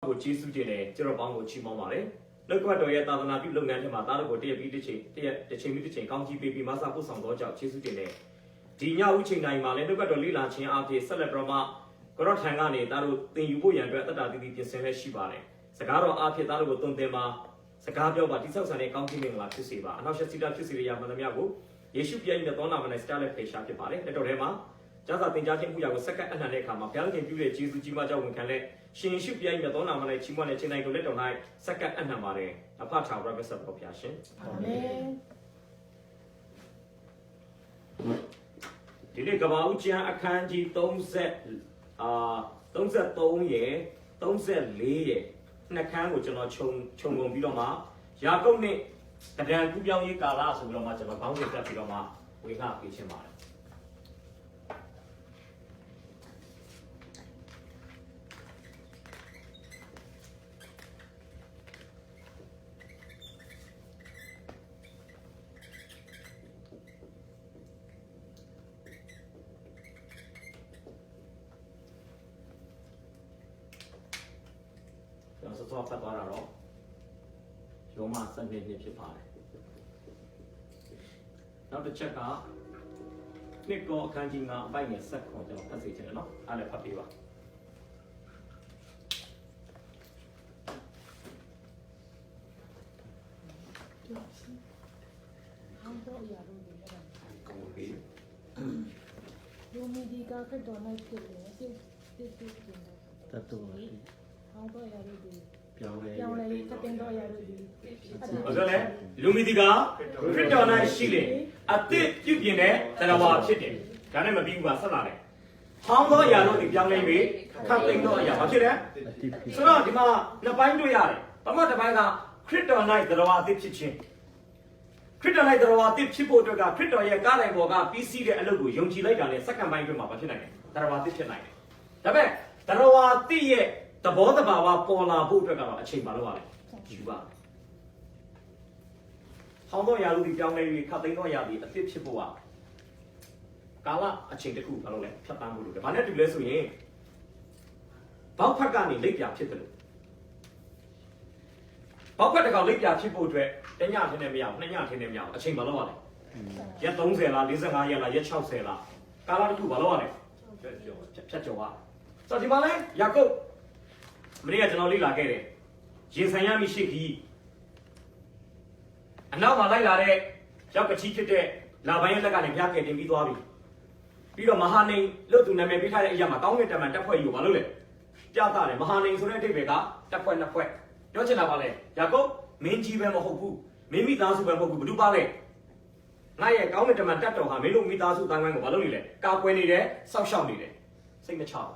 ကိုကျေးဇူးတင်တယ်ကျွန်တော်ပေါင်းကိုချီးမွမ်းပါတယ်နှုတ်ကပတ်တော်ရဲ့သာသနာပြုလုပ်ငန်းထဲမှာသားတို့ကိုတရက်ပြီးတစ်ချိန်ကောင်းကြီးပေးပြီးမဆာပို့ဆောင်တော့ကြောင့်ကျေးဇူးတင်တယ်ဒီညဦးချိန်တိုင်းမှာလည်းနှုတ်ကပတ်တော်လေ့လာခြင်းအပြင်ဆက်လက်ပြီးတော့ကိုရောထံကနေသားတို့သင်ယူဖို့ရန်အတွက်တတ္တာတိတိပြင်ဆင်လက်ရှိပါတယ်စကားတော်အဖြစ်သားတို့ကိုသွန်သင်ပါစကားပြောပါတိဆောက်ဆန်တဲ့ကောင်းကြီးမင်္ဂလာဖြစ်စေပါအနောက်ရှက်စီတာဖြစ်စေရမှန်သမျှကိုယေရှုပြည့်ရဲ့သောနာမနဲ့စတာလက်ဖေရှားဖြစ်ပါတယ်လက်တော်ထဲမှာကျမ်းစာသင်ကြားခြင်းမှုရာကိုစက္ကန့်အနှံတဲ့အခါမှာဘုရားသခင်ပြုတဲ့ကျေးဇူးကြီးမားကြောင့်ဝန်ခံလက်ရှင်ယေရှုပြည့်ရဲ့သောနာမနဲ့ချီးမွမ်းတဲ့ခြင်းတိုင်းကိုလက်တော်၌စက္ကန့်အနှံပါတယ်အဖထာဝရဘဆက်တော်ဘုရားရှင်အာမင်ဒီနေ့ကဘာဦးကျမ်းအခန်းကြီး33ရဲ့34ရဲ့နှစ်ခန်းကိုကျွန်တော်ခြုံငုံပြီးတော့မှယာကုပ်နဲ့တဒံကူးပြောင်းရေးကာလဆိုပြီးတော့မှကျွန်တော်ခေါင်းစဉ်တက်ပြီးတော့မှဝေငှပေးခြင်းပါတယ်ဆော့ဖတ်သွားတာတော့ယောမစနစ်နှစ်ဖြစ်ပါတယ်နောက်တစ်ချက်ကနှစ်ကောအခန်းကြီး9အပိုက်ငယ်ဆက်ခွန်ကျွန်တော်ဖတ်စီချင်တယ်နော်အားလည်းဖတ်ပေးပါလူမီဒီကခက်တော်လိုက်ဖြစ်တယ်တစ်တတ်တော်ရှိဟောင်းတော့ရလို့ဒီပြောင်းလဲခက်တင်တော့ရလို့ဒီဟုတ်ကဲ့လူမီဒီကခရစ်တော်၌ရှိလေအသစ်ပြုပြင်တဲ့တရားဝါဖြစ်တယ်ဒါနဲ့မပြီးဘူးကဆက်လာတယ်ဟောင်းတော့ရလို့ဒီပြောင်းလဲပြီးခက်တင်တော့ရဘာဖြစ်လဲဆိုတော့ဒီမှာနှစ်ပိုင်းတွေ့ရတယ်ပထမတစ်ပိုင်းကခရစ်တော်၌တရားဝါအသစ်ဖြစ်ခြင်းခရစ်တော်၌တရားဝါအသစ်ဖြစ်ဖို့အတွက်ကခရစ်တော်ရဲ့ကားတိုင်ပေါ်ကပြီးစီးတဲ့အလုပ်ကိုယုံကြည်လိုက်တာနဲ့စက္ကန့်ပိုင်းအတွင်းမှာဘာဖြစ်နိုင်လဲတရားဝါအသစ်ဖြစ်နိုင်တယ်ဒါပေမဲ့တရားဝါအသစ်ရဲ့သဘောတဘာဝပေါ်လာဖို့အတွက်ကတော့အချိန်ပါလို့ရတယ်ယူပါဟောင်းတော့ရာလူဒီပြောင်းလဲပြီးခတ်သိမ်းတော့ရာဒီအသစ်ဖြစ်ဖို့ကကာလအချိန်တစ်ခုဘာလို့လဲဖြတ်တန်းဖို့လို့ဒါနဲ့တူလဲဆိုရင်ဘောက်ဖက်ကနေလက်ပြဖြစ်တယ်လို့ဘောက်ဖက်တစ်ကောင်လက်ပြဖြစ်ဖို့အတွက်တညထင်းနဲ့မရဘူးနှစ်ညထင်းနဲ့မရဘူးအချိန်ဘာလို့ရလဲရက်30လား45ရက်လားရက်60လားကာလတစ်ခုဘာလို့ရလဲဖြတ်ကျော်ပါဆိုတော့ဒီမှာလဲယာကုပ်မနေ့ကကျွန်တော်လေ့လာခဲ့တယ်ရင်ဆိုင်ရမိရှိခီအနောက်မှာလိုက်လာတဲ့ရောက်ကချီဖြစ်တဲ့လာပိုင်းရဲ့လက်ကနေဖျားခဲ့တင်ပြီးသွားပြီပြီးတော့မဟာနေလွတ်သူနာမည်ပေးထားတဲ့အရာမှာကောင်းကင်တမန်တက်ဖွဲ့ယူဘာလို့လဲပြသတယ်မဟာနေဆိုတဲ့အဓိပ္ပာယ်ကတက်ဖွဲ့နှစ်ဖွဲ့ပြောချင်တာပါလေယာကုပ်မင်းကြီးပဲမဟုတ်ဘူးမင်းမိသားစုပဲမဟုတ်ဘူးဘယ်သူပါလဲငါရဲ့ကောင်းကင်တမန်တက်တော်ဟာမင်းတို့မိသားစုတိုင်းဝိုင်းကိုဘာလို့နေလဲကာကွယ်နေတယ်စောင့်ရှောက်နေတယ်စိတ်မချဘူး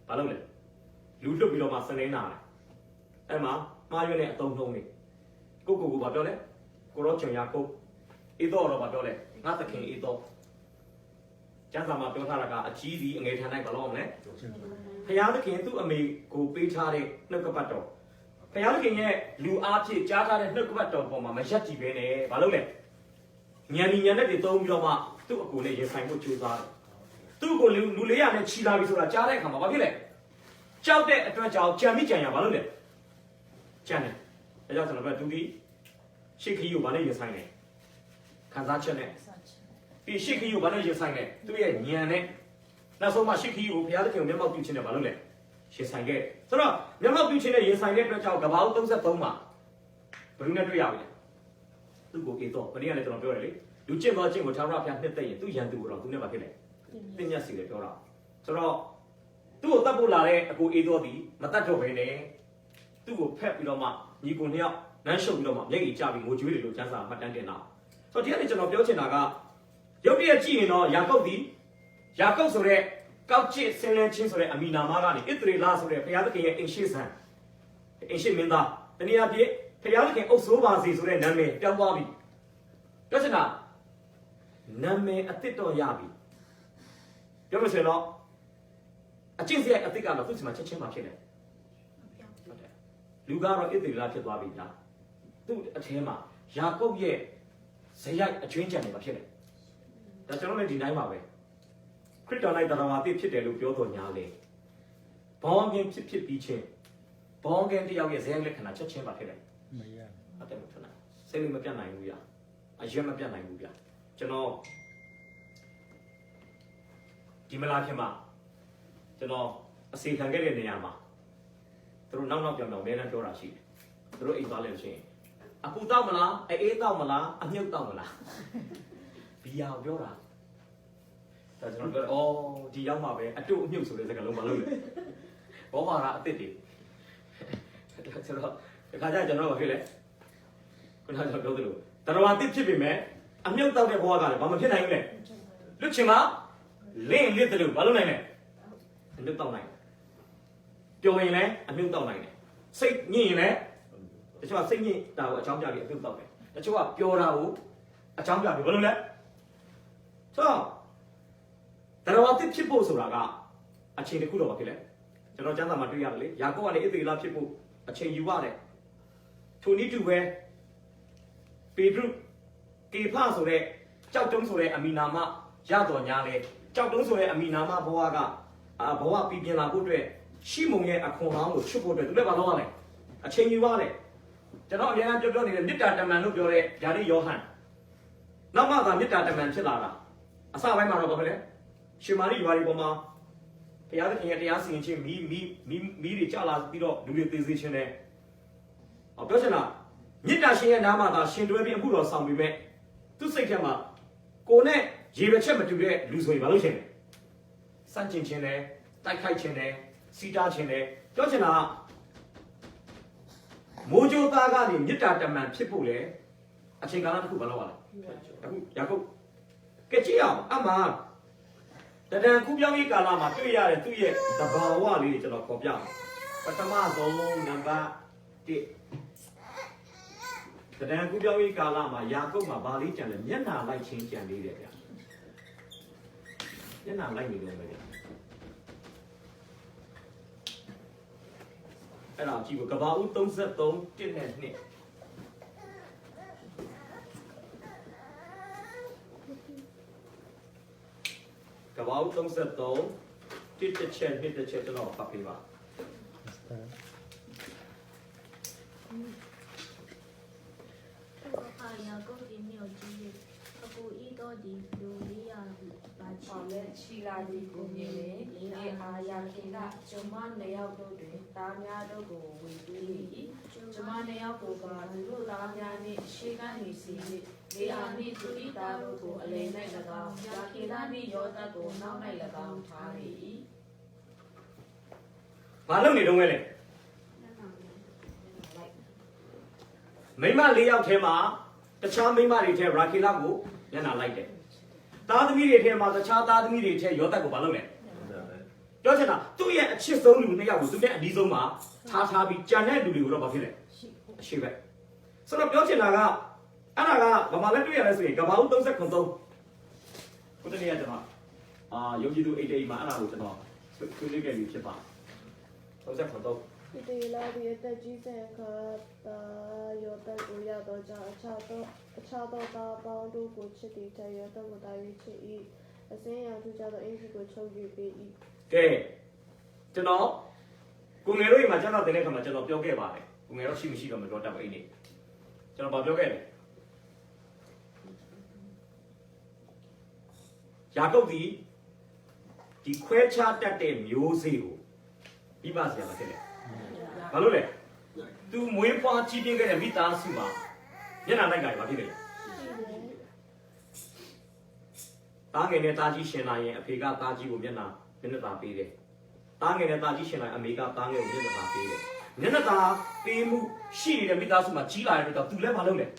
ဘာလို့လဲလူလွတ်ပြီးတော့မှစနေနာတယ်အဲ့မှာမှားရွက်တဲ့အတုံးလုံးနေကိုဘာပြောလဲကိုရောချွန်ယာကုပ်အေသောတော့ဘာပြောလဲငါသခင်အေသောကျမ်းစာမှာပြောထားတာကအကြီးစီအငယ်ထန်တိုင်းဘာလို့အောင်လဲဖယားသခင်သူ့အမေကိုပေးထားတဲ့နှုတ်ကပတ်တော်ဖယားသခင်ရဲ့လူအားဖြင့်ကြားထားတဲ့နှုတ်ကပတ်တော်ပေါ်မှာမရက်ကြည့်ပဲနဲ့ဘာလို့လဲညံနဲ့တွေသုံးပြီးတော့မှသူ့အကိုနဲ့ရင်ဆိုင်ဖို့ကြိုးစားတယ်သူ့ကိုလူလေးရနဲ့ချီလာပြီဆိုတာကြားတဲ့အခါမှာဘာဖြစ်လဲကြောက်တဲ့အတွက်ကြောင့်ကြံမိကြံရဘာလို့လဲကြံတယ်အဲကြောင့်ကျွန်တော်ပြောသူဒီရှစ်ခီကိုဘာနဲ့ရင်ဆိုင်လဲခံစားချက်နဲ့ပြီးရှစ်ခီကိုဘာနဲ့ရင်ဆိုင်လဲသူ့ရဲ့ဉာဏ်နဲ့နောက်ဆုံးမှရှစ်ခီကိုဘုရားသခင်ကိုမျက်မှောက်ပြုခြင်းနဲ့ဘာလို့လဲရင်ဆိုင်ခဲ့ဆိုတော့မျက်မှောက်ပြုခြင်းနဲ့ရင်ဆိုင်တဲ့အတွက်ကြောင့်ကဘာဦး33မှာဘယ်သူနဲ့တွေ့ရပြီလဲသူ့ကိုအေးတော့ဘယ်နည်းကလဲကျွန်တော်ပြောတယ်လေလူကျင့်သောကျင့်ကိုထာဝရဘုရားနှစ်သက်ရင်သူ့ယံသူကိုတော့သူနဲ့ဘာဖြစ်လဲသိညက်စီတယ်ပြောတာဆိုတော့သူ့ကိုတတ်ဖို့လာတဲ့အကိုအေးတော်သည်မတတ်တော့ဘဲနဲ့သူ့ကိုဖက်ပြီးတော့မှညီကိုနှစ်ယောက်နမ်းရှုပ်ပြီးတော့မှမျက်ရည်ကျပြီးငိုကြွေးတယ်လို့ကျမ်းစာမှတ်တမ်းတင်တာဆိုတော့ဒီကနေကျွန်တော်ပြောချင်တာကရုပ်တရက်ကြည့်ရင်တော့ယာကုပ်ဆိုတဲ့ကောက်ချစ်ဆင်းလဲချင်းဆိုတဲ့အမီနာမကနေဣသရေလဆိုတဲ့ဘုရားသခင်ရဲ့အင်ရှိဆန်အင်ရှိမင်းသားတနည်းအားဖြင့်ဘုရားသခင်အုပ်စိုးပါစေဆိုတဲ့နာမည်ပြောင်းသွားပြီပြောချင်တာနာမည်အသစ်တော့ရပြီပြောလို့ဆိုရင်တော့အကျင့်စရိုက်အသစ်ကတော့သူ့စီမှာချက်ချင်းမှဖြစ်တယ်လူကတော့ဣသရေလဖြစ်သွားပြီလားသူ့အထဲမှာယာကုပ်ရဲ့ဇယိုက်အကျွင်းကြံနေမှာဖြစ်တယ်ဒါကျွန်တော်လည်းဒီတိုင်းပါပဲခရစ်တော်၌တရားဝါသစ်ဖြစ်တယ်လို့ပြောတော်ညာလေဘောင်းကင်းဖြစ်ပြီးချင်း ဘောင်းကင်းတယောက်ရဲ့ဇယိုက်လက္ခဏာချက်ချင်းပါဖြစ်တယ် မရ အတက်မထွက်နိုင်စိတ်လေးမပြတ်နိုင်ဘူးဗျအရက်မပြတ်နိုင်ဘူးဗျကျွန်တော်ဒီမလားဖြစ်မှာကျွန်တော်အစီခံခဲ့တဲ့နေရာမှာသူတို့နောက်ပြောင်မဲနဲ့ပြောတာရှိတယ်သူတို့အိမ်သွားလဲလို့ရှိရင်အခုတောက်မလားအေးတောက်မလားအမြုပ်တောက်မလားဘီယာပြောတာဒါကျွန်တော်ပြောအော်ဒီရောက်မှာပဲအတုအမြုပ်ဆိုတဲ့စကားလုံးမလုပ်နဲ့ဘောပါတာအစ်စ်တွေကျွန်တော်ဒီခါကျကျွန်တော်ဘာဖြစ်လဲခုနကကျွန်တော်ပြောသလိုတရားတစ်ဖြစ်ပြီမဲ့အမြုပ်တောက်တဲ့ဘဝကလည်းဘာမှဖြစ်နိုင်ဘူးလေလွတ်ချင်မှာလင့်တယ်လို့ဘာလုပ်နိုင်လဲအမြုပ်တောက်နိုင်ပျော်ရင်လည်းအမြုပ်တောက်နိုင်တယ်စိတ်ညစ်ရင်လည်းတချို့ကစိတ်ညစ်တာကိုအကြောင်းပြပြီးအမြုပ်တောက်တယ်တချို့ကပျော်တာကိုအကြောင်းပြပြီးဘာလုပ်လဲဆိုတော့တရားတစ်ဖြစ်ဖို့ဆိုတာကအချိန်တစ်ခုတော့ဘာဖြစ်လဲကျွန်တော်ကျမ်းစာမှာတွေ့ရတယ်လေယာကုပ်ကနေဣသရေလဖြစ်ဖို့အချိန်ယူရတယ်ထိုနည်းတူပဲပေဒရုကေဖဆိုတဲ့ကြောက်တုံးဆိုတဲ့အမီနာမရတော်ညာလေကြောက်တုံးဆိုတဲ့အမီနာမဘဝကဘဝပြည်ပြင်လာဖို့အတွက်ရှိမုံရဲ့အခွန်ဟောင်းကိုချွတ်ဖို့အတွက်သူလည်းဘာလုပ်ရလဲအချိန်ယူရတယ်ကျွန်တော်အများကြီးပြောနေတဲ့မေတ္တာတမန်လို့ပြောတဲ့ယာရိယောဟန်နောက်မှသာမေတ္တာတမန်ဖြစ်လာတာအစပိုင်းမှာတော့ဘာဖြစ်လဲရှင်မာရိရွာတွေပေါ်မှာဘုရားသခင်ရဲ့တရားစီရင်ခြင်းမီးတွေကျလာပြီးတော့လူတွေသေစေခြင်းနဲ့ပြောချင်တာမေတ္တာရှင်ရဲ့နာမသာရှင်တွဲပြီးအခုတော်ဆောင်ပြီးမဲ့သူ့စိတ်ထဲမှာကိုနဲ့ရေရချက်မတူတဲ့လူဆိုရင်ဘာလို့ရှင်လဲစန့်ကျင်ခြင်းနဲ့တိုက်ခိုက်ခြင်းနဲ့စီးတားခြင်းနဲ့ပြောချင်တာမိုးကြိုးသားကနေမေတ္တာတမန်ဖြစ်ဖို့လေအချိန်ကာလတစ်ခုဘာလို့ရလဲအခုယာကုပ်ကကြည့်အောင်အမှတဒံခုပြောင်းရေးကာလမှာတွေ့ရတဲ့သူ့ရဲ့သဘာဝလေးကျွန်တော်ပေါ်ပြမယ်ပထမဆုံးနံပါတ်1တဒံခုပြောင်းရေးကာလမှာယာကုပ်မှာဗာလေးကြံတယ်မျက်နှာလိုက်ချင်းကြံလေးတယ်ဗျာမျက်နှာလိုက်နေလို့ပဲဗျာအဲ့ဒါကြည့်ဖို့ကဘာဦး33 1နဲ့2ကဘာဦး33 1တစ်ချက်2တစ်ချက်ကျွန်တော်ဖတ်ပေးပါယာကုပ်ဒီမြို့ကြီးအကူဤတော်ဒီလူလေးရာပါချီ အောင်နဲ့ချီလာဒီကိုမြင်လေလေအားရခင်ကကျမနှစ်ယောက်တို့တွင်တားများတို့ကိုဝင်ပြီး၏ကျမနှစ်ယောက်ကိုကသူတို့သားများနှင့်ရှေ့ကနေစီလေအားနှင့်သူဤသားတို့ကိုအလယ်၌၎င်းယာခင်ကနှင့်ယောသတ်ကိုနောက်၌၎င်းထား၏ဘာလုပ်နေတော့လဲမိမ၄ယောက်ထဲမှာတခြားမိမတွေထဲရာခေလကိုမျက်နှာလိုက်တယ်သားသမီးတွေထဲမှာတခြားသားသမီးတွေထဲယောသတ်ကိုဘာလုပ်လဲပြောချင်တာသူ့ရဲ့အချစ်ဆုံးလူ၂ယောက်ကိုသူနဲ့အနီးဆုံးမှာထားပြီးကြံတဲ့လူတွေကိုတော့ဘာဖြစ်လဲအရှိပဲဆိုတော့ပြောချင်တာကအဲ့ဒါကဘာမှလည်းတွေ့ရလဲဆိုရင်ကဘာဦး33ခုတည်းကကျွန်တော်ယုံကြည်သူ88မှာအဲ့ဒါကိုကျွန်တော်ဆွေးနွေးခဲ့ပြီးဖြစ်ပါ33ဒီလာဒီအသက်ကြီးတဲ့အခါတာရောတက်ကိုရတော့ကြောင့်အခြားသောသားပေါင်းတို့ကိုချစ်တီတဲ့ရောတက်ကိုတာ၍ချစ်၏အစင်းရောင်ထူကြသောအင်ဂျီကိုချုပ်ယူပေး၏ကဲကျွန်တော်ကိုငယ်တို့အိမ်မှာကျွန်တော်တင်တဲ့ခါမှာကျွန်တော်ပြောခဲ့ပါတယ်ကိုငယ်တို့ရှိမရှိတော့မပြောတတ်ဘူးအိမ်နေကျွန်တော်ပြောခဲ့တယ်ယာကုပ်ဒီခွဲခြားတတ်တဲ့မျိုးစေ့ကိုပြီးပါစရာမဖြစ်လေဘာလို့လဲသူမွေးဖွားကြီးပြင်းခဲ့တဲ့မိသားစုမှာမျက်နှာလိုက်ကြတယ်ဘာဖြစ်လဲတားငယ်နဲ့တားကြီးရှင်လာရင်အဖေကတားကြီးကိုမျက်နှာပေးတယ်တားငယ်နဲ့တားကြီးရှင်လာရင်အမေကတားငယ်ကိုမျက်နှာပေးတယ်မျက်နှာပေးမှုရှိနေတဲ့မိသားစုမှာကြီးလာတဲ့တော့သူလည်းမလုပ်နဲ့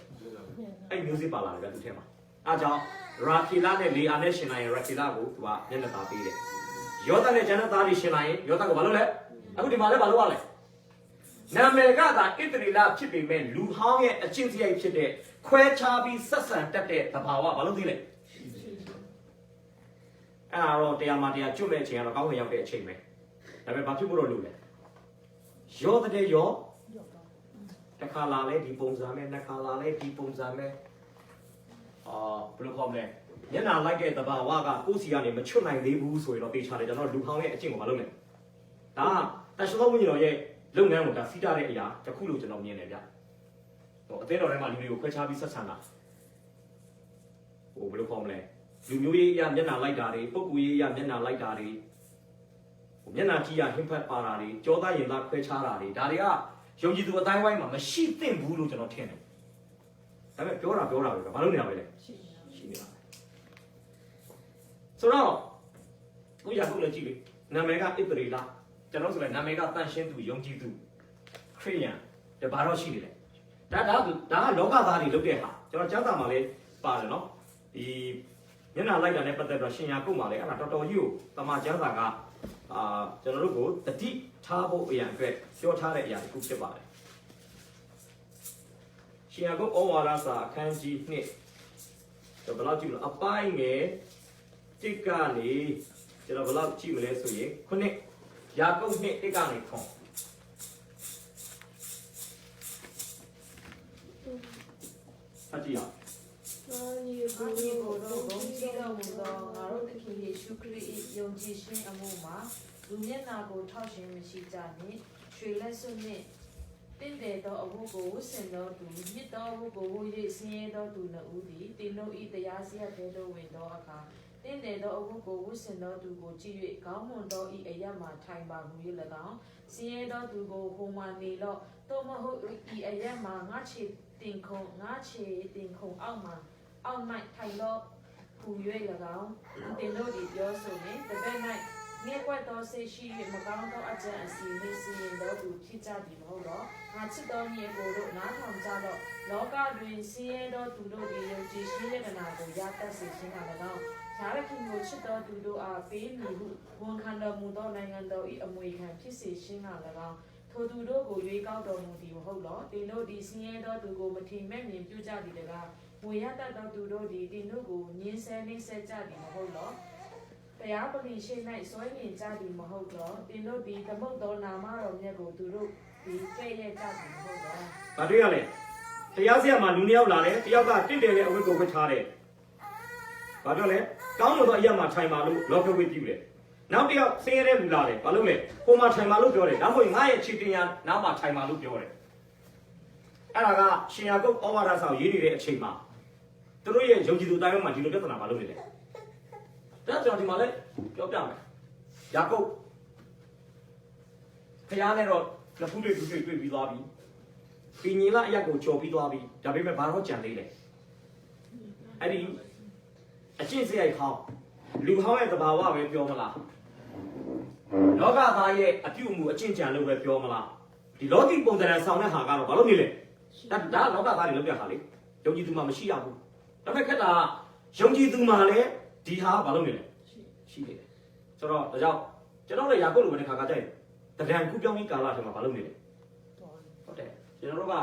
အဲ့မျိုးစစ်ပါလာတယ်ဗျသူထဲမှာအားကြောင့်ရာခီလာနဲ့လေအာနဲ့ရှင်လာရင်ရာခီလာကိုသူကမျက်နှာပေးတယ်ယောသနဲ့ဂျန်နသားတွေရှင်လာရင်ယောသကိုဘာလုပ်လဲအခုဒီမှာလည်းဘာလုပ်ရလဲနာမည်ကသာဣတရီလာဖြစ်ပေမဲ့လူဟောင်းရဲ့အကျင့်စရိုက်ဖြစ်တဲ့ခွဲခြားပြီးဆက်ဆံတတ်တဲ့သဘာဝဘာလို့သိလဲအဲ့ဒါတော့တရားမှတရားကျွတ်တဲ့အချိန်ကတော့ကောင်းဝင်ရောက်တဲ့အချိန်ပဲဒါပေမဲ့ဘာဖြစ်ဖို့တော့လို့လဲရောတဲ့ရောတစ်ခါလာလဲဒီပုံစံနဲ့နှစ်ခါလာလဲဒီပုံစံနဲ့ဘယ်လိုခေါ်မလဲညနာလိုက်တဲ့သဘာဝကကိုယ်စီကနေမချွတ်နိုင်သေးဘူးဆိုရင်တော့တေချာတယ်ကျွန်တော်လူဟောင်းရဲ့အကျင့်ကိုမလုပ်နဲ့ဒါတန်ရှင်းသောဝိညာဉ်တော်ရဲ့ လုပ်ငန်းကိုဒါစီးတာတဲ့အရာတစ်ခုလို့ကျွန်တော်မြင်တယ်ဗျဟိုအသေးတော်ထဲမှာလူတွေကိုခွဲခြားပြီးဆက်ဆံတာဟိုဘယ်လိုခေါ်မလဲလူမျိုးရေးအရာမျက်နှာလိုက်တာတွေပုဂ္ဂိုလ်ရေးအရာမျက်နှာလိုက်တာတွေဟိုမျက်နှာကြီးရဟင်းဖက်ပါတာတွေကြောသားရင်သားခွဲခြားတာတွေဒါတွေကယုံကြည်သူအတိုင်းဝိုင်းမှာမရှိသင့်ဘူးလို့ကျွန်တော်ထင်တယ်ဒါပေမဲ့ပြောတာပဲဘာလို့နေရမလဲရှိနေတာဆိုတော့ကိုရခုလည်းကြည့်လေနာမည်ကဣတရီလာကျွန်တော်ဆိုလည်းနာမည်ကတန်ရှင်းသူယုံကြည်သူခရိယန်တဘာတော့ရှိနေတယ်ဒါကလောကသားတွေလုပ်တဲ့ဟာကျွန်တော်ကြားတာမှလည်းပါတယ်နော်ဒီမျက်နှာလိုက်တာနဲ့ပတ်သက်တော့ရှင်ယာကုတ်မှလည်းအဲ့ဒါတော်တော်ကြီးကိုတမန်ကျမ်းစာကကျွန်တော်တို့ကိုတတိထားဖို့အရာအတွက်ပြောထားတဲ့အရာတစ်ခုဖြစ်ပါတယ်ရှင်ယာကုတ်ဩဝါဒစာအခန်းကြီး2ကျွန်တော်ဘယ်လောက်ကြည့်မလဲအပိုင်းငယ်တစ်ကနေကျွန်တော်ဘယ်လောက်ကြည့်မလဲဆိုရင်ခုနှစ်ယာကုတ်2တစ်ကနေခွန်အကြည့်အောင်아니 고로 롱지가 무더 나로 특히 예수 그리스도의 용지신 아무마 눈연나고 타신 시자니 쉐레스니 땡데도 어부고 센도도 밑도 어부고 예신에도 두는 우디 띵노 이데야시아 대도 웬도 아까 땡데도 어부고 센도도 고지외 가문도 이 에야마 타이마 무일라가 신에도 두고 호마니로 또뭐 이 에야마 나치 띵콩 나치 띵콩 아마အောင်နိုင်ထိုင်တော့ပူ၍၎င်းတင်တို့ဒီပြောဆိုရင်တပတ်၌ငဲ့ကွက်သောစိတ်ရှိ၍မကောင်းသောအကြံအစီနှင့်စီရင်တော်သူဖြစ်ကြသည်မဟုတ်တော့ငါချစ်တော်မြေကိုတို့နားထောင်ကြတော့လောကတွင်ဆင်းရဲသောသူတို့သည်ယုံကြည်ရှိတဲ့ကနာကိုရတတ်စေခြင်းက၎င်းရှားရခင်ကိုချစ်တော်သူတို့အားပေးမည်ဟုဝန်ခံတော်မူသောနိုင်ငံတော်၏အမွေခံဖြစ်စေခြင်းက၎င်းထိုသူတို့ကိုရွေးကောက်တော်မူသည်မဟုတ်တော့တင်တို့သည်ဆင်းရဲသောသူကိုမထီမဲ့မြင်ပြုကြသည်တကားဝေရတတ်သောသူတို့သည်တင်တို့ကိုညှင်းဆဲနှိမ့်ဆက်ကြသည်မဟုတ်လောတရားပလီရှိ၌စွဲမြင်ကြသည်မဟုတ်လောတင်တို့သည်သမုတ်သောနာမတော်မြတ်ကိုသူတို့ဒီကဲ့ရဲ့ကြသည်မဟုတ်လော။ဘာတွေ့ရလဲ။တရားစရာမှာလူနှစ်ယောက်လာတယ်။တယောက်ကတင့်တယ်တဲ့အဝတ်ကိုဝတ်ထားတယ်။ဘာပြောလဲ။ကောင်းလို့တော့အရာမှာထိုင်ပါလို့လောကဝိပြုတယ်။နောက်တစ်ယောက်ဆင်းရဲတဲ့လူလာတယ်။ဘာလို့လဲ။ကိုမထိုင်ပါလို့ပြောတယ်။နောက်မှငါရဲ့ခြေတင်ရနောက်မှထိုင်ပါလို့ပြောတယ်။အဲ့ဒါကရှင်ယာကုပ်ဩဝါဒဆောင်ရေးနေတဲ့အချိန်မှာသူတို့ရဲ့ယုံကြည်သူတိုင်းမှာဒီလိုပြဿနာမလုပ်နေတယ်။ဒါကြောင့်ဒီမှာလဲပြောပြမယ်။ယာကုပ်ခရားနဲ့တော့လက်ဖူးတွေတွေ့ပြီးသွားပြီ။ပင်ညီလာအရက်ကိုကြော်ပြီးသွားပြီ။ဒါပေမဲ့ဘာတော့ကြံသေးလဲ။အဲ့ဒီအကျင့်စရိုက်ဟောင်းလူဟောင်းရဲ့သဘာဝပဲပြောမလား။လောကသားရဲ့အပြုအမူအကျင့်ကြံလို့ပဲပြောမလား။ဒီလောကီပုံစံဆောင်တဲ့ဟာကတော့ဘာလို့နေလဲ။ဒါလောကသားတွေလုပ်ပြတာလေ။ယုံကြည်သူမှမရှိရဘူး။ဒါပေမဲ့ခက်တာယုံကြည်သူမှလည်းဒီဟာဘာလို့နေလဲရှိနေတယ်ဆိုတော့ဒါကြောင့်ကျွန်တော်တို့ယာကုပ်လိုပဲတစ်ခါကြိုက်တဒံကူပြောင်းပြီးကာလထဲမှာဘာလို့နေလဲဟုတ်တယ်ကျွန်တော်တို့က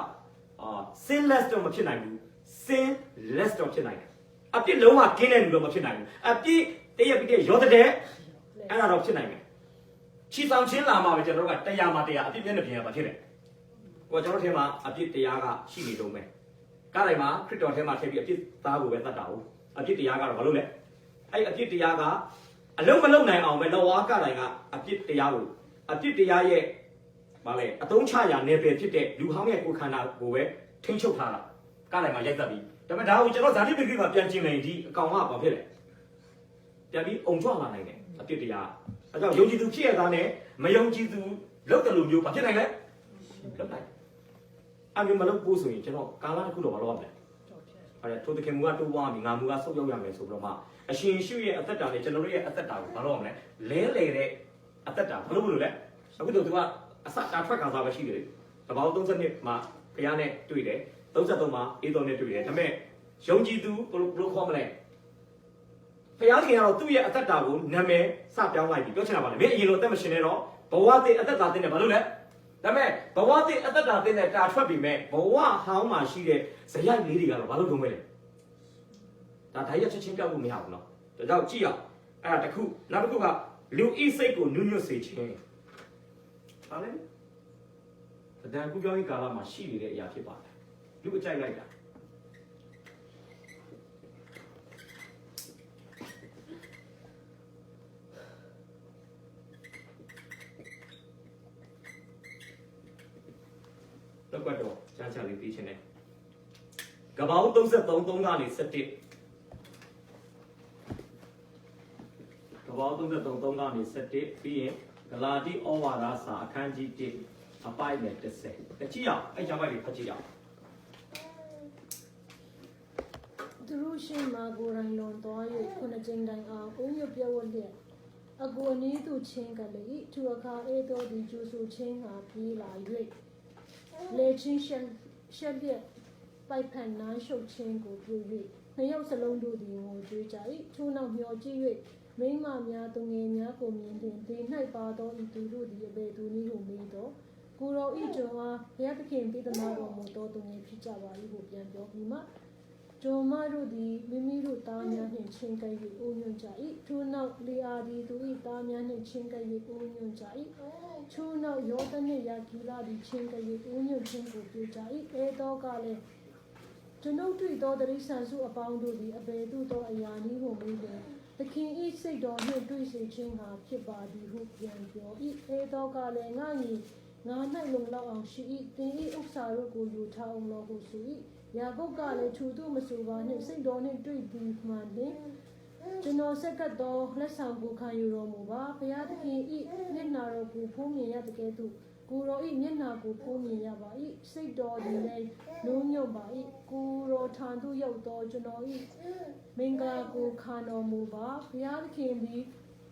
sinless တော့မဖြစ်နိုင်ဘူး sinless တော့ဖြစ်နိုင်တယ်အပြစ်လုံးဝကင်းတဲ့လူတော့မဖြစ်နိုင်ဘူးအပြစ်တရက်ပြီးတရက်ရောတဲ့အဲ့ဒါတော့ဖြစ်နိုင်တယ်ချီဆောင်ချင်းလာမှာပဲကျွန်တော်တို့ကတရားမှာတရားအပြစ်မျက်နှာပြင်ရပါဖြစ်တယ်ဟိုကျွန်တော်တို့ထဲမှာအပြစ်တရားကရှိနေတော့မယ်ကားတိုင်းမှာခရစ်တော်ထဲမှာထည့်ပြီးအပြစ်သားကိုပဲတတ်တာဟုတ်အပြစ်တရားကတော့ဘာလို့လဲအဲ့အပြစ်တရားကအလုံးမလုံးနိုင်အောင်ပဲလောဝါကတိုင်းကအပြစ်တရားကိုအပြစ်တရားရဲ့ဗာလဲအသုံးချရာနယ်ပယ်ဖြစ်တဲ့လူဟောင်းရဲ့ကိုယ်ခန္ဓာကိုပဲထိန်းချုပ်ထားတာကားတိုင်းမှာရိုက်သက်ပြီးဒါပေမဲ့ဒါကိုကျွန်တော်ဇာတိပဂိမှာပြန်ကျင်နေဒီအကောင်ကဘာဖြစ်လဲပြန်ပြီးအုံကြွလာနိုင်တယ်အပြစ်တရားအဲကြောင့်ယုံကြည်သူဖြစ်ရတာနဲ့မယုံကြည်သူလောက်တယ်လို့မျိုးဘာဖြစ်နိုင်လဲလောက်နိုင်အမျိုးမလုပ်ဖို့ဆိုရင်ကျွန်တော်ကာလတစ်ခုတော့မလုပ်ရမယ်အဲ့ဒါထိုတခင်မူကတိုးပွားပြီးငါမူကဆုတ်ရောက်ရမယ်ဆိုပြီးတော့မှအရှင်ရှုရဲ့အသက်တာနဲ့ကျွန်တော်တို့ရဲ့အသက်တာကိုဘာလို့ရမလဲလဲလေတဲ့အသက်တာဘာလို့လဲအခုတော့သူကအစတာထွက်ကစားပဲရှိတယ်လေတပေါင်း32မှာခရနဲ့တွေ့တယ်33မှာအေးတော်နဲ့တွေ့တယ်ဒါပေမဲ့ယုံကြည်သူဘယ်လိုခေါ်မလဲဖျားခင်ကတော့သူ့ရဲ့အသက်တာကိုနာမည်စပြောင်းလိုက်ပြီးပြောချင်တာပါလေမင်းအရင်လိုအသက်မရှင်နဲ့တော့ဘဝတည်အသက်တာတင်တယ်ဘာလို့လဲဒါပေမဲ့ဘဝတည်အသက်တာတင်တဲ့တာထွက်ပြီးမဲ့ဘဝဟောင်းမှာရှိတဲ့ဇယိုက်လေးတွေကတော့ဘာလို့လုံးဝဲလဲဒါဓာတ်ရချက်ချင်းပြောက်လို့မရဘူးနော်ဒါကြောင့်ကြည့်အောင်အဲ့ဒါတစ်ခုနောက်တစ်ခုကလူဤစိတ်ကိုနုညွတ်စေခြင်းဘာလဲတန်ကူပြောင်းရေးကာလမှာရှိနေတဲ့အရာဖြစ်ပါတယ်လူအကြိုက်လိုက်တာ လောက်ကွက်တော့ချမ်းချလေးပြီးချင်းတယ်ကပောင်း33 3ကနေ17ကပောင်း33 3ကနေ17ပြီးရင်ဂလာတိဩဝါဒစာအခန်းကြီး1အပိုက်နဲ့30တကြည့်အောင်အဲ့ကျမ်းပိုက်လေးဖတ်ကြည့်အောင် သူတို့ရှိမှကိုယ်တိုင်လွန်သွား၍ခုနှစ်ကြိမ်တိုင်အောင်အုံရပြတ်ဝတ်လျက်အကိုအနည်းသူချင်းကလေးသူအခါအေးတော်ဒီကျူဆူချင်းဟာပြေးလာ၍လေချင်းရှက်လျက်ပိုက်ဖန်နန်းရှုပ်ချင်းကိုပြု၍နှစ်ယောက်စလုံးတို့သည်ငိုကြွေးကြ၏ထို့နောက်မျောကြည့်၍မိန်းမများသူငယ်များကိုမြင်သည်ဒီ၌ပါသောဤသူတို့သည်အဘယ်သူနည်းဟုမေးတော့ကိုရောဤကျွန်အားဘုရားသခင်ပြည်သနာတော်မူသောသူငယ်ဖြစ်ကြပါ၏ဟုပြန်ပြောပြီးမှကျွန်မတို့သည်မိမိတို့သားများနှင့်ချင်းကပ်၍အိုးညွှန်ကြ၏ထို့နောက်လေအာသည်သူ၏သားများနှင့်ချင်းကပ်၍အိုးညွှန်ကြ၏ထို့နောက်ယောသနှင့်ယာဂီလာသည်ချင်းကပ်၍အိုးညွှန်ခြင်းကိုပြုကြ၏အဲသောကလည်းကျွန်ုပ်တွေ့သောတရိษံစုအပေါင်းတို့သည်အဘယ်သို့သောအရာနည်းဟုမေးလျင်သခင်၏စိတ်တော်နှင့်တွေ့စေခြင်းဟာဖြစ်ပါသည်ဟုပြန်ပြော၏အဲသောကလည်းငါညီငါ၌လုံလောက်အောင်ရှိ၏သင်၏ဥစ္စာတို့ကိုယူထားအောင်လောဟုဆို၏ယာကုပ်ကလည်းသူတို့မဆိုပါနှင့်စိတ်တော်နှင့်တွေ့သည်မှန်လျှင်ကျွန်တော်ဆက်ကပ်သောလက်ဆောင်ကိုခံယူတော်မူပါဘုရားသခင်၏မျက်နာတော်ကိုဖုံးမြင်ရတဲ့ကဲ့သို့ကိုတော်၏မျက်နာကိုဖုံးမြင်ရပါ၏စိတ်တော်သည်လည်းလုံးညွတ်ပါ၏ကိုတော်ထံသို့ရောက်သောကျွန်တော်၏မင်္ဂလာကိုခံတော်မူပါဘုရားသခင်သည်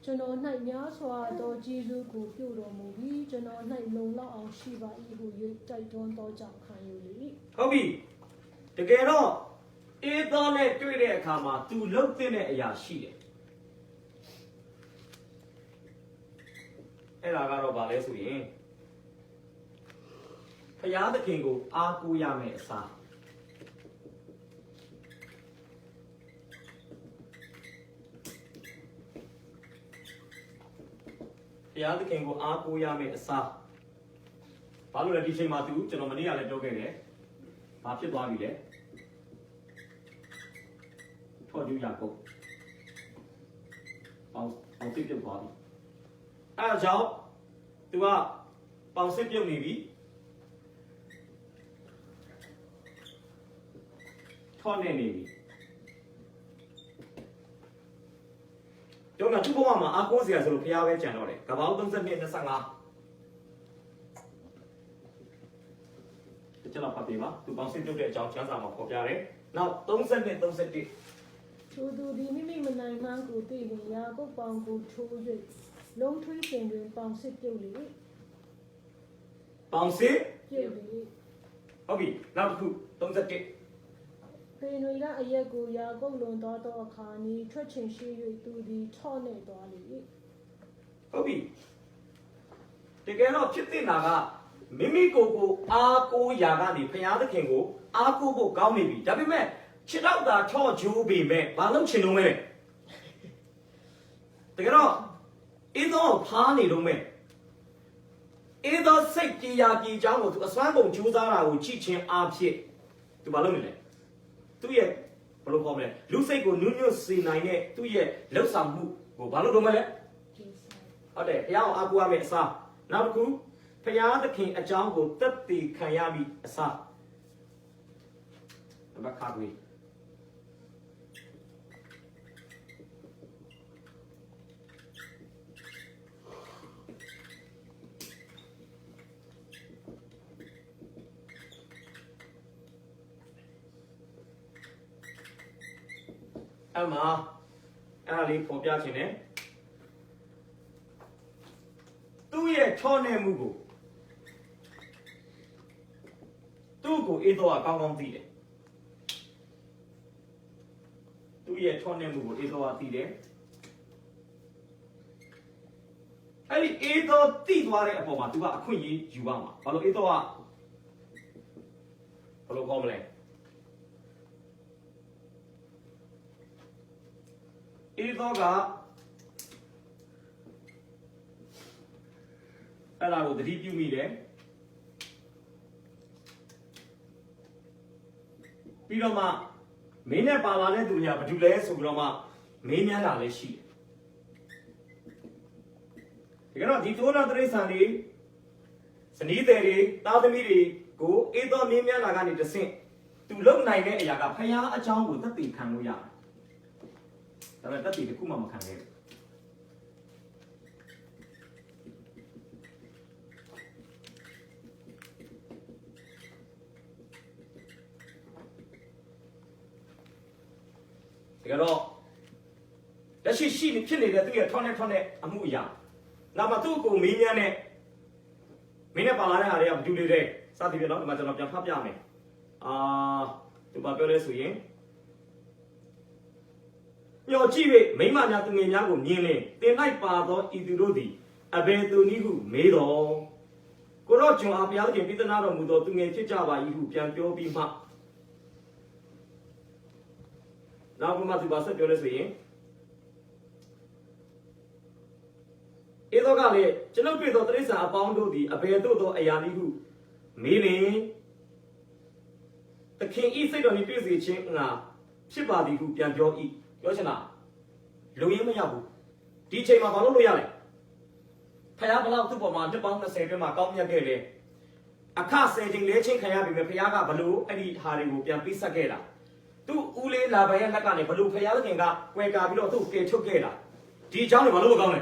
ကျွန်တော်၌များစွာသောကျေးဇူးကိုပြုတော်မူပြီးကျွန်တော်၌လုံလောက်အောင်ရှိပါ၏ဟု၍တိုက်တွန်းသောကြောင့်ခံယူ၏ဟုတ်ပြီတကယ်တော့အေးသောနဲ့တွေ့တဲ့အခါမှာသူလှုပ်တဲ့အရာရှိတယ်အဲ့ဒါကတော့ဗာလဲဆိုရင်ဘုရားသခင်ကိုအားကိုးရမယ်အစားဘုရားသခင်ကိုအားကိုးရမယ်အစားဘာလို့လဲဒီချိန်မှာသူကျွန်တော်မနေ့ကလည်းပြောခဲ့တယ်ဘာဖြစ်သွားပြီလဲထော်ကျူယာကုပ်ပေါင်စစ်ပြုတ်သွားပြီအဲဒါကြောင့်သူကပေါင်စစ်ပြုတ်နေပြီထော်နေပြီတော့သူ့ဘဝမှာအကိုးစရာဆိုလို့ဖျားပဲကြံတော့တယ်ကပောင်း32 25ကျွန်တော်ဖတ်ပြပါသူပေါင်းစစ်ပြုတ်တဲ့အကြောင်းချမ်းစာမှာဖော်ပြတယ်နောက်30နဲ့31ထိုသူသည်မိမိမနိုင်မှန်းကိုသိလျင်ယာကုပ်ပေါင်ကိုထိုး၍လုံးထွေးပင်တွင်ပေါင်စစ်ပြုတ်လေပေါင်စစ်ပြုတ်လေဟုတ်ပြီနောက်တစ်ခု31ပေနွေကအရက်ကိုယာကုပ်လွန်သွားသောအခါနီထွက်ချိန်ရှိ၍သူသည်ထော့နေသွားလေဟုတ်ပြီတကယ်တော့ဖြစ်တင်တာကမိမိကိုယ်ကိုအားကိုးရာကနေဘုရားသခင်ကိုအားကိုးဖို့ကောင်းနေပြီဒါပေမဲ့ခြေတော့သာထော့ဂျိုးပေမဲ့ဘာလို့ချင်လုံးလဲတကယ်တော့အေးသောဖားနေလုံးမဲ့အေးသောစိတ်ကြည်ရာကြည်ချောင်းကိုသူအစွမ်းကုန်ကြိုးစားတာကိုကြည့်ချင်းအားဖြင့်သူဘာလုပ်နေလဲသူ့ရဲ့ဘယ်လိုခေါ်မလဲလူစိတ်ကိုနုညွတ်စေနိုင်တဲ့သူ့ရဲ့လှုပ်ဆောင်မှုကိုဘာလို့လုပ်မလဲဟုတ်တယ်ဘုရားကိုအားကိုးရမယ်အစားနောက်တစ်ခုဘုရားသခင်အကြောင်းကိုသက်သေခံရပြီအစားနံပါတ်5အမအဲ့ဒါလေးပေါ်ပြခြင်းနဲ့သူ့ရဲ့ချောနေမှုကိုသူ့ကိုအေးတော့အကောင်းကောင်းသိတယ်သူ့ရဲ့ချောနေမှုကိုအေးတော့သိတယ်အဲ့ဒီအေးတော့သိသွားတဲ့အပေါ်မှာသူကအခွင့်အရေးယူပါမှာဘာလို့အေးတော့ဘယ်လိုကောင်းမလဲအေးတော့ကအဲ့ဒါကိုသတိပြုမိတယ်ပြီးတော့မှမင်းနဲ့ပါလာတဲ့သူတွေကဘာလို့လဲဆိုပြီးတော့မှမင်းများတာလည်းရှိတယ်ဒါကတော့ဒီတိုးနာတရိษံတွေဇနီးသည်တွေသားသမီးတွေ ကိုအေးတော်မြင်းများလာကနေတဆင့်သူလုံနိုင်တဲ့အရာကဖယားအကြောင်းကိုသက်သေခံလို့ရတယ်။ဒါပေမဲ့သက်သေတစ်ခုမှမခံခဲ့ဘူး။ဒါတော့လက်ရှိဖြစ်နေတဲ့သူရဲ့ထောင်းတဲ့အမှုအရာနောက်မှသူ့ကိုမင်းများနဲ့မင်းနဲ့ပါလာတဲ့ဟာတွေကမတူသေးတဲ့စသည်ဖြင့်တော့ဒီမှာကျွန်တော်ပြန်ဖတ်ပြမယ်သူဘာပြောလဲဆိုရင်ညော်ကြည့်၍မိမများသူငယ်များကိုမြင်လင်တင်လိုက်ပါသောဤသူတို့သည်အဘယ်သူနည်းဟုမေးတော်ကိုရောကျွန်အားဘုရားရှင်ပြည်သနာတော်မူသောသူငယ်ဖြစ်ကြပါ၏ဟုပြန်ပြောပြီးမှနောက်ကမှသူဘာဆက်ပြောလဲဆိုရင်ဧသောကလည်းကျွန်ုပ်တွေ့သောတိရစ္ဆာန်အပေါင်းတို့သည်အဘယ်သို့သောအရာနည်းဟုမေးလင်သခင်ဤစိတ်တော်နှင့်တွေ့စေခြင်းငါဖြစ်ပါသည်ဟုပြန်ပြော၏ပြောချင်တာလူရင်းမရဘူးဒီချိန်မှာဘာလို့ရလဲဖခင်ဘလောက်သူ့ပေါ်မှာနှစ်ပေါင်း20အတွင်းမှာကောင်းမြတ်ခဲ့တယ်အခ10ချိန်လဲချင်းခံရပြီပဲဖခင်ကဘလို့အဲ့ဒီဟာတွေကိုပြန်ပေးဆက်ခဲ့တာသူ့ဦးလေးလာဘရဲ့လက်ကနေဘလို့ဖခင်သခင်ကကွယ်ကာပြီးတော့သူ့ကယ်ထုတ်ခဲ့တာဒီအကြောင်းတွေဘာလို့မကောင်းလဲ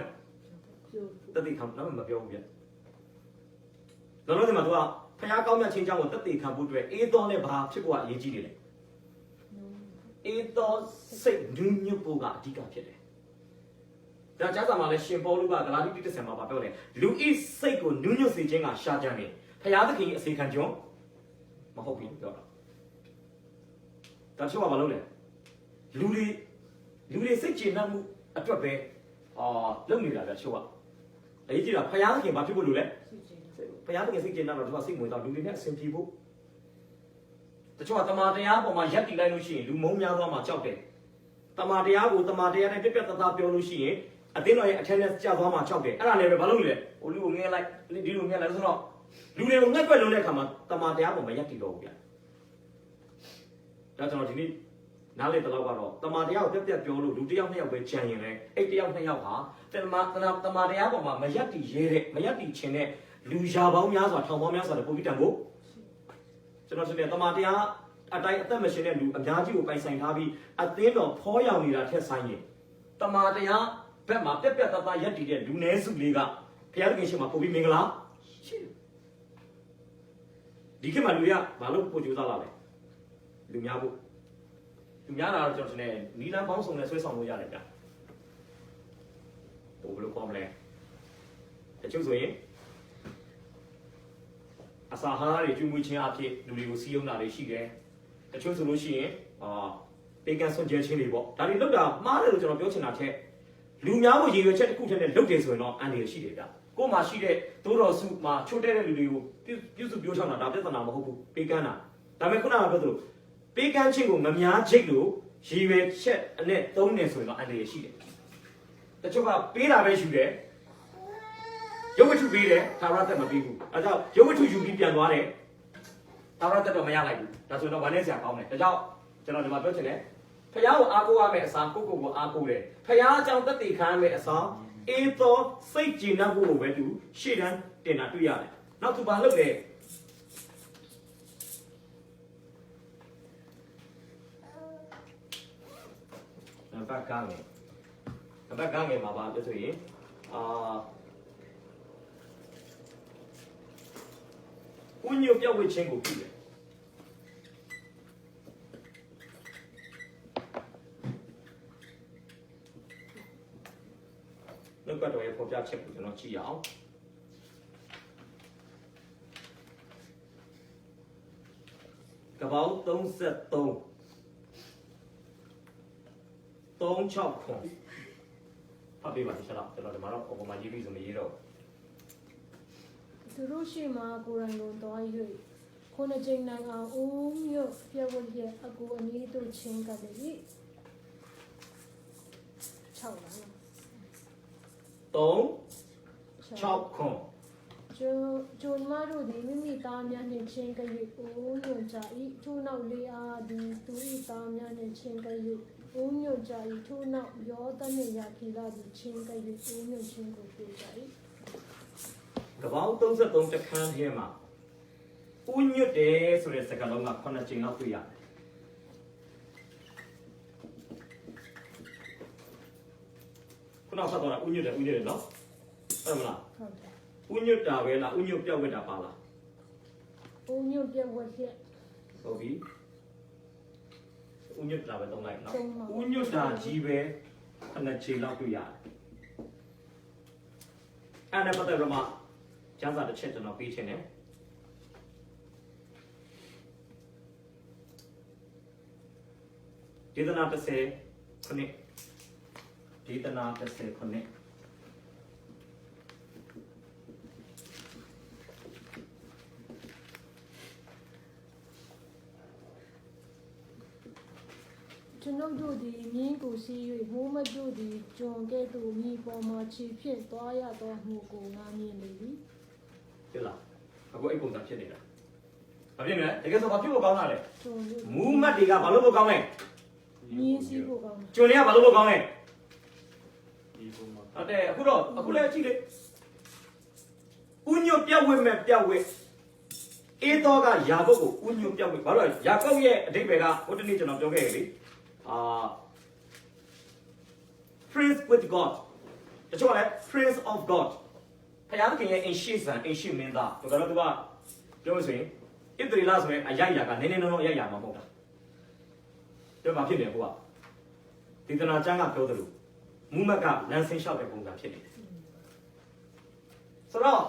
တတိခံတော့မပြောဘူးဗျလောလောဆယ်မှာသူကဖခင်ကောင်းမြတ်ခြင်းကြောင့်ကိုတတိခံဖို့အတွက်အေးတော်နဲ့ဘာဖြစ်ဖို့ကအရေးကြီးတယ်လေအေးတော်စိတ်ညှဉ်းညွတ်ဖို့ကအဓိကဖြစ်တယ်ဒါကြားစာမှာလည်းရှင်ပေါလုကဂလာတိတိ10မှာပြောတယ်လူဤစိတ်ကိုညှဉ်းညွတ်စေခြင်းကရှာကြံတယ်ဖခင်သခင်ရဲ့အစေခံကြောင်းမဟုတ်ဘူးပြောတာဒါချို့ကဘာလုပ်လဲလူတွေစိတ်ကျေနပ်မှုအတွက်ပဲလုပ်နေတာဗျချို့ကအရေးကြီးတာဖခင်သခင်ဘာဖြစ်ဖို့လို့လဲဖခင်သခင်စိတ်ကျေနပ်တော့သူကစိတ်ဝင်တော့လူတွေနဲ့အဆင်ပြေဖို့တချို့ကတမန်တရားပေါ်မှာရက်တည်လိုက်လို့ရှိရင်လူမုန်းများသွားမှကြောက်တယ်တမန်တရားကိုတမန်တရားနဲ့ပြပြတသားပြောလို့ရှိရင်အသင်းတော်ရဲ့အထက်နဲ့ကြာသွားမှကြောက်တယ်အဲ့ဒါလည်းပဲဘာလို့လဲဟိုလူကိုငဲလိုက်ဒီလူငဲလိုက်ဆိုတော့လူတွေကိုငှက်ကွက်လုံးတဲ့အခါမှာတမန်တရားပေါ်မှာရက်တည်တော့ဘူးဗျဒါကျွန်တော်ဒီနေ့နားလေတော့ကတော့တမန်တရားကိုပြပြပြောလို့လူတစ်ယောက်နှစ်ယောက်ပဲကြံရင်လည်းအဲ့တစ်ယောက်နှစ်ယောက်ဟာတမန်တရားပေါ်မှာမရက်တည်ရဲတဲ့မရက်တည်ခြင်းတဲ့လူရာပေါင်းများစွာထောင်ပေါင်းများစွာတဲ့ပုံပြီးတန်ဖို့ကျွန်တော်ဆိုရင်တမန်တရားအတိုင်းအသက်မရှင်တဲ့လူအများကြီးကိုပိုင်ဆိုင်ထားပြီးအသင်းတော်ဖောရောင်နေတာထက်ဆိုင်ရင်တမန်တရားဘက်မှာပြက်ပြက်သားသားရက်တည်တဲ့လူနည်းစုလေးကဘုရားသခင်ရှင်မှာပုံပြီးမင်္ဂလာရှိတယ်ဒီခေတ်မှာလူတွေကဘာလို့ပို့ကြိုးစားလာလဲလူများဖို့လူများလာတော့ကျွန်တော်ဆိုရင်နီလန်းပေါင်းစုံနဲ့ဆွဲဆောင်လို့ရတယ်ဗျာဘယ်လိုကောင်းမလဲတချို့ဆိုရင်အစာဟာတွေကျွေးမွေးခြင်းအဖြစ်လူတွေကိုစီးရုံးတာတွေရှိတယ်တချို့ဆိုလို့ရှိရင်ပေကန်ဆွန်ကျဲခြင်းတွေပေါ့ဒါတွေလောက်တာမှားတယ်လို့ကျွန်တော်ပြောချင်တာထက်လူများကိုရည်ရွယ်ချက်တစ်ခုတည်းနဲ့လုပ်တယ်ဆိုရင်တော့အန်ဒီရရှိတယ်ဗျကိုယ်မှာရှိတဲ့သိုးတော်စုမှာချိုးတဲ့လူတွေကိုပြုစုပြောထောင်တာဒါပြဿနာမဟုတ်ဘူးပေကန်တာဒါပေမဲ့ခုနကပြောသလိုပေကန်ချင်းကိုမများချိတ်လို့ရည်ရွယ်ချက်အနဲ့သုံးနေဆိုရင်တော့အန်ဒီရရှိတယ်တချို့ကပေးတာပဲယူတယ်ရုပ်ဝတ္ထုပေးတယ်သာရသက်မပေးဘူးအဲကြောင့်ရုပ်ဝတ္ထုယူပြီးပြန်သွားတယ်သာရသက်တော့မရလိုက်ဘူးဒါဆိုတော့ဗာနဲ့ဆရာကောင်းတယ်ဒါကြောင့်ကျွန်တော်ဒီမှာပြောချင်တယ်ဖခင်ကိုအားကိုးရမယ့်အစားကိုကိုအားကိုးတယ်ဖခင်အကြောင်းသက်သေခံရမယ့်အစားအေးသောစိတ်ကြည်နပ်ဖို့ကိုပဲသူရှေ့တန်းတင်တာတွေ့ရတယ်နောက်သူဘာလုပ်လဲနံပါတ်9မှာပါပြောဆိုရင်ဝိညာဉ်ပြောက်ဝှခြင်းကိုပြုတယ်နှုတ်ကပတ်တော်ရဲ့ဖော်ပြချက်ကိုကျွန်တော်ကြည့်ရအောင်ကပောက်33 36ခွန်ဖတ်ပေးပါဆက်တော့ကျွန်တော်ဒီမှာတော့ပုံမှန်ရေးပြီးဆိုမရေးတော့သူတို့ရှိမှကိုယ်တိုင်ကိုသွား၍ခုနှစ်ကြိမ်နိုင်အောင်ဦးမြို့ပြဝတ်ရဲ့အကူအနီးတို့ချင်းကတည်းက6လား6ခွန်ကျိုမတို့သည်မိမိသားများနှင့်ချင်းက၍ဦးမြို့ကြ၏ထို့နောက်လေးအားသည်သူ၏သားများနှင့်ချင်းက၍ဦးမြို့ကြ၏ထို့နောက်ယောသနှင့်ယာခိလသည်ချင်းက၍ဦးမြို့ချင်းကိုပြုကြ၏ကပောက်33တခန်းထဲမှာ ဥညွတ်တယ်ဆိုတဲ့စကားလုံးက9ချိန်လောက်တွေ့ရတယ်ခုနကဆက်တော့ဥညွတ်တယ်နော်ဟုတ်မလား ဟုတ်တယ် ဥညွတ်တာပဲလားဥညွတ်ပြောက်ဝက်တာပါလား ဦးညွတ်ပြက်ဝက်ချက် ဟုတ်ပြီဥညွတ်တာပဲသုံးလိုက်နော် သုံးပါ ဥညွတ်တာကြီးပဲ9ချိန်လောက်တွေ့ရတယ်အဲ့ဒါပတ်သက်ပြီးမှကျမ်းစာတစ်ချက်ကျွန်တော်ပြီးချင်တယ်ဒေသနာ30ခုနှစ်ဒေသနာ30ခုနှစ် ကျွန်ုပ်တို့သည်မြင်းကိုစီး၍မိုးမတို့သည်ဂျွန်ကဲ့သို့မြေပေါ်မှခြေဖြင့်သွားရသောမှုကိုငါမြင်လေသည် ဟုတ်လားအခုအဲ့ပုံစံဖြစ်နေတာဘာဖြစ်လဲတကယ်ဆိုဘာဖြစ်ဖို့ကောင်းတာလဲ ဂျွန်တို့ မူးမတ်တွေကဘာလို့ဖို့ကောင်းလဲ မြင်းစီးဖို့ကောင်းတယ် ကျွန်းတွေကဘာလို့ဖို့ကောင်းလဲဟုတ်တယ်အခုလည်းကြည့်လေဥညွတ်ပြောက်ဝဲမဲ့ပြောက်ဝဲအေးတော့ကယာကုပ်ကိုဥညွတ်ပြောက်ဝဲဘာလို့လဲယာကုပ်ရဲ့အဓိပ္ပာယ်ကဟိုတနေ့ကျွန်တော်ပြောခဲ့ရလေPrince with God တချို့ကလည်း Prince of God ဖယားသခင်ရဲ့ ancient မင်းသားဒါကတော့သူကပြောလို့ဆိုရင်ဣသရေလဆိုရင်အရိုက်ရာကနည်းနည်းနောအရိုက်ရာမှာမဟုတ်တာပြောမှာဖြစ်တယ်ကိုကဒေသနာကျမ်းကပြောသလိုမူးမတ်ကလမ်းဆင်းလျှောက်တဲ့ပုံစံဖြစ်နေတယ်ဆိုတော့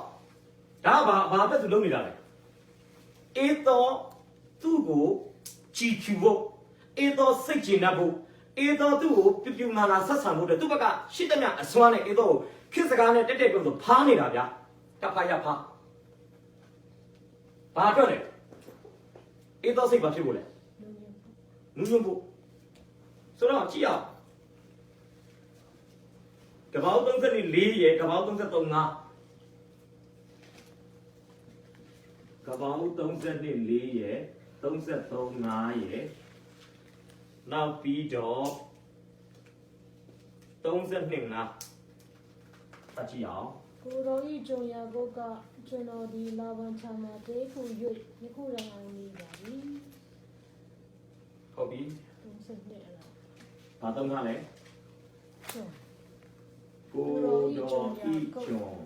ဒါကဘာပဲသူလုပ်နေတာလဲအေးတော့သူ့ကိုကြည်ဖြူဖို့အေးတော့စိတ်ကျေနပ်ဖို့အေးတော့သူ့ကိုပြပြမာမာဆက်ဆံဖို့တဲ့သူ့ဘက်ကရှိသမျှအစွမ်းနဲ့အေးတော့ခစ်စကားနဲ့တက်ပြောဆိုဖားနေတာဗျာတဖာရဖားဘာအတွက်လဲအေးတော့စိတ်ဘာဖြစ်ဖို့လဲနူးညွတ်ဖို့ဆိုတော့ကြည့်အောင်ကပောက်34ရဲ့ကပောက်33 5ကပောက်34ရဲ့33 5ရဲ့နောက်ပြီးတော့32 5တကြည့်အောင် ကိုတော်ဤဂျွန်ယာကုတ်ကကျွန်တော်ဒီလာဗန်ချာမှာတေးခု၍ယခုတိုင်အောင်နေပါပြီ ဟုတ်ပြီ 32အလား ဘာသုံးခါလဲ ဂျွန် ကိုတော်ဤကျွန်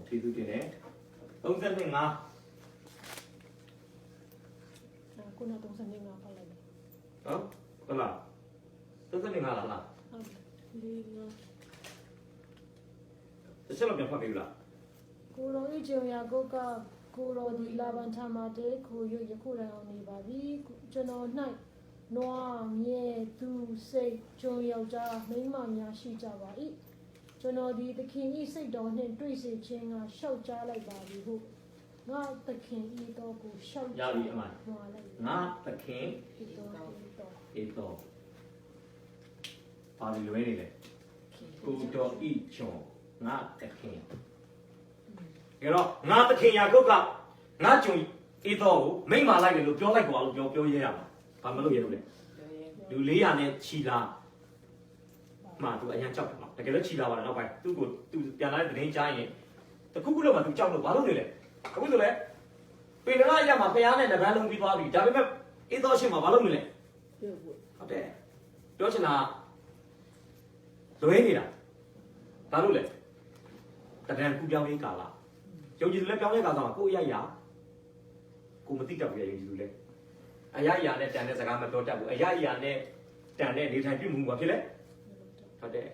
ဖြည့်သူတင်တယ်32 5 ခုန35ဖတ်လိုက်တယ် ဟုတ်လား32 5လားလား ဟုတ်တယ်4 5 တစ်ချက်တော့ပြန်ဖတ်ပေးလား ကိုတော်ဤဂျွန်ယာကုတ်ကကိုတော်ဒီလာဗန်ချာမှာတေးခု၍ယခုတိုင်အောင်နေပါပြီကျွန်တော်၌နွားမြဲသူစိတ်ဂျွန်ယောက်ျားမိန်းမများရှိကြပါ၏ကျွန်တော်ဒီသခင်ဤစိတ်တော်နှင့်တွေ့စေခြင်းကရှောက်ကြားလိုက်ပါပြီဟုငါသခင်ဤတော်ကိုရှောက်ကြားဟောလိုက် ငါသခင် ဤတော်ဤတော် အေတော့ဘာလို့လွဲနေလဲကိုတော်ဤကျွန်ငါသခင်ကြတော့ငါသခင်ယာကုတ်ကငါကျွန်အေတော့ကိုမိမ့်မာလိုက်တယ်လို့ပြောလိုက်ကွာလို့ပြောရဲရမှာဘာမလို့ရဲလို့လဲလူ400နဲ့ချီလာမှသူအရင်ကြောက်တယ်နော်တကယ်လို့ချီလာပါတော့နောက်ပိုင်းသူ့ကိုသူပြန်လာတဲ့သတင်းကြားရင်တခုခုလောက်မှသူကြောက်လို့ဘာလို့နေလဲအခုဆိုလဲပေနလာရမှာဖျားနဲ့တပန်းလုံးပြီးသွားပြီဒါပေမဲ့အေတော့ရှင်းမှာဘာလို့နေလဲဟုတ်တယ်ပြောချင်တာလွဲနေတာဘာလို့လဲတဒံကူပြောင်းရေးကာလယုံကြည်သူလည်းပြောင်းရေးကာလမှာကိုယ့်အရာကိုမသိတတ်ဘူးယုံကြည်သူလည်းအရာနဲ့တန်တဲ့စကားမပြောတတ်ဘူးအရာနဲ့တန်တဲ့နေထိုင်ပြုမှုဘာဖြစ်လဲဟုတ်တယ်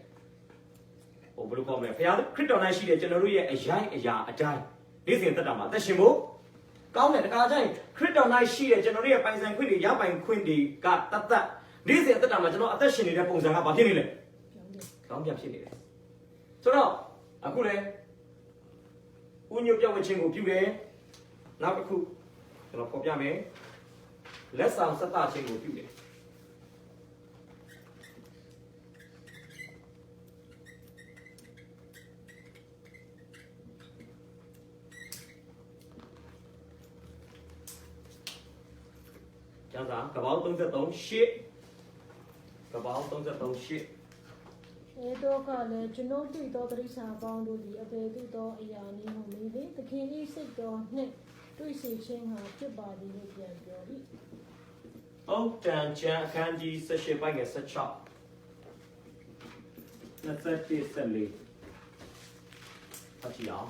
ဟိုဘယ်လိုကောင်းမလဲဖခင်ခရစ်တော်၌ရှိတဲ့ကျွန်တော်တို့ရဲ့အရာအတိုင်းနေ့စဉ်သက်တာမှာအသက်ရှင်ဖို့ကောင်းတယ်တခါကျရင်ခရစ်တော်၌ရှိတဲ့ကျွန်တော်တို့ရဲ့ပိုင်ဆိုင်ခွင့်တွေရပိုင်ခွင့်တွေကတတ်နေ့စဉ်သက်တာမှာကျွန်တော်အသက်ရှင်နေတဲ့ပုံစံကဘာဖြစ်နေလဲကောင်းပြန်ဖြစ်နေတယ်ဆိုတော့အခုလေဥညွတ်ပြောင်းဝခြင်းကိုပြုတယ်နောက်တစ်ခုကျွန်တော်ဖော်ပြမယ်လက်ဆောင်စသခြင်းကိုပြုတယ်ကျန်စာကပောက်33ရှစ်ကပောက်33ရှစ် အဲတော့ကလည်းကျွန်ုပ်တွေ့သောတိရစ္ဆာန်အပေါင်းတို့သည်အပေသို့သောအရာနည်းဟုမည်လေသခင်ဤစိတ်တော်နှင့် တွေ့စေခြင်းဟာဖြစ်ပါသည်လို့ပြန်ပြော၏ဟုတ်တန်ချမ်းအခန်းကြီး18ပိုင်းငယ်16 21 14အကြည့်အောင်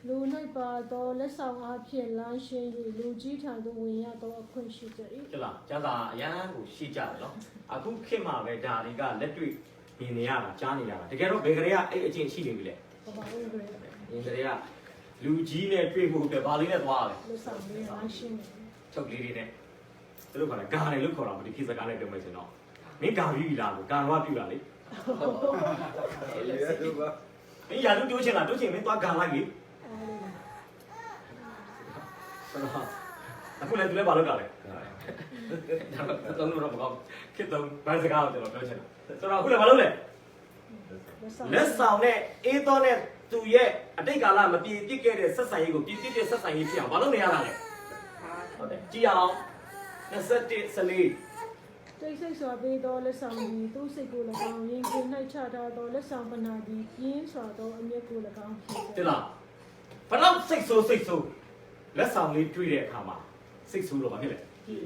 လူ၌ပါသောလက်ဆောင်အားဖြင့်လမ်းရှင်း၍လူကြီးထံသို့ဝင်ရသောအခွင့်ရှိကြ၏ ဟုတ်လားကျန်စာအရန်ကိုရှိကြတယ်နော်အခုခေတ်မှာပဲဒါတွေကလက်တွေ့မြင်နေရတာကြားနေရတာတကယ်တော့ဘယ်ကလေးကအဲ့အချင်းရှိနေပြီလေ ဘာပါလို့လဲ ဒီကလေးကလူကြီးနဲ့တွေ့ဖို့အတွက်ဘာလေးနဲ့သွားရလဲ လက်ဆောင်လေးလမ်းရှင်းတယ် ချုပ်လေးတွေနဲ့သူတို့ကလည်းဂါတယ်လို့ခေါ်တာမဒီခေတ်စကားနဲ့ပြောမယ်ဆိုတော့မင်းဂါပြီးလားလို့ဂါတော့ပြူတာလေမင်းရာလူတိုးချင်လားတိုးချင်မင်းသွားဂါလိုက်လေအခုလည်းသူလည်းဘာလုပ်တာလဲဒါတော့တော့မကောင်းခေတ်တုံးဘန်းစကားကိုကျွန်တော်ပြောချင်တာဆိုတော့အခုလည်းဘာလုပ်လဲလက်ဆောင်နဲ့အေးတော်နဲ့သူရဲ့အတိတ်ကာလမပြည့်ပြည့်ခဲ့တဲ့ဆက်ဆံရေးကိုပြည့်ပြည့်တဲ့ဆက်ဆံရေးဖြစ်အောင်ဘာလုပ်နေရတာလဲဟုတ်တယ်ကြည့်အောင်21 14တိတ်ဆိတ်စွာပေးသောလက်ဆောင်သည်သူ့စိတ်ကို၎င်းရင်ကျင်၌ချထားသောလက်ဆောင်ပနာသည်ပြင်းစွာသောအမျက်ကို၎င်းဖြစ် တယ်လားဘယ်တော့စိတ်ဆိုးလက်ဆောင်လေးတွေ့တဲ့အခါမှာစိတ်ဆိုးတော့ဘာဖြစ်လဲအဲ့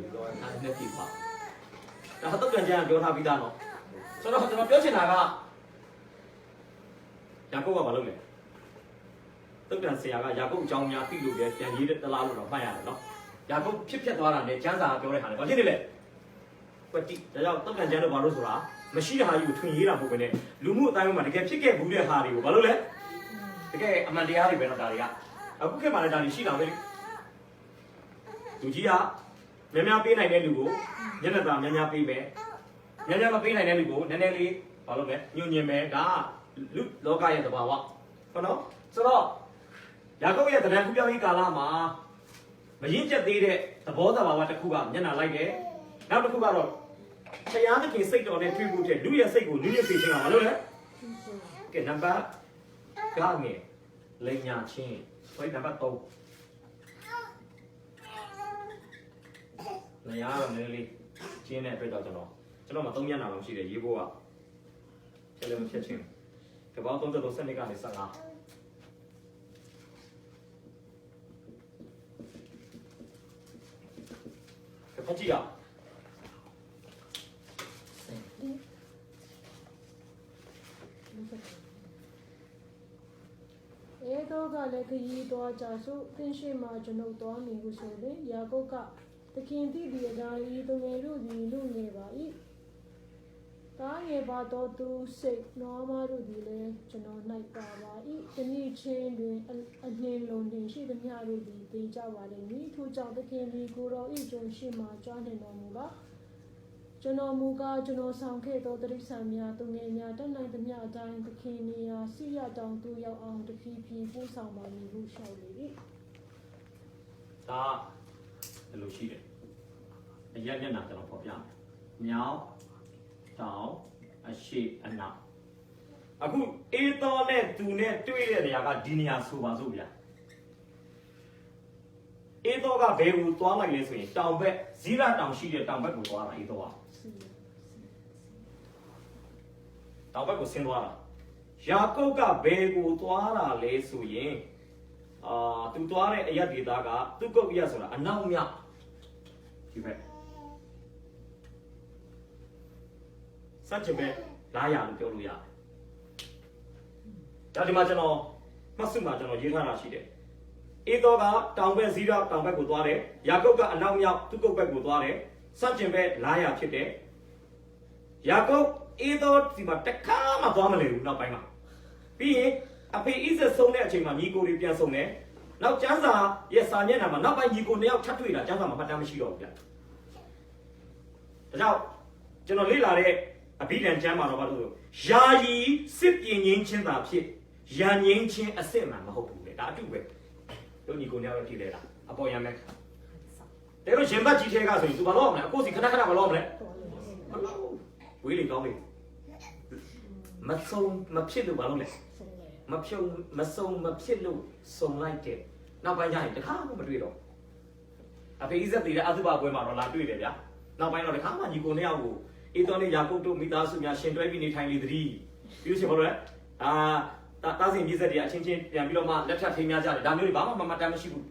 နဲ့ပြပါဒါတော့ပြန်ကြမ်းပြောထားပြီးသားနော်ဆိုတော့ကျွန်တော်ပြောချင်တာကယာကုပ်ကဘာလုပ်လဲတုတ်တန်ဆရာကယာကုပ်အကြောင်းများသိလို့ပဲပြန်ရေးတဲ့တလားလို့တော့မှတ်ရတယ်နော်ယာကုပ်ဖြစ်သွားတာနဲ့ကျမ်းစာပြောတဲ့ဟာလေဘာဖြစ်နေလဲကွတိဒါကြောင့်တုတ်တန်ကျမ်းတို့ဘာလို့ဆိုတာမရှိတဲ့ဟာကြီးကိုထွင်ရေးတာမဟုတ်ဘဲနဲ့လူမှုအတိုင်းမှာတကယ်ဖြစ်ခဲ့ဘူးတဲ့ဟာတွေကိုဘာလို့လဲတကယ်အမှန်တရားတွေပဲတော့ဒါတွေကအခုခေတ်မှာလည်းဒါတွေရှိတာပဲလူကြီးကများများပေးနိုင်တဲ့လူကိုညနေသားများများပေးမယ်များများမပေးနိုင်တဲ့လူကိုနည်းနည်းလေးဘာလို့လဲညွန့်ညင်မယ်ဒါလူလောကရဲ့သဘာဝဟုတ်နော်ဆိုတော့ယာကုပ်ရဲ့တရားခုပြောင်းရေးကာလမှာမရင့်ကျက်သေးတဲ့သဘောသဘာဝတစ်ခုကမျက်နှာလိုက်တယ်နောက်တစ်ခုကတော့တရားသခင်စိတ်တော်နဲ့တွေ့ဖို့တဲ့လူရဲ့စိတ်ကိုနူးညံ့စေခြင်းကဘာလို့လဲကဲနံပါတ်9လိညာချင်းဆိုရင်နံပါတ်3နေရာတော့နည်းနည်းလေးကျင်းတဲ့အတွက်တော့ကျွန်တော်မှာ3မျက်နှာလောက်ရှိတယ်ရေးဖို့ကဖြည့်လည်းမဖြည့်ချင်းကပောင်း30လို့စနစ်ကနေ15ကဖတ်ကြည့်ရအဲတော့ကလည်းခရီးသွားကြဆိုသင်ရှိမှကျွန်ုပ်သွားမည်ဟုဆိုလေယာကုပ်ကသခင်သည့်ဒီအတိုင်းဤသူငယ်တို့သည်လူငယ်ပါ၏တားငယ်ပါတော့သူစိတ်နွားမတို့သည်လည်းကျွန်တော်၌ပါပါ၏တနည်းချင်းတွင်အနှင်းလုံးတွင်ရှိသမျှတို့သည်သိကြပါလိမ့်မည်ထို့ကြောင့်သခင်သည်ကိုတော်၏ကျွန်ရှိမှကြွားနေတော်မူပါကျွန်တော်မူကားကျွန်တော်ဆောင်ခဲ့သောတိရစ္ဆာန်များသူငယ်များတတ်နိုင်သမျှအတိုင်းသခင်နေရာစီရတောင်သူရောက်အောင်တဖြည်းဖြည်းပို့ဆောင်ပါမည်ဟုလျှောက်လေ၏ဒါဘယ်လိုရှိတယ်အရက်မျက်နှာကျွန်တော်ဖော်ပြမယ်မြောက်တောင်အရှိအနောက်အခုအေးတော်နဲ့သူနဲ့တွေ့တဲ့နေရာကဒီနေရာဆိုပါစို့ဗျာအေးတော်ကဘယ်ကိုသွားလိုက်လဲဆိုရင်တောင်ဘက်ဇီရတောင်ရှိတဲ့တောင်ဘက်ကိုသွားတာအေးတော်ကတောင်ဘက်ကိုဆင်းသွားတာယာကုပ်ကဘယ်ကိုသွားတာလဲဆိုရင်သူသွားတဲ့အရက်ဒေသကသူကုတ်ရက်ဆိုတာအနောက်မြောက်ဒီဘက်စัจ ပဲလာရလို့ပြောလို့ရတယ်ဒါဒီမှာကျွန်တော်မှတ်စုမှာကျွန်တော်ရေးထားတာရှိတယ်အေသောကတောင်ဘက်ဇီရတောင်ဘက်ကိုသွားတယ်ယာကုပ်ကအနောက်မြောက်သူကုတ်ဘက်ကိုသွားတယ်စัจ ပဲလာရဖြစ်တယ်ယာကုပ်အေသောဒီမှာတခါမှသွားမလဲဘူးနောက်ပိုင်းမှာပြီးရင်အဖေဣဇက်ဆုံးတဲ့အချိန်မှာညီကိုတွေပြန်ဆုံးတယ်နောက်ကျမ်းစာရဲ့စာမျက်နှာမှာနောက်ပိုင်းညီကို2ယောက်ထပ်တွေ့တာကျမ်းစာမှာမှတ်တမ်းမရှိတော့ဘူးဗျဒါကြောင့်ကျွန်တော်လေ့လာတဲ့အဘိဓမ္မာကျမ်းမှာတော့ဘာလို့ဆိုယာယီစစ်ပြင်းငင်းချင်းသာဖြစ်ရန်ငင်းချင်းအစစ်မှန်မဟုတ်ဘူးလေဒါအတူပဲတို့ညီကို2ယောက်ပဲဖြစ်လေလားအပေါ်ရမ်းမဲ့တဲလို့ရှင်ဘတ်ကြီးထဲကဆိုရင်သူဘာလို့အောင်လဲအခုစီခဏခဏဘာလို့အောင်လဲဝေးလေကောင်းလေမဆုံမဖြစ်လို့ဘာလို့လဲမဖြုံမဆုံမဖြစ်လို့စုံလိုက်တဲ့နောက်ပိုင်းကျရင်တခါမှမတွေ့တော့အဖေဣဇက်တီတဲ့အသုဘပွဲမှာတော့လာတွေ့တယ်ဗျာနောက်ပိုင်းတော့တခါမှညီကို2ယောက်ကိုအေသောနဲ့ယာကုပ်တို့မိသားစုများရှင်တွဲပြီးနေထိုင်လေသတည်းပြီးလို့ရှိရင်ဘာလို့လဲ တားစင်ပြည့်စက်တွေအချင်းချင်းပြန်ပြီးတော့မှလက်ထပ်ထိမ်းများကြတယ်ဒါမျိုးတွေဘာမှမတမ်းမရှိဘူး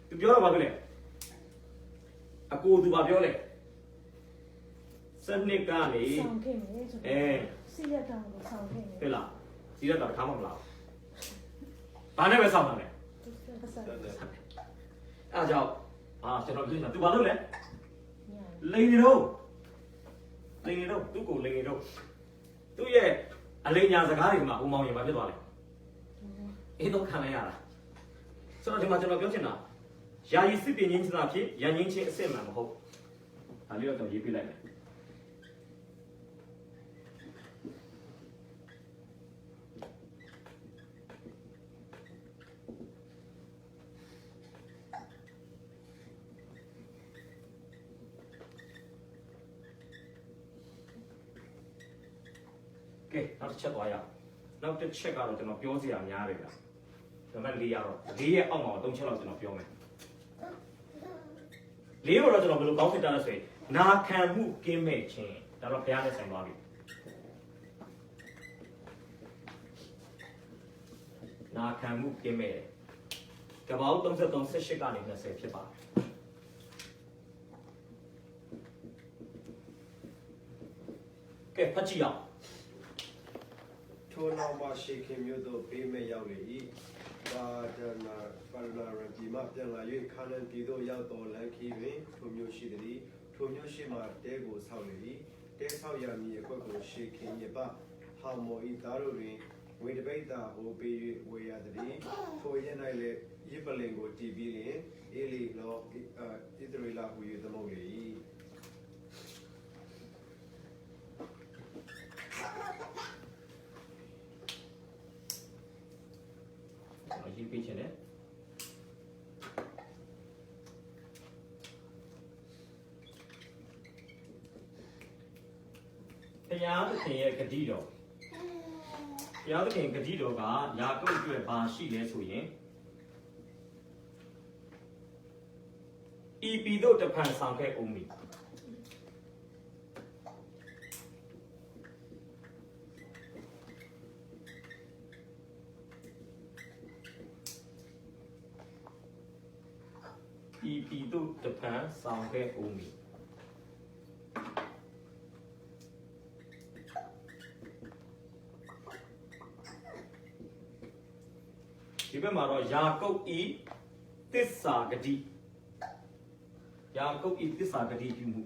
သူပြောတော့ဘာဖြစ်လဲအကိုသူဘာပြောလဲစနစ်ကနေ ဆောင်ခဲ့မယ်ဆိုစီရတာကိုဆောင်ခဲ့မယ် ဟုတ်လားစီရက်တော့တစ်ခါမှမလာဘူးဘာနဲ့ပဲဆောင်တာလဲ ပတ်စံ အားကြောင့်ကျွန်တော်ပြောနေတာသူဘာလုပ်လဲ ညာ လိန်နေတော့သူ့ကိုလိန်နေတော့သူ့ရဲ့အလိန်ညာစကားတွေမှာအုံမောင်ရင်ဘာဖြစ်သွားလဲအေးတော့ခံလိုက်ရတာဆိုတော့ဒီမှာကျွန်တော်ပြောချင်တာယာယီစစ်ပင်ချင်းစာဖြစ်ရန်ချင်းချင်းအစ်စ်မှန်မဟုတ်ဒါလေးတော့ကျွန်တော်ရေးပြလိုက်မယ်ကဲနောက်တစ်ချက်သွားရအောင်နောက်တစ်ချက်ကတော့ကျွန်တော်ပြောစရာများတယ်ဗျာဒါပေမဲ့၄ရတော့၄ရဲ့အောက်မှာ3ချက်လောက်ကျွန်တော်ပြောမယ်၄ကိုတော့ကျွန်တော်ဘယ်လိုကောင်းဖြစ်တာလဲဆိုရင်နာခံမှုကင်းမဲ့ခြင်းဒါတော့ဘုရားနဲ့ဆိုင်သွားပြီနာခံမှုကင်းမဲ့ကပောက်33 18ကနေ20ဖြစ်ပါတယ်ကဲဖတ်ကြည့်အောင်ထိုနောက်မှရှေခင်မျိုးတို့ပေးမဲ့ရောက်လေ၏ပါဒနာရတိမပြန်လာ၍ခါနန်ပြည်သို့ရောက်တော်လန်ခီတွင်ထိုမျိုးရှိသည်ထိုမျိုးရှိမှတဲကိုဆောက်လေ၏တဲဆောက်ရမည်အခွက်ကိုရှေခင်ရပဟာမောဤသားတို့တွင်ဝေတပိတ်တာဟိုပေး၍ဝေရသည်ထိုရက်၌လည်းရစ်ပလင်ကိုတည်ပြီးလျင်အေလီလောဣသရေလဟူ၍သမုတ်လေ၏ရေးပေးခြင်းနဲ့တရားသခင်ရဲ့ဂတိတော်တရားသခင်ဂတိတော်ကယာကုပ်အတွက်ဘာရှိလဲဆိုရင်ဤပြည်သို့တဖန်ဆောင်ခဲ့ဦးမည်ဤပြည်သို့တဖန်ဆောင်ခဲ့ဦးမည်ဒီဘက်မှာတော့ယာကုပ်ဤသစ္စာဂတိယာကုပ်ဤသစ္စာဂတိပြုမှု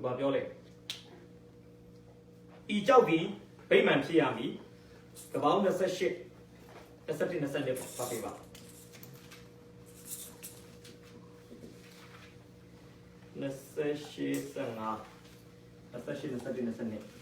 သူဘာပြောလဲဤကြောက်သည်ဗိမာန်ဖြစ်ရမည်ကပောင်း28 21 22ပါပေးပါ28 22 22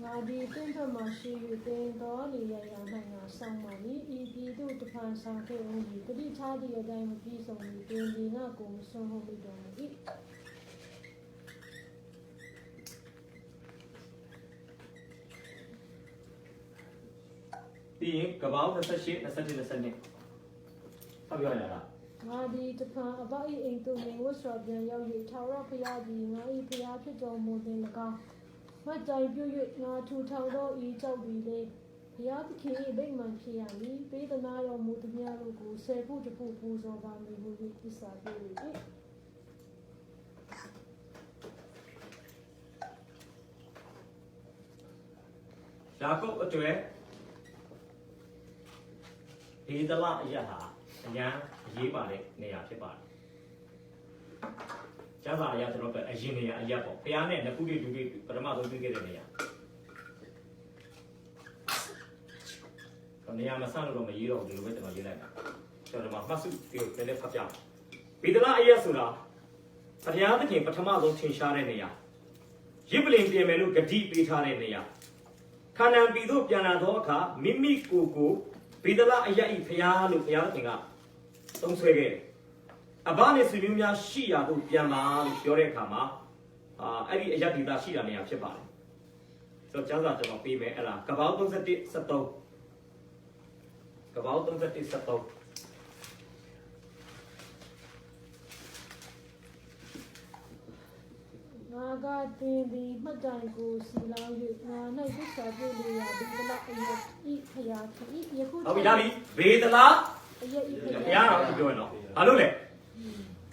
ငါဒီတင့်ထမှာရှိ၍တင်တော်နေရရာ၌ငါဆောင်ပါမည်ဤပြည်သို့တဖန်ဆောင်ခဲ့ဦးမည်တတိချသည့်အတိုင်းမပြီးဆုံးမီတင်ဒီငါကိုမဆုံးဟုတ်မိတော်မူ၏ပြီးရင်ကပောင်း28 22 22ဟုတ်ပြောရတာ ငါဒီတဖန်အဘ၏အိမ်သို့နေဝတ်စွာပြန်ရောက်၍ထာဝရဘုရားသည်ငါ၏ဘုရားဖြစ်တော်မူသည်၎င်းမကြိုင်ပြု၍ငါထူထောင်သောဤကြောက်သည်လေဘုရားသခင်၏ဗိမာန်ဖြစ်ရမည်ပေးသနာတော်မူသည်များတို့ကိုဆယ်ဖို့တဖို့ပူဇော်ပါမည်ဟုသစ္စာပြု၏ယာကုပ်အတွက်ဒေသလအရဟာအញ្ញံရေးပါတဲ့နေရာဖြစ်ပါတယ်ကျမ်းစာအရကျွန်တော်တို့အရင်နေရာအရက်ပေါ့ဘုရားနဲ့နှစ်ခုတည်းတူတည်းပထမဆုံးတွေ့ခဲ့တဲ့နေရာနေရာမဆန့်လို့တော့မရေးတော့ဘူးဒီလိုပဲကျွန်တော်ရေးလိုက်တာကျွန်တော်ဒီမှာမှတ်စုပြီးတော့လည်းဖတ်ပြအောင်ဒေသလအရက်ဆိုတာဘုရားသခင်ပထမဆုံးထင်ရှားတဲ့နေရာရစ်ပလင်ပြင်မယ်လို့ဂတိပေးထားတဲ့နေရာ ခါနန်ပြည်သို့ပြန်လာသောအခါမိမိကိုယ်ကိုဗေဒလအယက်ဤဖျားလို့ဘုရားသခင်ကသုံးဆွဲခဲ့တယ်အဘနဲ့ဆွေမျိုးများရှိရာသို့ပြန်ပါလို့ပြောတဲ့အခါမှာအဲ့ဒီအယက်ဒေသရှိတာနေရာဖြစ်ပါတယ်ဆိုတော့ကျမ်းစာကျွန်တော်ပေးမယ်အဲ့ဒါကပောက်31 73ကပောက်31 73ငါကတင်သည်မှတ်တိုင်ကိုစီလောင်း၍ငါ၌သစ္စာပြုလို့ရဒီကလအယက်ဤဖျားခီယခု ဟုတ်ပြီဒါပြီဗေဒလာ အယက်ဤဖ ဘု ျား ရားတော်ပြောရင်တော့ဘာလို့လဲ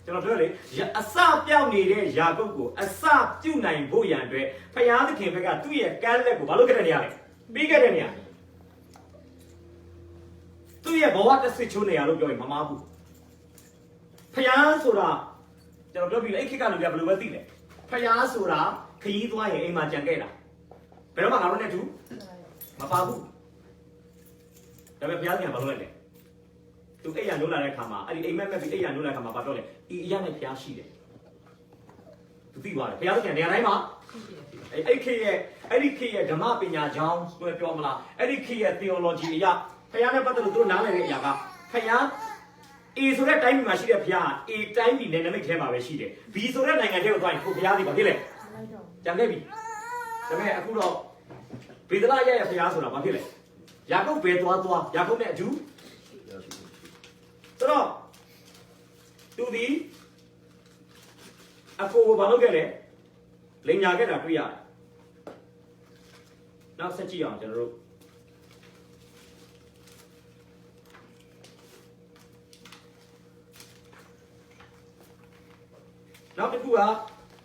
ကျွန်တော်ပြောလေအစပြောင်းနေတဲ့ယာကုပ်ကိုအစပြုတ်နိုင်ဖို့ရန်အတွက်ဘုရားသခင်ဘက်ကသူ့ရဲ့ကမ်းလက်ကိုဘာလို့ခဲ့တဲ့နေရာလဲပြီးခဲ့တဲ့နေရာသူ့ရဲ့ဘဝတစ်စစ်ချိုးနေရာလို့ပြောရင်မမားဘူးဘုရားဆိုတာကျွန်တော်ပြောပြီးအဲ့ခေတ်ကလူတွေကဘယ်လိုပဲသိလဲဘုရားဆိုတာခရီးသွားရင်အိမ်မှာကြံခဲ့တာဘယ်တော့မှငါတို့နဲ့တူမပါဘူးဒါပေမဲ့ဘုရားသခင်ကဘာလုပ်လိုက်လဲသူအိယာနိုးလာတဲ့ခါမှာအဲ့ဒီအိမ်မက်မက်ပြီးအိယာနိုးလာတဲ့ခါမှာဘာပြောလဲဤအရာနဲ့ဘုရားရှိတယ်သူသိသွားတယ်ဘုရားသခင်နေရာတိုင်းမှာအဲ့ခေရဲ့အဲ့ဒီခေရဲ့ဓမ္မပညာကြောင်းဆိုပြောမလားအဲ့ဒီခေရဲ့ theology အရာဘုရားနဲ့ပတ်သက်လို့သူတို့နားလည်တဲ့အရာကဘုရားA ဆိုတဲ့တိုင်းပြည်မှာရှိတဲ့ဘုရား A တိုင်းပြည်နယ်နိမိတ်ထဲမှာပဲရှိတယ် B ဆိုတဲ့နိုင်ငံထဲကိုသွားရင်ကိုဘုရားဒီဘာဖြစ်လဲကြံခဲ့ပြီဒါပေမဲ့အခုတော့ဗေဒလရဲ့ဘုရားဆိုတာဘာဖြစ်လဲယာကုပ်ပဲသွားယာကုပ်နဲ့အတူဆိုတော့သူဒီအကိုကိုဘာလုပ်ခဲ့လဲလိန်ညာခဲ့တာတွေ့ရတယ်နောက်ဆက်ကြည့်အောင်ကျွန်တော်တို့နောက်တစ်ခုက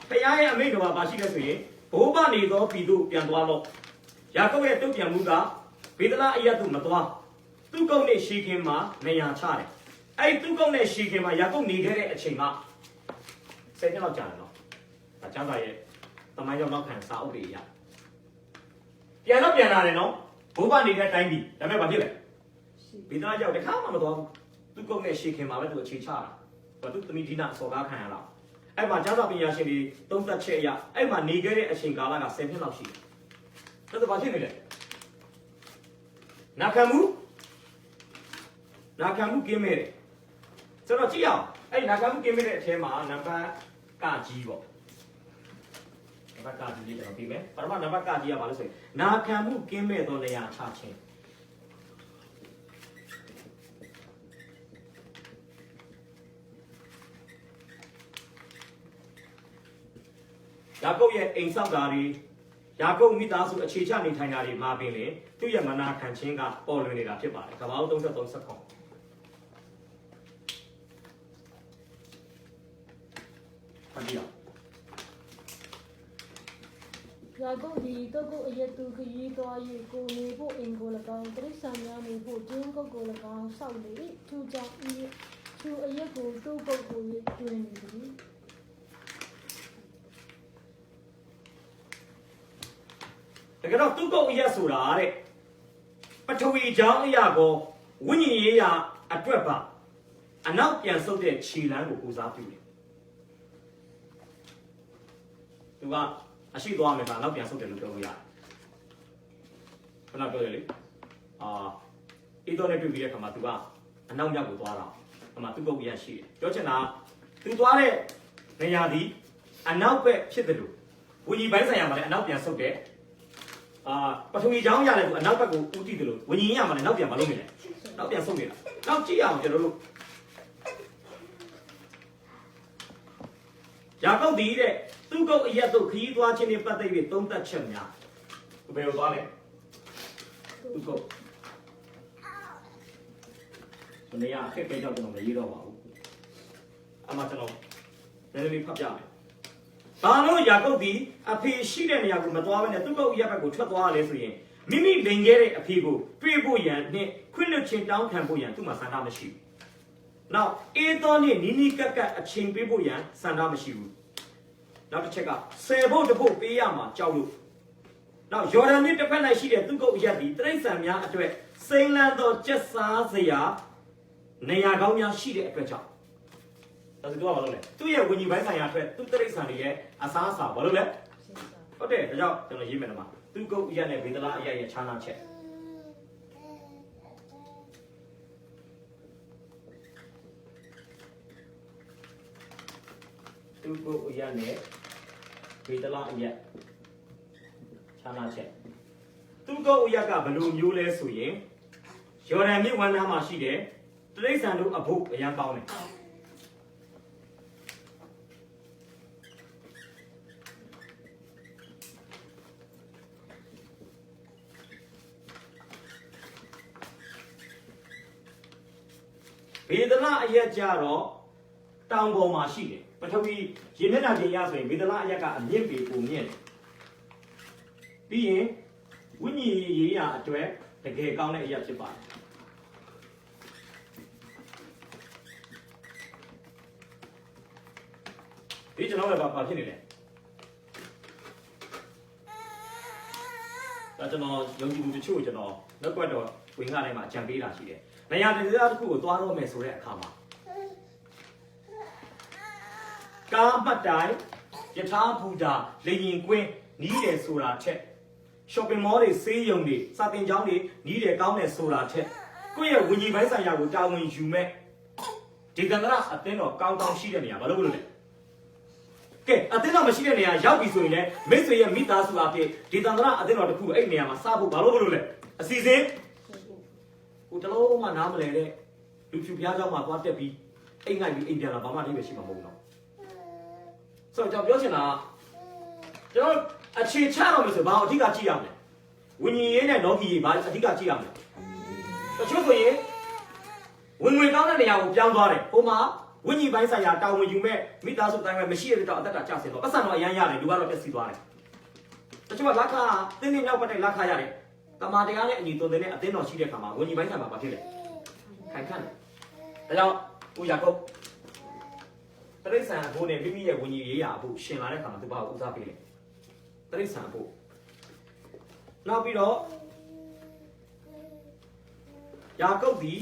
ဖခင်ရဲ့အမိန့်တော်မှာရှိတယ်ဆိုရင်ဘိုးဘနေသောပြည်သို့ပြန်သွားလို့ယာကုပ်ရဲ့တုတ်ပြန်မှုကဗေဒလအယက်သို့မသွားသူ့ကုန်းနဲ့ရှီခင်မှာနေရာချတယ်အဲ့သူ့ကုန်းနဲ့ရှီခင်မှာယာကုပ်နေခဲ့တဲ့အချိန်မှာ10နှစ်လောက်ကြာတယ်နော်အကျမ်းစာရဲ့တမိုင်းကြောင့်နောက်ခံစာအုပ်တွေရပြန်တော့ပြန်လာတယ်နော်ဘိုးဘနေတဲ့တိုင်းပြည်ဒါပေမဲ့ဘာဖြစ်လဲဗေဒလရောက်တခါမှမသွားဘူးသူ့ကုန်းနဲ့ရှီခင်မှာပဲသူအခြေချတာဘာသူသမီးဒီနာစော်ကားခံရတာအဲ့မှာကျမ်းစာပညာရှင်တွေသုံးသပ်ချက်အရအဲ့မှာနေခဲ့တဲ့အချိန်ကာလက10နှစ်လောက်ရှိတယ်အဲ့ဒါဘာဖြစ်နေလဲနာခံမှုကင်းမဲ့တယ်ကျွန်တော်ကြည့်အောင်အဲ့နာခံမှုကင်းမဲ့တဲ့အထဲမှာနံပါတ်ကကြီးပေါ့နံပါတ်ကကြီးလေးကျွန်တော်ပြီးမယ်ပထမနံပါတ်ကကြီးကဘာလို့ဆိုရင်နာခံမှုကင်းမဲ့သောနေရာချခြင်းယာကုပ်ရဲ့အိမ်ဆောက်တာတွေယာကုပ်မိသားစုအခြေချနေထိုင်တာတွေမှာပင်လေသူ့ရဲ့မနာခံခြင်းကပေါ်လွင်နေတာဖြစ်ပါတယ်ကမ္ဘာ33စက္ကုံဖတ်ကြည့်အောင် ယာကုပ်သည်တုတ်ကုတ်အယက်သူခရီးသွား၍ကိုနေဖို့အိမ်ကို၎င်းတိရစ္ဆာန်များနေဖို့ကျင်းကုတ်ကို၎င်းဆောက်လေသူကြောင့်ဤသူအယက်ကိုတုတ်ကုတ်ကို၍တွင်နေသည် တကယ်တော့သူ့ကုတ်အရက်ဆိုတာတဲ့ပထဝီကြောင်းအရာကိုဝိညာဉ်ရေးရာအတွက်ပါအနောက်ပြန်ဆုတ်တဲ့ခြေလမ်းကိုဦးစားပြုတယ်သူကအရှိသွားမယ်ကအနောက်ပြန်ဆုတ်တယ်လို့ပြောလို့ရတယ်ခဏပြောရလေအေးတော့နဲ့တွေ့ပြီးတဲ့ခါမှာသူကအနောက်မြောက်ကိုသွားတာအမှသူ့ကုတ်အရက်ရှိတယ်ပြောချင်တာသူသွားတဲ့နေရာဒီအနောက်ဘက်ဖြစ်တယ်လို့ဝိညာဉ်ပိုင်းဆိုင်ရာမှာလည်းအနောက်ပြန်ဆုတ်တယ်ပထဝီကြောင်းရတယ်သူအနောက်ဘက်ကိုဦးတည်တယ်လို့ဝิญญาณရမှာလည်းနောက်ပြန်မလုပ်နေလဲနောက်ပြန်ဆုံးနေတာနောက်ကြည့်အောင်ကျွန်တော်တို့ယာကုပ်ဒီတဲ့သူ့ကုတ်အရက်တို့ခရီးသွားခြင်းနဲ့ပတ်သက်ပြီးသုံးသပ်ချက်များဘယ်လိုသွားလဲသူ့ကုတ်ဒီနေ့အခက်အခဲကြောင့်ကျွန်တော်မရေးတော့ပါဘူးအမှကျွန်တော်နည်းနည်းလေးဖတ်ပြမယ်ဘာလို့ယာကုပ်ဒီအဖေရှိတဲ့နေရာကိုမသွားဘဲနဲ့သူ့ကုတ်ရက်ဘက်ကိုထွက်သွားရလဲဆိုရင်မိမိလိန်ခဲ့တဲ့အဖေကိုတွေ့ဖို့ရန်နဲ့ခွင့်လွှတ်ခြင်းတောင်းခံဖို့ရန်သူ့မှာဆန္ဒမရှိဘူး။နောက်အေသောနဲ့နီနီကက်ကက်အချိန်ပေးဖို့ရန်ဆန္ဒမရှိဘူး။နောက်တစ်ချက်ကဆယ်ဖို့တဖို့ပေးရမှာကြောက်လို့နောက်ယော်ဒန်မြစ်တစ်ဖက်၌ရှိတဲ့သူ့ကုတ်ရက်ဒီတိရစ္ဆာန်များအတွက်စိမ့်လန်းသောကျက်စားစရာနေရာကောင်းများရှိတဲ့အတွက်ကြောင့်ဒါဆိုတော့ဘာလို့လဲသူ့ရဲ့ဝิญญาณပိုင်းဆိုင်ရာအတွက်သူ့တိရစ္ဆာန်တွေရဲ့အစားအစာဘာလို့လဲ ဟုတ်တယ်ဒါကြောင့်ကျွန်တော်ရေးမယ်နော်သူကုတ်အရက်နဲ့ဗေဒလာအရက်ရဲ့ခြားနာချက်သူကုတ်အရက်နဲ့ဗေဒလာအရက်ခြားနာချက်သူကုတ်အရက်ကဘယ်လိုမျိုးလဲဆိုရင်ယော်ဒန်မြစ်ဝမ်းနားမှာရှိတယ်တိရစ္ဆာန်တို့အဖို့အရန်ကောင်းတယ်ဗေဒနာအရက်ကြတော့တောင်ပေါ်မှာရှိတယ်ပထဝီရေမျက်နှာပြင်ရဆိုရင်ဗေဒနာအရက်ကအမြင့်ပေပုံမြင့်တယ်ပြီးရင်ဝိညာဉ်ရေးရာအတွက်တကယ်ကောင်းတဲ့အရက်ဖြစ်ပါတယ်ဒီကျွန်တော်လည်းဘာဖြစ်နေလဲဒါကျွန်တော်ယုံကြည်သူတချို့ကျွန်တော်နောက်ကွက်တော့ဝင်ကားတိုင်းမှာအကြံပေးတာရှိတယ်။နေရာဒေသတစ်ခုကိုသွားတော့မယ်ဆိုတဲ့အခါမှာကားမှတ်တိုင်းယထာဘူတာလေရင်ကွင်းနီးတယ်ဆိုတာချက် shopping mall တွေဆေးရုံတွေစာသင်ကျောင်းတွေနီးတယ်ကောင်းတယ်ဆိုတာချက်ကိုယ့်ရဲ့ဝิญဉ်ပိုင်းဆိုင်ရာကိုတာဝန်ယူမဲ့ဒီကံကရအတင်းတော့ကောင်းကောင်းရှိတဲ့နေရာဘာလို့လဲကဲအတင်းတော့မရှိတဲ့နေရာရောက်ပြီဆိုရင်လည်းမိတ်ဆွေရဲ့မိသားစုအဖြစ်ဒီတန်ត្រအတင်းတော်တစ်ခုအဲ့နေရာမှာစဖို့ဘာလို့လဲအစီအစဉ်ကိုတလုံးမှနားမလဲတဲ့လူဖြူပြားเจ้าမှာသွားတက်ပြီးအိမ်ငိုက်ပြီးအိမ်ပြန်လာဘာမှအရေးမရှိမှာမဟုတ်ဘူးနော်ဆိုတော့ကျွန်တော်ပြောချင်တာကျွန်တော်အခြေချတော့မယ်ဆိုဘာအဓိကကြည့်ရမလဲဝิญဉ်ရေးနဲ့လောကီရေးဘာအဓိကကြည့်ရမလဲတချို့ဆိုရင်ဝင်ငွေကောင်းတဲ့နေရာကိုပြောင်းသွားတယ်ဟိုမှာဝิญဉ်ပိုင်းဆိုင်ရာတာဝန်ယူမဲ့မိသားစုတိုင်းမှာမရှိတဲ့တော့အသက်တာကျဆင်းတော့ပတ်စံတော့အရန်ရတယ်လူကတော့ပြည့်စည်သွားတယ်တချို့ကလက်ခတင်းတင်းမြောက်ပတ်တဲ့လက်ခရတယ်တမာတရားနဲ့အညီသွန်တဲ့အသင်းတော်ရှိတဲ့ခါမှာဝิญဉ်ပိုင်းဆိုင်မှာဘာဖြစ်လဲခိုင်ခန့်တယ်ဒါကြောင့်ဦးရကုတ်တရိษံအဖို့နဲ့မိမိရဲ့ဝิญဉ်ရေးရာအဖို့ရှင်လာတဲ့ခါမှာသူဘာကိုဦးစားပေးလဲတရိษံအဖို့နောက်ပြီးတော့ယာကုတ်ဒီ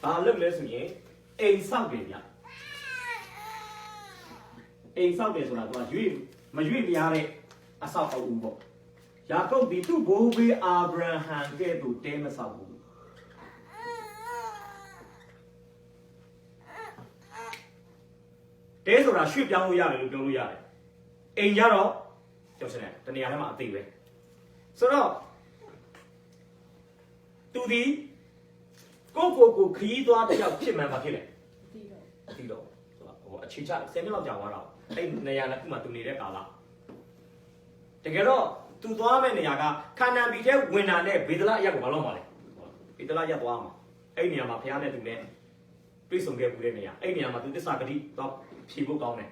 ဘာလုပ်လဲဆိုရင်အိမ်ဆောက်တယ်ဗျအိမ်ဆောက်တယ်ဆိုတာကရွေ့မရွေ့ပြားတဲ့အဆောက်အဦပေါ့ယာကုပ်ဒီသူ့ဘိုးဘေးအာဗြဟံကဲ့သို့တဲမဆောက်ဘူးတဲဆိုတာရွှေ့ပြောင်းလို့ရတယ်လို့ပြောလို့ရတယ်အိမ်ကြတော့ပြောစတယ်တနေရာထဲမှာအသေးပဲဆိုတော့သူဒီကိုခရီးသွားတစ်ယောက်ဖြစ်မှန်းမဖြစ်လေတီတော့ဟိုအခြေချ10မိနစ်လောက်ကြာသွားတော့အဲ့နေရာတစ်ခုမှာသူနေတဲ့ကာလတကယ်တော့သူသွားမဲ့နေရာကခန္ဓာပီထဲဝင်တာနဲ့ဗေဒလာအရက်ကိုမလုပ်ပါနဲ့ဗေဒလာရက်သွားမှာအဲ့နေရာမှာဘုရားနဲ့သူနဲ့တွေ့ဆုံခဲ့မှုတဲ့နေရာအဲ့နေရာမှာသူသစ္စာဂတိတော့ဖြေဖို့ကောင်းတယ်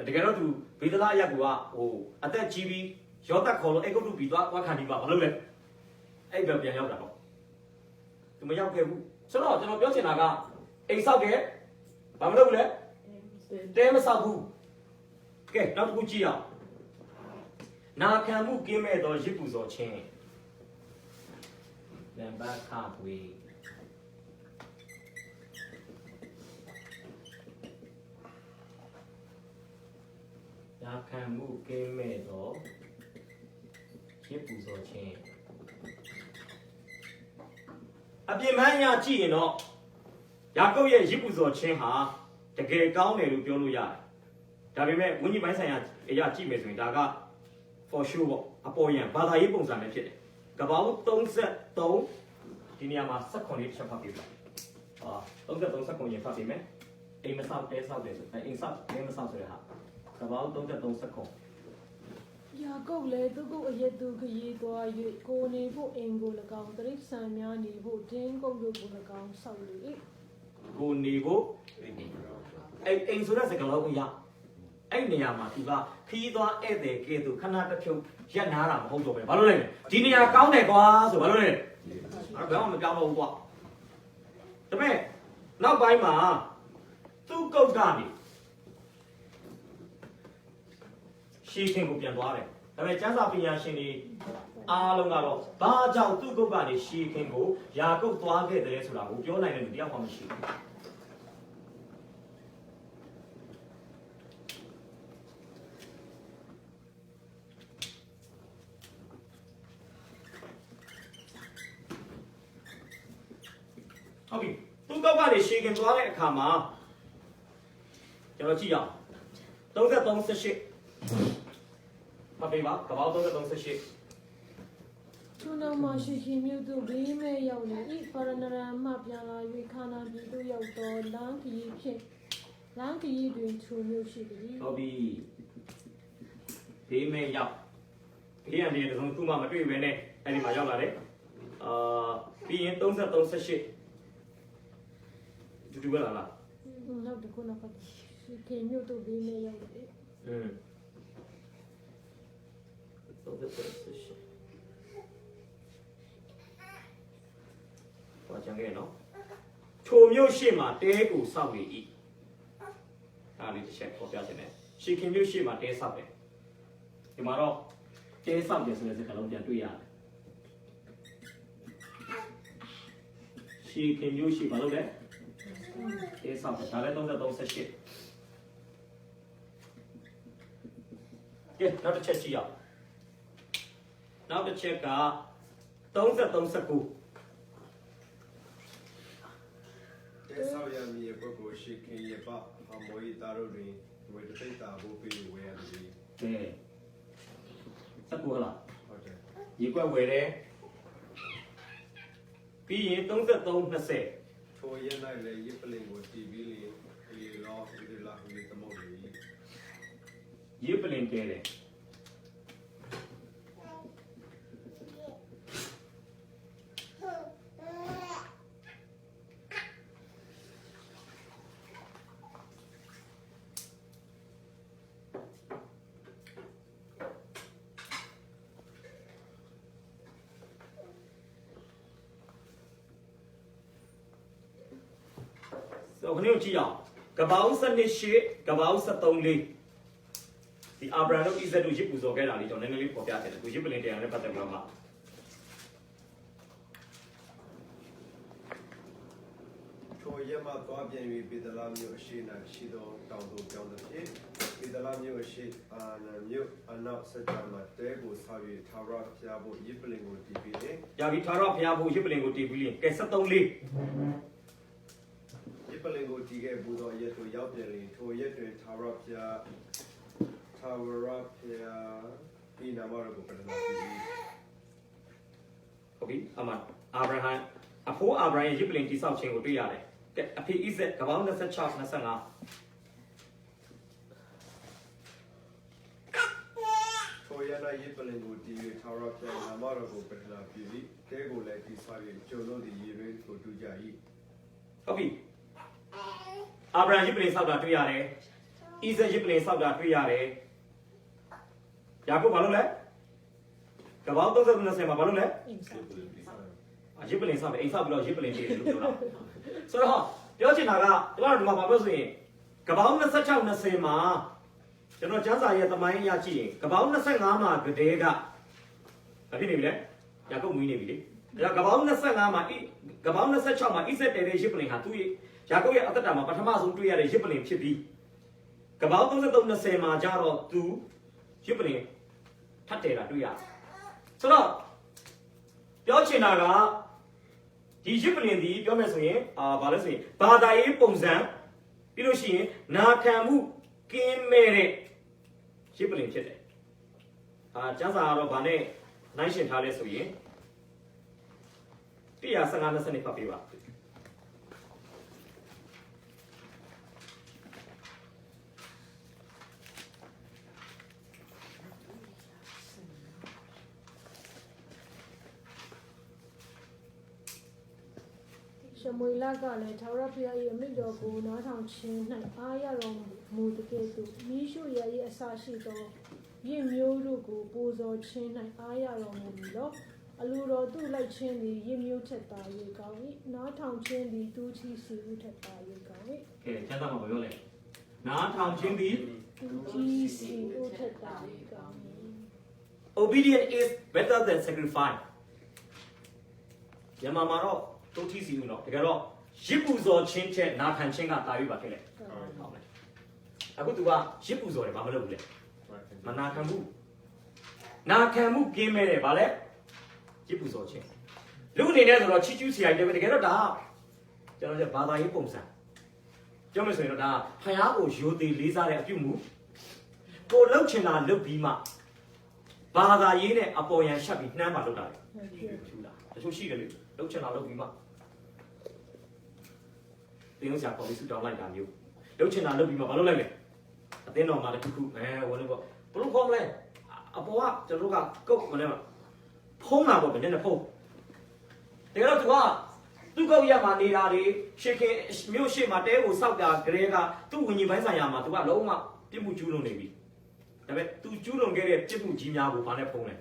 တကယ်တော့သူဗေဒလာအရက်ကဟိုအသက်ကြီးပြီးရောတက်ခေါ်လို့အဲ့ကုတ်တူပြီးသွားဝါခန္ဒီပါမလုပ်လဲအဲ့ဘယ်ပြန်ရောက်တာတော့သူမရောက်ခဲ့ဘူးဆိုတော့ကျွန်တော်ပြောချင်တာကအိမ်ဆောက်တယ်ဘာမလုပ်ဘူးလဲတဲမဆောက်ဘူးကဲနောက်တစ်ခုကြည့်အောင်နာခံမှုကင်းမဲ့သောရစ်ပူဇော်ခြင်းနံပါတ်ခပွေနာခံမှုကင်းမဲ့သောရစ်ပူဇော်ခြင်းအပြင်ပန်းရကြည့်ရင်တော့ယာကုပ်ရဲ့ရစ်ပူဇော်ခြင်းဟာတကယ်ကောင်းတယ်လို့ပြောလို့ရတယ်ဒါပေမဲ့ဝိညာဉ်ပိုင်းဆိုင်ရာအရာကြည့်မယ်ဆိုရင်ဒါက for sure ပေါ့အပေါ်ယံဘာသာရေးပုံစံနဲ့ဖြစ်တယ်ကပောက်33ဒီနေရာမှာ18လေးတစ်ချက်ဖတ်ပြပါ33 19ရင်ဖတ်ပြမယ်အိမ်မဆောက်တဲဆောက်တယ်ဆိုအိမ်ဆောက်တဲမဆောက်ဆိုတဲ့ဟာကပောက်33 19ယာကုပ်လည်းသူကုတ်အရက်သူခရီးသွား၍ကိုနေဖို့အိမ်ကို၎င်းတိရစ္ဆာန်များနေဖို့တင်းကုတ်တို့ကို၎င်းဆောက်လေ၏ကိုနေဖို့အိမ်ဆိုတဲ့စကားလုံးကိုရအဲ့နေရာမှာသူကခီးသွားဧည့်သည်ကဲသူခဏတစ်ဖြုတ်ရက်နာတာမဟုတ်တော့ပဲဘာလို့လဲဒီနေရာကောင်းတယ်ကွာဆိုဘာလို့လဲဘယ်မှမပြောင်းတော့ဘူးကွာဒါပေမဲ့နောက်ပိုင်းမှာသူ့ကုတ်ကနေရှေးခင်ကိုပြန်သွားတယ်ဒါပေမဲ့ကျမ်းစာပညာရှင်တွေအားလုံးကတော့ဘာကြောင့်သူ့ကုတ်ကနေရှေးခင်ကိုယာကုပ်သွားခဲ့တယ်ဆိုတာကိုပြောနိုင်တဲ့လူတယောက်မှမရှိဘူး သူ့ကောက်ကနေရှည်ခင်သွားတဲ့အခါမှာကျွန်တော်ကြည့်ရအောင်33:18မပေးပါကပောက်33:18ထိုနောက်မှရှိခင်မြို့သို့ဘေးမဲ့ရောက်နေဤပါရဏရမှပြန်လာ၍ခါနာပြည်သို့ရောက်သောလမ်းခရီးဖြင့်လမ်းခရီးတွင်ထိုမြို့ရှိသည် ဟုတ်ပြီဘေးမဲ့ရောက်ဘေးရန်တွေတစုံခုမှမတွေ့ဘဲနဲ့အဲ့ဒီမှာရောက်လာတယ်ပြီးရင်33:18တူပဲလား နောက်တစ်ခုနောက်ပတ်ရှိခင်မြို့သို့ဘေးမဲ့ရောက်နေ ဘာကြံခဲ့နော်ထိုမျိုးရှေ့မှာတဲကိုစောက်နေ၏အားလေးတစ်ချက်ပေါ်ပြချင်တယ်ရှေခင်မျိုးရှေ့မှာတဲစောက်တယ်ဒီမှာတော့တဲစောက်တယ်ဆိုတဲ့စကားလုံးပြန်တွေ့ရတယ်ရှေခင်မျိုးရှေ့ဘာလို့လဲတဲစောက်တယ်ဒါလည်း33:18ကဲနောက်တစ်ချက်ကြည့်အောင်နောက်တစ်ချက်က33:19တဲဆောက်ရမည်ရဲ့ပုဂ္ဂိုလ်ရှိခင်ရဲ့ပအမောဤသားတို့တွင်ဝေတသိတာဘိုးပေးဝေရသည် ကဲ19ဟလား ဟုတ်တယ် ရေကွက်ဝယ်တယ်ပြီးရင်33:20ထိုရဲ၌လည်းရစ်ပလင်ကိုတီးပြီးလေဒီလောဒီလာဒီသမုတ်လေး ရေပလင်တဲတယ်ဆိုခဏကြည့်အောင်ကပောင်း7:8ကပောင်း73လေးဒီအာဗြဟံတို့ဣဇက်တို့ရစ်ပူဇော်ခဲ့တာလေးကျွန်တော်နည်းနည်းလေးပေါ်ပြတယ်သူရစ်ပလင်တရားနဲ့ပတ်သက်ပြီးတော့မှထိုရဲမှသွားပြန်၍ပေဒလာမြို့အရှိ၌ရှိသောတောင်သို့ကြောင်းသည်ဖြင့်ပေဒလာမြို့အရှိအာနမြို့အနောက်ဆက်ကြမှာတဲကိုဆောက်၍ထာဝရဘုရားဘို့ရစ်ပလင်ကိုတီးပြီးလေ ရပြီထာဝရဘုရားဘုရစ်ပလင်ကိုတည်ပြီးရင်ကဲ73လေး ရစ်ပလင်ကိုတီးခဲ့ဘူးသောရက်သို့ရောက်ပြန်လျင်ထိုရက်တွင်ထာဝရဘုရားဤနာမတော်ကိုပတနာပြုပြီး ဟုတ်ပြီအမအာဗြဟံအဖိုးအာဗြဟံရဲ့ရစ်ပလင်တိဆောက်ခြင်းကိုတွေ့ရတယ်ကဲအဖေဣဇက်ကပောင်း26 25 ထိုရ၌ရစ်ပလင်ကိုတီး၍ထာဝရဘုရားနာမတော်ကိုပတနာပြုပြီးတဲကိုလည်းတီးဆောက်၍ကျုံတို့သည်ရေရင်းကိုတူကြ၏ ဟုတ်ပြီအာဗြဟံရစ်ပလင်ဆောက်တာတွေ့ရတယ်ဣဇက်ရစ်ပလင်ဆောက်တာတွေ့ရတယ်ယာကုပ်ဘာလို့လဲကပောင်း33 20မှာဘာလို့လဲ အိမ်ဆောင် ရစ်ပလင်ဆောက်တယ်အိမ်ဆောက်ပြီးတော့ရစ်ပလင်တည်တယ်လို့ပြောတာဆိုတော့ပြောချင်တာကကျွန်တော်တို့ဒီမှာဘာပြောဆိုရင်ကပောင်း26 20မှာကျွန်တော်ကျမ်းစာရဲ့သမိုင်းအရကြည့်ရင်ကပောင်း25မှာကတဲ့ကဘာဖြစ်နေပြီလဲယာကုပ်မွေးနေပြီလေဒါကပောင်း25မှာကပောင်း26မှာဣဇက်တဲတဲ့ရစ်ပလင်ဟာသူ့ရဲ့ယာကုပ်ရဲ့အသက်တာမှာပထမဆုံးတွေ့ရတဲ့ရစ်ပလင်ဖြစ်ပြီးကပောင်း33 20မှာကျတော့သူရစ်ပလင်ထပ်တယ်တာတွေ့ရတယ်ဆိုတော့ပြောချင်တာကဒီရစ်ပလင်ဒီပြောမယ်ဆိုရင်ဘာလဲဆိုရင်ဘာသာရေးပုံစံပြီးလို့ရှိရင်နာခံမှုကင်းမဲ့တဲ့ရစ်ပလင်ဖြစ်တယ်ကျမ်းစာကတော့ဗာနဲ့နိုင်ရှင်ထားလဲဆိုရင်115 20ဖတ်ပေးပါရှမွေလကလည်းထာဝရဘုရား၏အမိန့်တော်ကိုနားထောင်ခြင်း၌အားရတော်မူတကယ်သို့မိရှုရ၏အစာရှိသောရင့်မျိုးတို့ကိုပူဇော်ခြင်း၌အားရတော်မူမည်လောအလိုတော်သူ့လိုက်ခြင်းသည်ရင့်မျိုးထက်သာ၍ကောင်း၏နားထောင်ခြင်းသည်သူချီစီဦးထက်သာ၍ကောင်း၏ကဲကျမ်းစာမှာပြောလဲနားထောင်ခြင်းသည် သူချီစီဦးထက်သာ၍ကောင်း၏ obedience is better than sacrifice မြန်မာမှာတော့တိုးထီးစီဦးတော့တကယ်တော့ရစ်ပူဇော်ခြင်းချက်နာခံခြင်းကတာ၍ပါခဲ့လေဟုတ်မယ်အခုသူကရစ်ပူဇော်တယ်ဘာမလုပ်ဘူးလေမနာခံဘူးနာခံမှုကင်းမဲ့တယ်ဗာလဲရစ်ပူဇော်ခြင်းလူအနေနဲ့ဆိုတော့ချီကျူးစီရိုက်တယ်ပဲတကယ်တော့ဒါ ကျွန်တော်ကဘာသာရေးပုံစံပြောမယ်ဆိုရင်တော့ဒါဖယားကိုရိုသေလေးစားတဲ့အပြုမှုကိုလှုပ်ချင်တာလှုပ်ပြီးမှဘာသာရေးနဲ့အပေါ်ယံရှက်ပြီးနှမ်းပါလှုပ်တာလေထူတာတချို့ရှိတယ်လေလှုပ်ချင်တာလှုပ်ပြီးမှတင်းလို့ဆရာပေါ်ပြီးဆူတောင်းလိုက်တာမျိုးလှုပ်ချင်တာလှုပ်ပြီးမှဘာလုပ်လိုက်လဲအသင်းတော်မှာတခုခုဝင်လို့ပေါ့ဘလို့ခေါ်မလဲအပေါ်ကကျွန်တော်တို့ကကုတ်မလဲဖုံးတာပေါ့ဗျနဲ့ဖုံးတကယ်တော့သူကသူ့ကုတ်ရမှာနေတာတွေရှေခင်မြို့ရှေ့မှာတဲကိုစောက်တာကလေးကသူ့ဝิญဉ်ပိုင်းဆိုင်ရာမှာသူကလုံးဝပြစ်မှုကျူးလွန်နေပြီဒါပေမဲ့သူကျူးလွန်ခဲ့တဲ့ပြစ်မှုကြီးများကိုဘာနဲ့ဖုံးလဲ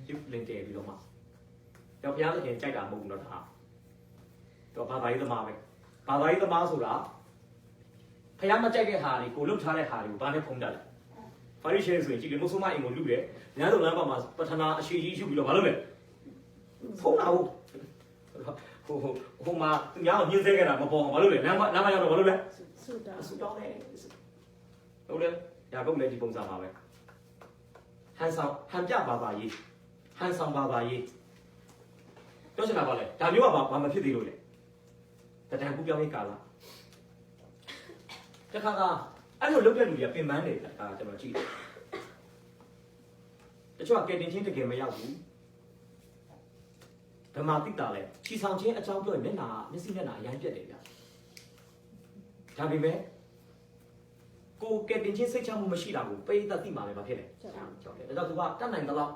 ရစ်လင်တယ်ပြီးတော့မှတော့ဘုရားသခင်ကြိုက်တာမဟုတ်ဘူးတော့ဒါတော့ဘာသာရေးသမားပဲဘာသာရေးသမားဆိုတာဘုရားမကြိုက်တဲ့ဟာတွေကိုလှုပ်ထားတဲ့ဟာတွေကိုဘာနဲ့ဖုံးတတ်လဲပါရီရှယ်ဆိုရင်ကြည့်လေမုဆိုမအိမ်ကိုလူတယ်ညတုန်းလမ်းပေါ်မှာပထနာအရှိကြီးယူပြီးတော့ဘာလုပ်လဲဖုံးတာဟုတ်ဟိုမှာသူများကိုညှင်းဆဲခဲ့တာမပေါ်ဘာလို့လဲလမ်းမရောက်တော့ဘာလို့လဲဆူတောင်းတယ်ဟုတ်တယ်ညာကုတ်လည်းဒီပုံစံပါပဲဟန်ပြဘာသာရေးဟန်ဆောင်ဘာသာရေးပြောချင်တာပါလေဒါမျိုးကဘာမဖြစ်သေးလို့လဲတတန်ကူပြောင်းရေးကာလတခါကအဲ့လိုလုပ်တဲ့လူတွေကပင်ပန်းတယ်ကျွန်တော်ကြည့်တယ်တချို့ကကဲတင်ချင်းတကယ်မရောက်ဘူးဓမ္မတိတာလဲချီဆောင်ချင်းအကြောင်းပြောရင်မျက်စိမျက်နှာအရင်ပြက်တယ်ဗျာဒါပေမဲ့ကိုကဲတင်ချင်းစိတ်ချမှုမရှိတာကိုပိဋကတိမှာလည်းမဖြစ်တယ်ကြောက်တယ်ဒါကြောင့်သူကတတ်နိုင်တော့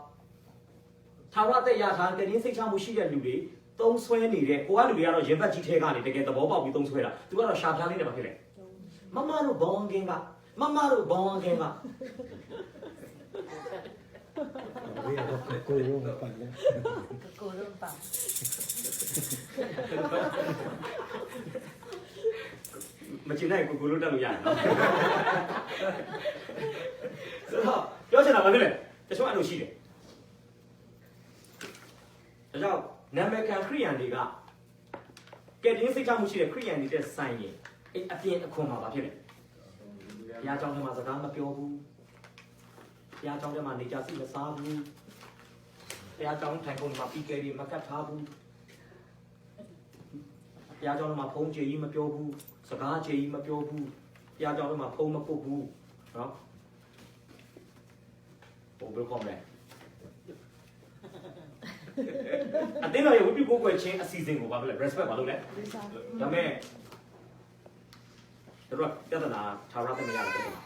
ထာဝရတဲ့ရထားကဲတင်စိတ်ချမှုရှိတဲ့လူတွေသုံးဆွဲနေတဲ့ကိုကလူတွေကတော့ရင်ဘတ်ကြီးထဲကနေတကယ်သဘောပေါက်ပြီးသုံးဆွဲတာသူကတော့ရှာဖျားလေးနဲ့မဖြစ်တယ်မမတို့ဘောင်းကင်းကမမတို့ဘောင်းကင်းကကိုရုံးပတ်လဲကိုရုံးပတ်မချင်နိုင်ကိုလို့တက်လို့ရတယ်နော်ဆိုတော့ပြောချင်တာဘာဖြစ်လဲတချို့အဲ့လိုရှိတယ်ဒါကြောင့်နာမည်ခံခရိယန်တွေကကဲတင်းစိတ်ချမှုရှိတဲ့ခရိယန်တွေတဲ့ဆိုင်ရင်အဲ့အပြင်အခွန်မှာဘာဖြစ်လဲဘုရားကျောင်းထဲမှာစကားမပြောဘူးဘုရားကျောင်းထဲမှာနေကြစိတ်မစားဘူးဘုရားကျောင်းထိုင်ကုန်မှာပြီးကဲတွေမကတ်ထားဘူးဘုရားကျောင်းထဲမှာဖုံးကြေကြီးမပြောဘူးစကားကြေကြီးမပြောဘူးဘုရားကျောင်းထဲမှာဖုံးမပုတ်ဘူးနော်ဘယ်လိုခေါ်မလဲအတင်းတော်ရဲ့ဝိပုကိုယ်ွယ်ချင်းအစီအစဉ်ကိုဘာဖြစ်လဲ respect ဘာလို့လဲဒါပေမဲ့တို့ကပြဿနာထာဝရသမီးရတယ်ပြဿနာ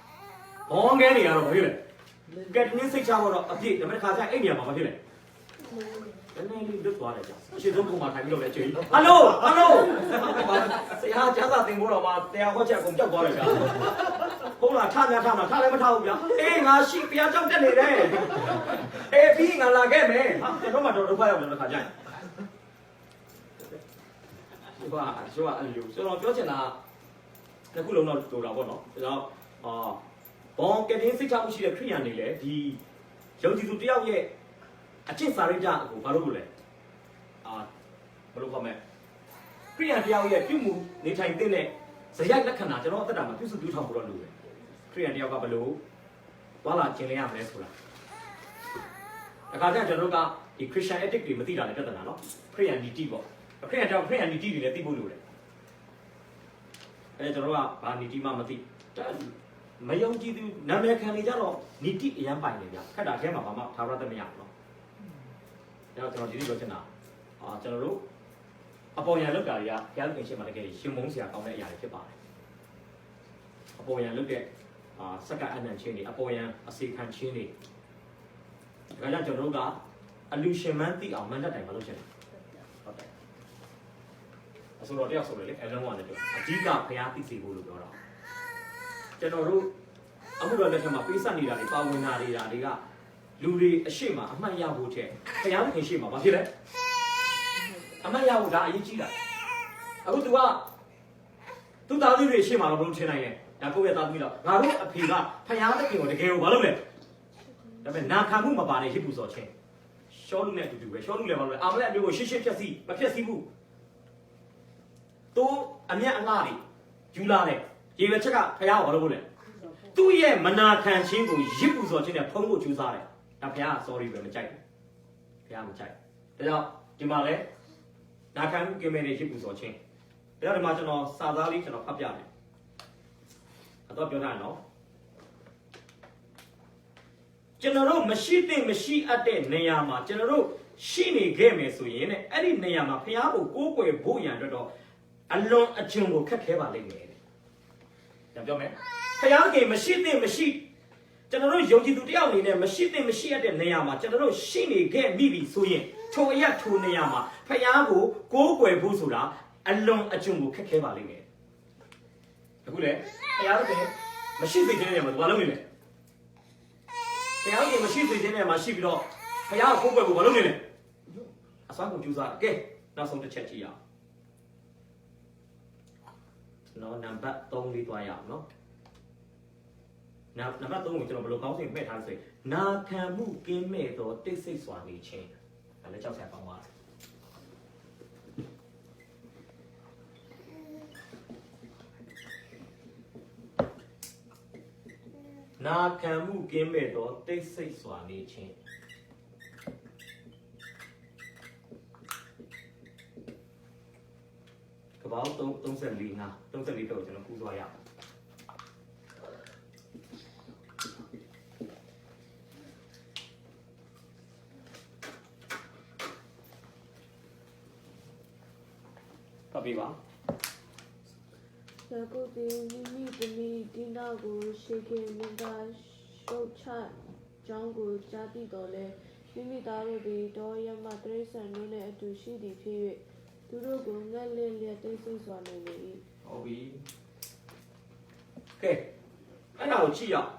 ဘောင်းကဲနေရတော့ဘာဖြစ်လဲကဲတင်းစိတ်ချတော့အပြည့်ဒါပေမဲ့ခါကျအဲ့နေရာမှာဘာဖြစ်လဲနည်းနည်းလေးလွတ်သွားတယ်ကြာအရှိဆုံးပုံမှာထိုင်ပြီးတော့လည်းကြွေးဟယ်လိုဆရာကျမ်းစာသင်ဖို့တော့မှတရားဟောချက်အကုန်ကြောက်သွားတယ်ကြာဟုတ်လားထားလည်းမထားဘူးဗျာအေးငါရှိဘုရားကြောက်တက်နေတယ်အေးပြီးငါလာခဲ့မယ်ဟာကျွန်တော်မှတော့ဒုက္ခရောက်တယ်ခါကျရင်ဆိုတော့အဲ့လိုဆိုတော့ပြောချင်တာတစ်ခုလုံးတော့တူတာပေါ့နော်ဒါကြောင့်ဘောင်းကတင်းစိတ်ချမှုရှိတဲ့ခရိယန်တွေလည်းဒီယုံကြည်သူတယောက်ရဲ့အကျင့်စာရိတ္တကိုဘာလို့လဲဘယ်လိုခေါ်မလဲခရိယန်တယောက်ရဲ့ပြုမှုနေထိုင်တဲ့ဇယိုက်လက္ခဏာကျွန်တော်အသက်တာမှာပြုစုပြုထောင်ဖို့တော့လိုတယ်ခရိယန်တယောက်ကဘယ်လိုသွားလာကျင်လည်ရမလဲဆိုတာအခါကျကျွန်တော်တို့ကဒီ Christian ethic တွေမသိတာလည်းပြဿနာနော်ခရိယန်နီတိပေါ့ခရိယန်တယောက်ခရိယန်နီတိတွေလည်းသိဖို့လိုတယ်အဲကျွန်တော်တို့ကဘာနီတိမှမသိမယုံကြည်သူနာမည်ခံနေကြတော့နီတိအရန်ပိုင်နေကြခက်တာအဲမှာဘာမှသာဝရသမယနော်ကျွန်တော်ဒီလိုပြောချင်တာကျွန်တော်တို့အပေါ်ယံလောက်တာတွေကဘုရားသခင်ရှေ့မှာတကယ်ရှင်မုန်းစရာကောင်းတဲ့အရာတွေဖြစ်ပါတယ်အပေါ်ယံလောက်တဲ့စက္ကအနံ့ချင်းတွေအပေါ်ယံအစီခံချင်းတွေဒါကြောင့်ကျွန်တော်တို့ကအလူရှင်မှန်းသိအောင်မန္တတိုင်မလုပ်ချင်ဘူးဟုတ်တယ်အဆိုတော်တယောက်ဆိုတယ်လေအလုံးဝနဲ့ပြောအဓိကဘုရားသိစေဖို့လို့ပြောတာကျွန်တော်တို့အမှုတော်လက်ထက်မှာပေးဆက်နေတာတွေပါဝင်တာတွေကလူတွေအရှိမအမှတ်ရဖို့တဲ့ဘုရားခင်ရှိမှာဘာဖြစ်လဲအမှတ်ရဖို့ဒါအရေးကြီးတာအခု तू ကသူ့သားသမီးတွေရှိမှာတော့ဘယ်လိုထင်နိုင်လဲဒါကိုယ့်ရဲ့သားသမီးတော့ငါတို့အဖေကဘုရားသခင်ကိုတကယ်ကိုဘာလုပ်လဲဒါပေမဲ့နာခံမှုမပါတဲ့ဟစ်ပူစော်ချင်းရှောလူနဲ့အတူတူပဲရှောလူလည်းဘာလို့လဲအာမလက်အမျိုးကိုရှစ်ဖြက်စီမဖြက်စီဘူးသူအမျက်အလှတွေယူလာတယ်ရေပဲချက်ကဘုရားကိုဘာလုပ်လဲသူ့ရဲ့မနာခံခြင်းကိုရစ်ပူစော်ခြင်းနဲ့ဖုံးဖို့ကြိုးစားတယ်ဒါဘုရား sorry ပဲမကြိုက်ဘူးဘုရားမကြိုက်ဒါကြောင့်ဒီမှာလဲနာခံမှုကင်းမဲ့တဲ့ရစ်ပူစော်ခြင်း ဘုရားဒီမှာကျွန်တော်စာသားလေးကျွန်တော်ဖတ်ပြမယ်အတော့ပြောထားနော်ကျွန်တော်တို့မရှိသင့်မရှိအပ်တဲ့နေရာမှာကျွန်တော်တို့ရှိနေခဲ့မယ်ဆိုရင်အဲ့ဒီနေရာမှာဘုရားကိုကိုးကွယ်ဖို့ရန်အတွက်တော့အလွန်အကျွံကိုခက်ခဲပါလိမ့်မယ်တဲ့ပြောမယ်ဘုရားခင်မရှိသင့်မရှိကျွန်တော်တို့ယုံကြည်သူတယောက်အနေနဲ့မရှိသင့်မရှိအပ်တဲ့နေရာမှာကျွန်တော်တို့ရှိနေခဲ့မိပြီဆိုရင်ထိုအရာထိုနေရာမှာဘုရားကိုကိုးကွယ်ဖို့ဆိုတာအလွန်အကျွံကိုခက်ခဲပါလိမ့်မယ်အခုလေဘုရားခင်မရှိစေတဲ့နေရာမှာဘာလုပ်နေလဲဘုရားခင်မရှိစေတဲ့နေရာမှာရှိပြီးတော့ဘုရားကိုကိုးကွယ်ဖို့ဘာလုပ်နေလဲအစွမ်းကုန်ကြိုးစားကဲနောက်ဆုံးတစ်ချက်ကြည့်ရအောင်နော်နံပါတ်3လေးသွားရအောင်နော်နံပါတ်3ကိုကျွန်တော်ဘယ်လိုကောင်းစဉ်မှတ်ထားလဲဆိုရင်နာခံမှုကင်းမဲ့သောတိတ်ဆိတ်စွာနေခြင်းဒါလည်းကြောက်စရာကောင်းပါနာခံမှုကင်းမဲ့သောတိတ်ဆိတ်စွာနေခြင်းကပောက်34ငါ34တော့ကျွန်တော်ကူးသွားရအောင်ပတ်ပြီပါယာကုပ်သည်မိမိသမီးဒီနာကိုရှေခင်မင်းသားရှုတ်ချကြောင်းကိုကြားသိတော်လဲမိမိသားတို့သည်တောရမတရိษံတို့နှင့်အတူရှိသည်ဖြစ်၍သူတို့ကိုငတ်လင့်လျက်တိတ်ဆိတ်စွာနေလေ၏ဟုတ်ပြီကဲအဲ့ဒါကိုကြည့်ရအောင်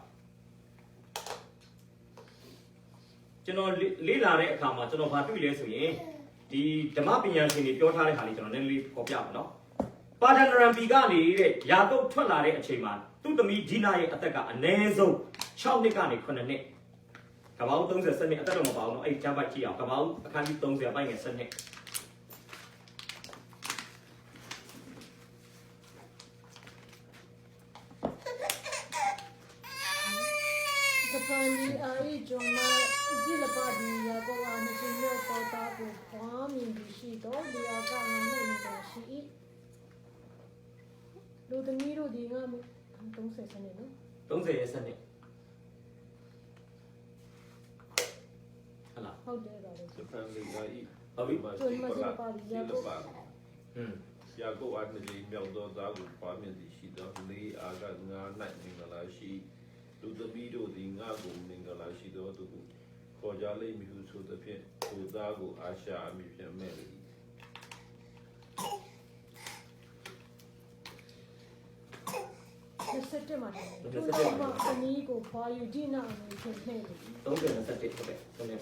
ကျွန်တော်လေ့လာတဲ့အခါမှာကျွန်တော်ဗာတွေ့လဲဆိုရင်ဒီဓမ္မပညာရှင်တွေပြောထားတဲ့ဟာလေးကျွန်တော်နည်းနည်းလေးပေါ်ပြပါနော်ပါဒနရံပီကနေတဲ့ယာကုပ်ထွက်လာတဲ့အချိန်မှာသူ့သမီးဒီနာရဲ့အသက်ကအနည်းဆုံး6နှစ်ကနေ9နှစ်ကပောက်30စနစ်အသက်တော့မပါဘူးနော်အဲ့ကျမ်းပိုက်ကြည့်အောင်ကပောက်အခန်းကြီး30ပိုင်းငယ်စနစ်ကပန်ဒီအိဂျုံမာဇီလပါဒီယာကောဝါနချင်းရောပေါ်တာကိုဖွားမြင်ပြီးရှိတော့ဒီယာကငါနဲ့နေတာရှိ၏လူသမီးတို့ဒီငါ30စနေနော်30ရဲ့စနစ်ဟလာဟုတ်တယ်ပါလေ စပန်လီဂါဤ ဟုတ်ပြီကျွန်းမစပါဒီယာကောယာကုပ်အားနည်းမြောက်သောသားကိုပွားမြင်သည်ရှိသောလေးအားကငါ၌မင်္ဂလာရှိလူသမီးတို့သည်ငါကိုမင်္ဂလာရှိသောသူကိုခေါ်ကြလိမ့်မည်ဟုဆိုသဖြင့်သူသားကိုအာရှာအမည်ဖြင့်မဲ့လေ27မှာတယ်သူတို့ကသမီးကိုဖွာယူဒီနာအမည်ဖြင့်မဲ့လေ30နဲ့17ဟုတ်တယ်ဟုတ်တယ်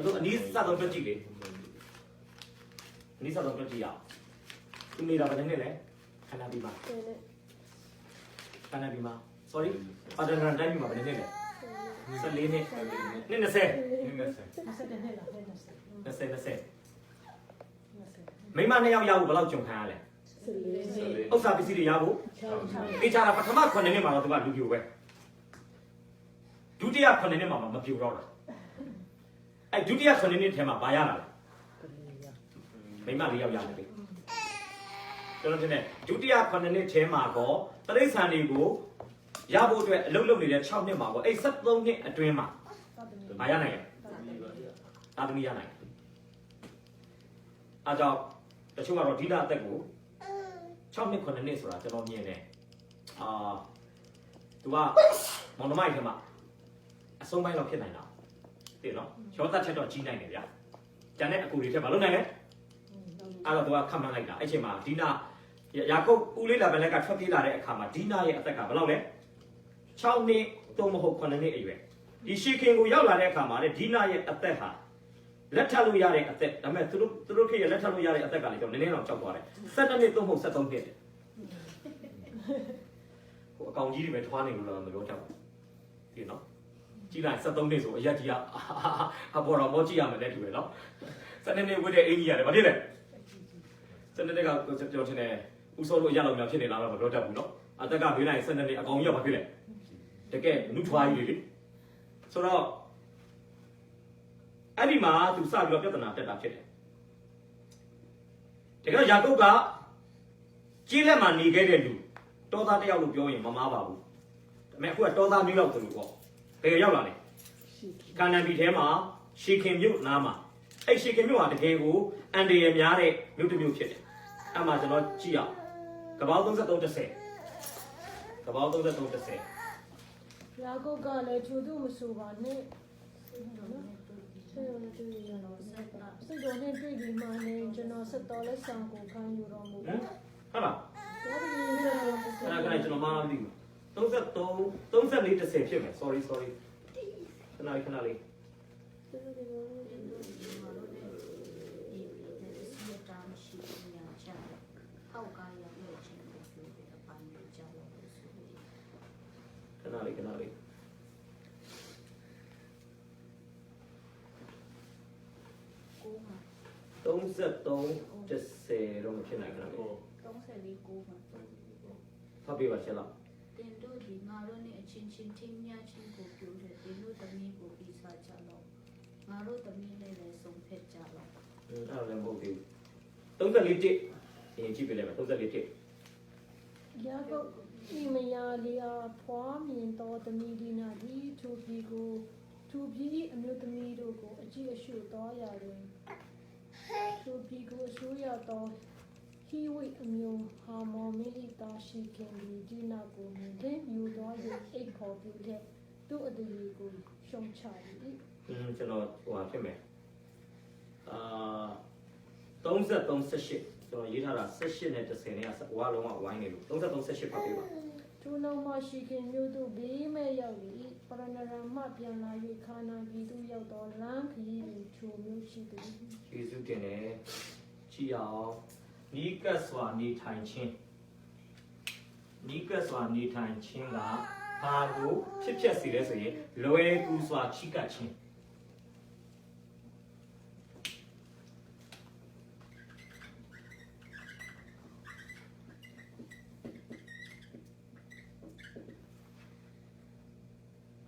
တော့အနီးစတော့ပြကြည့်လေအနီးစတော့ပြကြည့်ရအောင်သူနေတာဗတဲ့နဲ့လဲခဏပြီးပါခဏပြီးပါ sorry ပါဒနရန်တိုင်းပြီးပါဗတဲ့နဲ့လဲ14နှစ်20 20နဲ့လား20မိမ2ယောက်ရဖို့ဘယ်လောက်ကြုံခံရလဲဥစ္စာပစ္စည်းတွေရဖို့တေချာတာပထမ9နှစ်မှာတော့သူကလူပြိုပဲဒုတိယ9နှစ်မှာမပြိုတော့တာအဲ့ဒုတိယ9နှစ်ထဲမှာဘာရလာလဲမိမ4ယောက်ရတယ်လေကျွန်တော်တင်တယ်ဒုတိယ9နှစ်ထဲမှာကောတရိษံတွေကိုရဖို့အတွက်အလုပ်လုပ်နေတဲ့6နှစ်မှာကောအဲ့73နှစ်အတွင်းမှာဘာရနိုင်လဲသာသမီရနိုင်အားကြောင့်တချို့ကတော့ဒီနာအသက်ကို6နှစ်9နှစ်ဆိုတာကျွန်တော်မြင်တယ်သူကမောင်နှမကြီးထဲမှာအဆုံးပိုင်းတော့ဖြစ်နိုင်တာသိနော်ရောသက်ချက်တော့ကြီးနိုင်တယ်ဗျာကျန်တဲ့အကူတွေထက်မလုပ်နိုင်လဲအဲ့တော့သူကခတ်မှန်းလိုက်တာအဲ့ချိန်မှာဒီနာယာကုပ်ဦးလေးလာဘလက်ကထွက်ပြေးလာတဲ့အခါမှာဒီနာရဲ့အသက်ကဘယ်လောက်လဲ6နှစ်သို့မဟုတ်9နှစ်အရွယ်ဒီရှီခင်ကိုရောက်လာတဲ့အခါမှာလေဒီနာရဲ့အသက်ဟာလက်ထပ်လို့ရတဲ့အသက်ဒါပေမဲ့သူတို့ခေတ်ရလက်ထပ်လို့ရတဲ့အသက်ကလည်းကျွန်တော်နည်းနည်းတော့ကြောက်သွားတယ်17နှစ်သို့မဟုတ်73နှစ်ဟိုအကောင်ကြီးတွေပဲထွားနေလို့တော့မပြောတတ်ဘူးဒီနော်ကြည့်လိုက်73နှစ်ဆိုအရက်ကြီးကအပေါ်တော့မောကြည့်ရမယ်တဲ့တူပဲနော်12နှစ်ဝတ်တဲ့အင်ကြီးရတယ်ဘာဖြစ်လဲ12နှစ်ကကျွန်တော်ထင်တယ်ဦးစောလို့အရက်လောက်များဖြစ်နေလားတော့မပြောတတ်ဘူးနော်အသက်ကဘေးလိုက်12နှစ်အကောင်ကြီးကဘာဖြစ်လဲတကယ်နုထွားကြီးလေဆိုတော့အဲ့ဒီမှာသူစပြီးတော့ပြဿနာတက်တာဖြစ်တယ် တကယ်ရာကုတ်ကကြီးလက်မှနေခဲ့တဲ့လူတောသားတယောက်လို့ပြောရင်မမားပါဘူးဒါပေမဲ့အခုကတောသားမျိုးလောက်တူပေါ့ဘယ်ရောက်လာလဲကာနန်ပြည်ထဲမှာရှီခင်မြို့နားမှာအဲ့ရှီခင်မြို့ဟာတကယ်ကိုအန်ဒီရများတဲ့မြို့တစ်မြို့ဖြစ်တယ်အဲ့မှာကျွန်တော်ကြည့်အောင်ကပောက်3310ကပောက်3310 ရာကုတ်ကလည်းချိုသူမဆိုပါနဲ့ ဆေးရုံနဲ့တွေ့ရတော့ဆက်က စိတ်တော်နဲ့တွေ့ပြီးမှလည်းကျွန်တော်ဆက်တော်လက်ဆောင်ကိုခံယူတော်မူ ဟမ်ဟုတ်လား တော်ပြီလေတော့ ခဏကျွန်တော်မသိဘူး33 34 10ဖြစ်မယ် sorry ခဏလေး ဆေးရုံတွေ ငါတို့လည်းဒီပြည်စီတာမရှိညာချအောက်ကရလို့ချင်းကိုပြောတဲ့အပိုင်းကိုကြားလို့ဆိုပြီး ခဏလေးကိုမှ 33 10တော့မဖြစ်နိုင်ဘူး 34ကိုမှ ဖတ်ပြပါချက်လား တင်တို့ဒီငါတို့နဲ့အချင်းချင်းချင်းများချင်းကိုပြောတဲ့တင်တို့သမီးကိုပြီးစားကြတော့ငါတို့သမီးနဲ့လည်းဆုံးဖြတ်ကြတော့ အဲ့ဒါလည်းမဟုတ်သေးဘူး34တစ်အရင်ကြည့်ပြလိုက်မယ်34တစ် ရာကုတ်ဒီမယာလေးအားဖွားမြင်တော်သမီးဒီနာဒီသူပြည်ကိုသူပြည်အမျိုးသမီးတို့ကိုအကြည့်အရှုတော်ရာတွင်သူပြည်ကိုအစိုးရတော်ဟီဝိအမျိုးဟာမော်မီလီတာရှိခင်ဒီနာကိုမြင်တဲ့ယူတော်ရဲ့အိတ်ခေါ်ပြုတဲ့သူ့အတူကိုရှုံချသည် ကျွန်တော်ဟိုဟာဖြစ်မယ်33 18ကျွန်တော်ရေးထားတာ18နဲ့10နဲ့ကဝါလုံးကဝိုင်းနေလို့33 18ဖတ်ပြပါ သူနောက်မှရှိခင်မြို့သို့ဘေးမဲ့ရောက်၏ပရဏရမပြန်လာ၍ခါနာပြည်သို့ရောက်သောလမ်းခရီးတွင်ချိုမျိုးရှိသည် ယေရှုတင်တယ်ကြည့်အောင်နီးကပ်စွာနေထိုင်ခြင်းနီးကပ်စွာနေထိုင်ခြင်းကဘာကိုဖြစ်စေလဲဆိုရင်လွယ်ကူစွာချိကပ်ခြင်း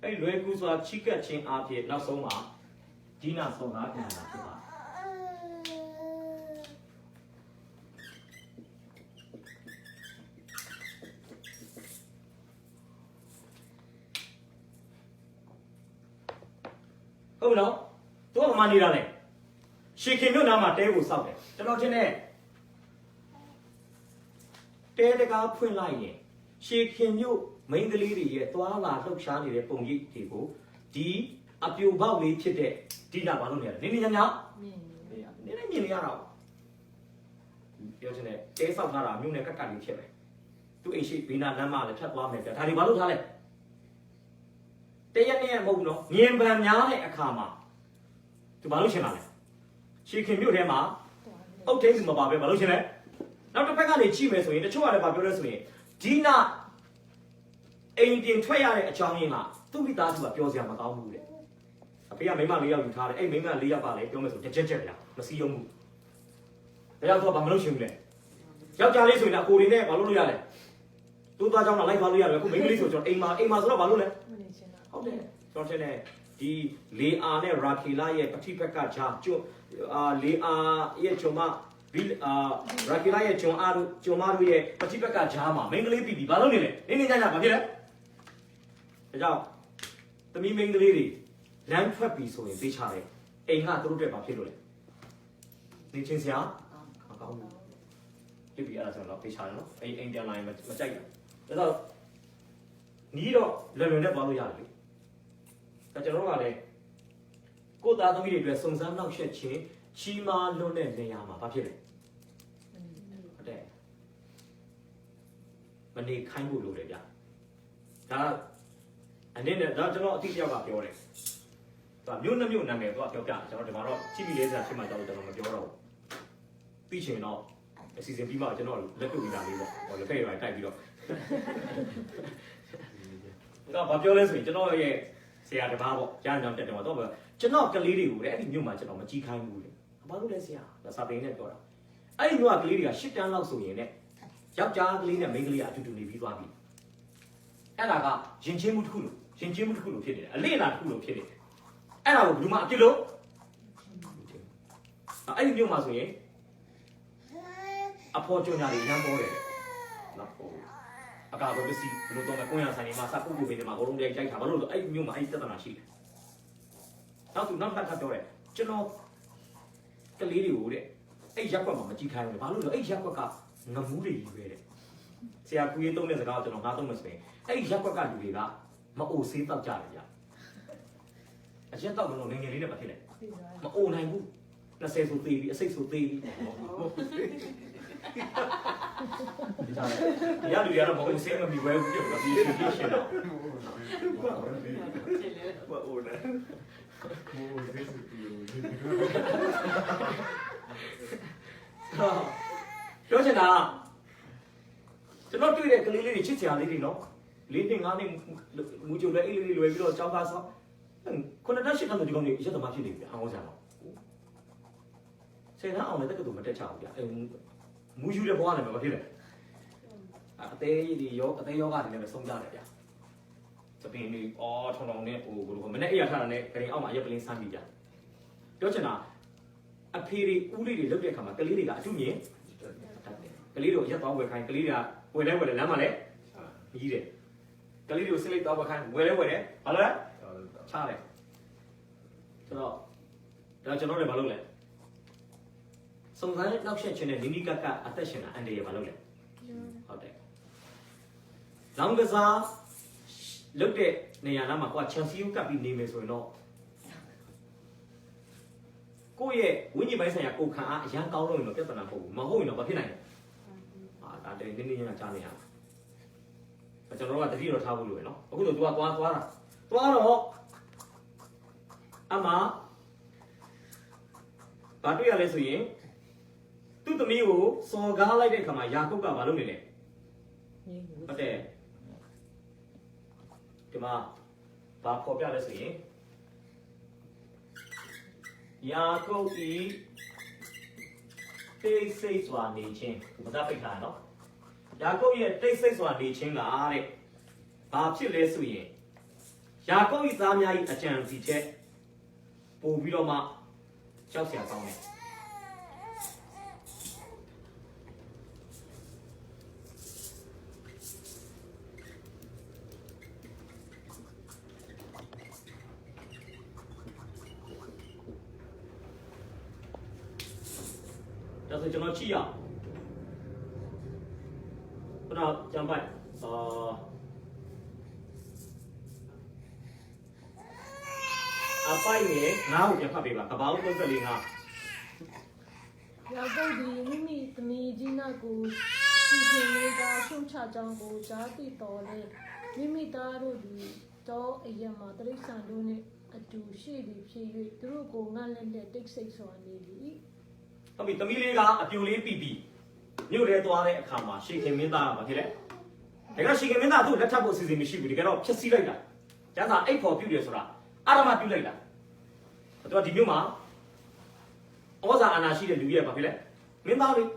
အဲ့လွယ်ကူစွာချိကပ်ခြင်းအဖြစ်နောက်ဆုံးမှာဒီနာဆုံးတာပြန်လာဖြစ်ပါဟုတ်နော်သူကမှနေတာလေရှေခင်မြို့နားမှာတဲကိုစောက်တယ်ကျွန်တော်ထင်တယ်တဲတကားဖွင့်လိုက်ရင်ရှေခင်မြို့မိန်းကလေးတွေရဲ့သွားလာလှုပ်ရှားနေတဲ့ပုံရိပ်တွေကိုဒီအပြိုပေါက်လေးဖြစ်တဲ့ဒီနာဘာလို့နေရလဲနေနေညညနေနေမြင်နေရတော့ပြောချင်တယ်တဲဆောက်ထားတာမြို့နယ်ကတ်ကတ်လေးဖြစ်မယ်သူအိမ်ရှိဘေးနာလမ်းမလည်းဖြတ်သွားမယ်ပြဒါတွေဘာလို့ထားလဲတရက်နဲ့မဟုတ်ဘူးနော်မြင်ပန်များတဲ့အခါမှာသူဘာလို့ရှင်းလာလဲရှေခင်မြို့ထဲမှာအုတ်ထင်းစီမပါပဲဘာလို့ရှင်းလဲနောက်တစ်ဖက်ကနေကြည့်မယ်ဆိုရင်တချို့ကလည်းဘာပြောလဲဆိုရင်ဒီနာအိမ်ပြင်ထွက်ရတဲ့အကြောင်းရင်းကသူ့မိသားစုကပြောစရာမကောင်းဘူးတဲ့အဖေကမိန်းမ၄ယောက်ယူထားတယ်အဲ့မိန်းမ၄ယောက်ကလည်းပြောမယ်ဆိုတစ်ချက်ဗျာမစည်းရုံးဘူးဒါကြောင့်သူကဘာမလုပ်ချင်ဘူးလဲယောက်ျားလေးဆိုရင်အကိုတွေနဲ့ဘာလုပ်လို့ရလဲတိုးသွားကြောင်းတော့လိုက်သွားလို့ရတယ်အခုမိန်းကလေးဆိုကျွန်တော်အိမ်မှာဆိုတော့ဘာလုပ်လဲဟုတ်တယ်ကျွန်တော်ထင်တယ်ဒီလေအာနဲ့ရာခီလာရဲ့ပဋိပက္ခဂျာကျွလေအာရဲ့ဂျုံမရာခီလာရဲ့ဂျုံအားတို့ဂျုံမတို့ရဲ့ပဋိပက္ခဂျာမှာမိန်းကလေးပြီးဘာလုပ်နေလဲနေနေညညဘာဖြစ်လဲဒါကြောင့်သမီးမိန်းကလေးတွေလမ်းထွက်ပြီးဆိုရင်သိချတယ်အိမ်ကသူတို့တက်ဘာဖြစ်လို့လဲနေချင်းစရာမကောင်းဘူးပြပြီးအဲ့ဒါဆိုတော့သိချတယ်နော်အိမ်ပြန်လာရင်မကြိုက်ဘူးဒါတော့နီးတော့လွယ်လွယ်နဲ့သွားလို့ရတယ်လေဒါကျွန်တော်တို့ကလည်းကိုယ်သားသမီးတွေအတွက်စုံစမ်းနောက်ဆက်ခြင်းကြီးမားလွန်းတဲ့နေရာမှာဘာဖြစ်လဲဟုတ်တယ်မနေခိုင်းဖို့လိုတယ်ဗျဒါအနေနဲ့ဒါကျွန်တော်အတိအကျကပြောတယ်ဒါမြို့နှမြို့နာမည်တော့ပြောပြကျွန်တော်ဒီမှာတော့ကြည့်ပြီးလေးစားဖြစ်မှကျွန်တော်မပြောတော့ဘူးပြီးချင်တော့အစီအစဉ်ပြီးမှကျွန်တော်လက်တွေ့ပြီးတာလေးပေါ့ဟောလက်ဖက်ရိုက်တိုက်ပြီးတော့ဒါဘာပြောလဲဆိုရင်ကျွန်တော်ရဲ့ဆရာတပါးပေါ့ရန်ကြောင်တက်တယ်တော့ကျွန်တော်ကလေးတွေကိုလည်းအဲ့ဒီမြို့မှာကျွန်တော်မကြည့်ခိုင်းဘူးလေဘာလို့လဲဆရာဒါစာပေနဲ့ပြောတာအဲ့ဒီမြို့ကကလေးတွေက10တန်းလောက်ဆိုရင်ねယောက်ျားကလေးနဲ့မိန်းကလေးကအတူတူနေပြီးသွားပြီအဲ့ဒါကရင်ချင်းမှုတစ်ခုလို့ဖြစ်နေတယ်အလေးလာတစ်ခုလို့ဖြစ်နေတယ်အဲ့ဒါကိုဘယ်သူမှအပြစ်လို့အဲ့ဒီမြို့မှာဆိုရင် အဖော်ကြုံညာတွေရမ်းပေါ်တယ်နော်ဟိုအကာဘပစီဘလို့တော့ကိုရဆိုင်မှာစပုတ်ကိုပေးတယ်မှာဘောလုံးတွေကြိုက်တာဘာလို့လဲအဲ့မျိုးမှာအဲ့တက်တနာရှိတယ်နောက်သူနောက်ထပ်ပြောတယ်ကျွန်တော်ကလေးတွေကိုတဲ့အဲ့ရက်ကွက်မှာမကြည့်ခိုင်းဘူးဘာလို့လဲအဲ့ရက်ကွက်ကငမူးတွေကြီးပဲတဲ့ဆရာကူရေးသုံးတဲ့စကားကိုကျွန်တော်ငါသုံးမယ်ဆိုရင်အဲ့ရက်ကွက်ကလူတွေကမအိုဆေးတောက်ကြတယ်ဗျအချက်တောက်လို့ငငယ်လေးနဲ့မဖြစ်နဲ့မအိုနိုင်ဘူး20ဆိုသေးပြီအစိတ်ဆိုသေးပြီရလူရတော့မအိုဆေးမမီဝဲဘူးပြောပြီးရှင်းတော့ဘာအိုလဲပြောချင်တာကျွန်တော်တွေ့တဲ့ကလေးလေးတွေချစ်စရာလေးတွေနော်၄နှစ်၅နှစ်မူကြိုလဲအေးလေးလွယ်ပြီးတော့ကြောင်းကားဆောခုနတက်ရှိတဲ့ဒီကောင်တွေရက်သမားဖြစ်နေပြီအောင်စရာတော့စေတန်းအောင်လည်းတက်ကတူမတက်ချဘူးဗျမူယူတဲ့ဘဝနဲ့မဖြစ်လေအသေးဒီရောအသေးယောဂတွေလည်းဆုံးကြတယ်ဗျစပင်းတွေအော်ထောင်ထောင်နဲ့ဟိုဘယ်လိုမနေ့အိယာထားတာနဲ့ဂရင်အောက်မှာအရက်ပလင်းဆန်းပြီးကြပြောချင်တာအဖေတွေဦးလေးတွေလုတ်တဲ့အခါမှာကလေးတွေကအထုမြင်ကလေးတို့ရက်သွားဝယ်ခိုင်းကလေးတွေကဝယ်လဲလမ်းမှာလဲကြီးတယ်ကလေးတွေကိုစစ်လိုက်သွားဝယ်ခိုင်းဝယ်လဲဘာလဲချတယ်ဆိုတော့ဒါကျွန်တော်တွေဘာလုပ်လဲစုံစမ်းနောက်ဆက်ခြင်းနဲ့နိနိကကအသက်ရှင်တာအန်ဒီရဘာလုပ်လဲဟုတ်တယ်လောင်ကစားလုတ်တဲ့နေရာနားမှာကိုကချန်စီယိုကပ်ပြီးနေမယ်ဆိုရင်တော့ကိုယ့်ရဲ့ဝိညာဉ်ပိုင်းဆိုင်ရာကိုခံအားအရန်ကောင်းလို့ရင်တော့ပြဿနာမဟုတ်ဘူးမဟုတ်ရင်တော့မဖြစ်နိုင်ဘူးဒါတည်းနည်းနည်းချင်းကြားနေရတာကျွန်တော်တို့ကတတိတော်ထားဖို့လိုရယ်နော်အခုတော့ तू ကသွားတော့အမဘာတွေ့ရလဲဆိုရင်သူ့သမီးကိုစော်ကားလိုက်တဲ့အခါမှာယာကုပ်ကဘာလုပ်နေလဲဟုတ်တယ်ဒီမှာဘာပေါ်ပြလဲဆိုရင်ယာကုပ်ဤတိတ်ဆိတ်စွာနေခြင်းမသားပိတ်ထားနော်ယာကုပ်ရဲ့တိတ်ဆိတ်စွာနေခြင်းကတဲ့ဘာဖြစ်လဲဆိုရင်ယာကုပ်ဤသားများ၏အကြံစီချက်ပို့ပြီးတော့မှကြောက်စရာကောင်းတယ်ဒါဆိုကျွန်တော်ကြည့်ရအောင်ခုနကြံပိုက်အပိုင်နဲ့ငါ့ကိုပြန်ဖတ်ပေးပါကပောင်း34 5ယာကုပ်သည်မိမိသမီးကြီးနာကိုစီစဉ်နေတာရှုံချကြောင်းကိုကြားသိတော်လဲမိမိသားတို့သည်တောအရမတရိษံတို့နှင့်အတူရှိသည်ဖြစ်၍သူတို့ကိုငတ်လက်လက်တိတ်ဆိတ်စွာနေသည်ဟုတ်ပြီသမီးလေးကအပြူလေးပြီးမြို့ထဲသွားတဲ့အခါမှာရှေခင်မင်းသားကဘာဖြစ်လဲဒါကရှေခင်မင်းသားသူ့လက်ထပ်ဖို့အစီအစဉ်မရှိဘူးဒီကတော့ဖြက်စီးလိုက်တာကျန်တာအိတ်ဖို့ပြုတ်တယ်ဆိုတာအာရမပြုတ်လိုက်တာသူကဒီမြို့မှာဩဇာအာဏာရှိတဲ့လူကြီးကဘာဖြစ်လဲမင်းသားလေးဒါ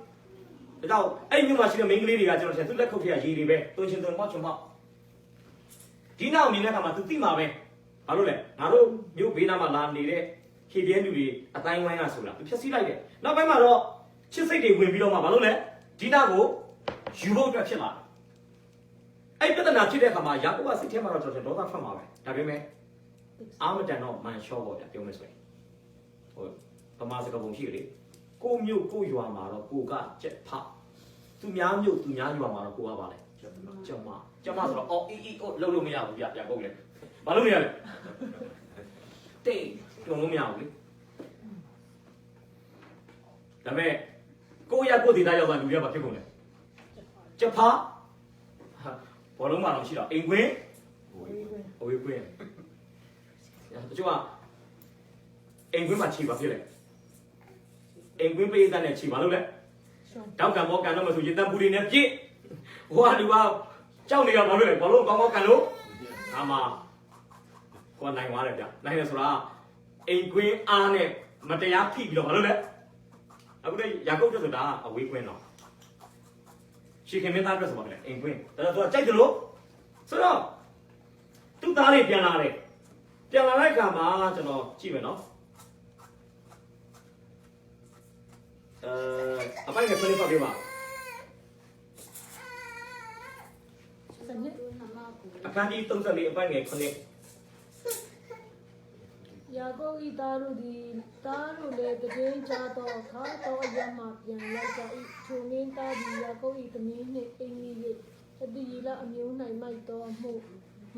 ကြောင့်အဲ့မြို့မှာရှိတဲ့မိန်းကလေးတွေကကျွန်တော်ထင်သူ့လက်ခုပ်ထဲကရေတွေပဲတွင်ချင်းတွင်မောက်ချွန်မောက်ဒီနောက်မြင်တဲ့အခါမှာသူသိမှာပဲဘာလို့လဲငါတို့မြို့ဘေးနားမှာလာနေတဲ့ခေပြဲလူတွေအတိုင်းဝိုင်းကဆိုတာသူဖြက်စီးလိုက်တယ်နောက်ပိုင်းမှာတော့ချစ်စိတ်တွေဝင်ပြီးတော့မှဘာလို့လဲဒီနာကိုယူဖို့အတွက်ဖြစ်လာတယ်အဲ့ပြဿနာဖြစ်တဲ့အခါမှာယာကုပ်ကစိတ်ထဲမှာတော့ကျွန်တော်ဒေါသထွက်မှာပဲဒါပေမဲ့အာမတန်တော့မန်ရှော့ပေါ့ဗျပြောမယ်ဆိုရင်ဟိုဗမာစကားပုံရှိတယ်လေကိုမြို့ကိုရွာမှာတော့ကိုကကြက်ဖသူများမြို့သူများရွာမှာတော့ကိုကပါလေကျမဆိုတော့အော်အီအော်လုံးလို့မရဘူးဗျယာကုပ်လေဘာလို့မရလဲတိတ်တုံလို့မရဘူးလေဒါပေမဲ့ကိုရကိုဒေတာရောက်တာလူရပါဖြစ်ကုန်တယ်ကျဖဘောလုံးမှာတော့ရှိတော့အိမ်ခွင်းအဝေးခွင်းတချို့ကအိမ်ခွင်းမှာခြေပါဖြစ်လေအိမ်ခွင်းပေးတဲ့နဲ့ခြေပါလို့လဲတောက်ကံဘောကန်တော့မဆိုရေတံပူတွေနဲ့ပြည့်ဟိုကလူကကြောက်နေရဘာလို့လဲဘောလုံးကောင်းကောင်းကန်လို့အာမကိုနိုင်သွားတယ်ဗျနိုင်တယ်ဆိုတာအိမ်ခွင်းအားနဲ့မတရားဖိပြီးတော့ဘာလို့လဲအခုလည်းယာကုပ်ဆိုတာအဝေးခွင်းတော့ရှေခင်မင်းသားအတွက်ဆိုပါလေအိမ်ခွင်းဒါတော့ကြိုက်တယ်လို့ဆိုတော့သူ့သားလေးပြန်လာတယ်ပြန်လာတဲ့အခါမှာကျွန်တော်ကြည့်မယ်နော်အပိုင်နဲ့ဖိလိပ္ပပေးပါ အခန်းကြီး34အပိုင်းငယ်9 ယာကုပ်ဤသားတို့သည်သားတို့လည်းတည်ကြသောအခါတော့အရမပြန်လိုက်ကြ၏ထိုမင်းသားသည်ယာကုပ်ဤသမီးနှင့်အိမ်ကြီး၍အတိလအမျိုး၌မိုက်တော်မှု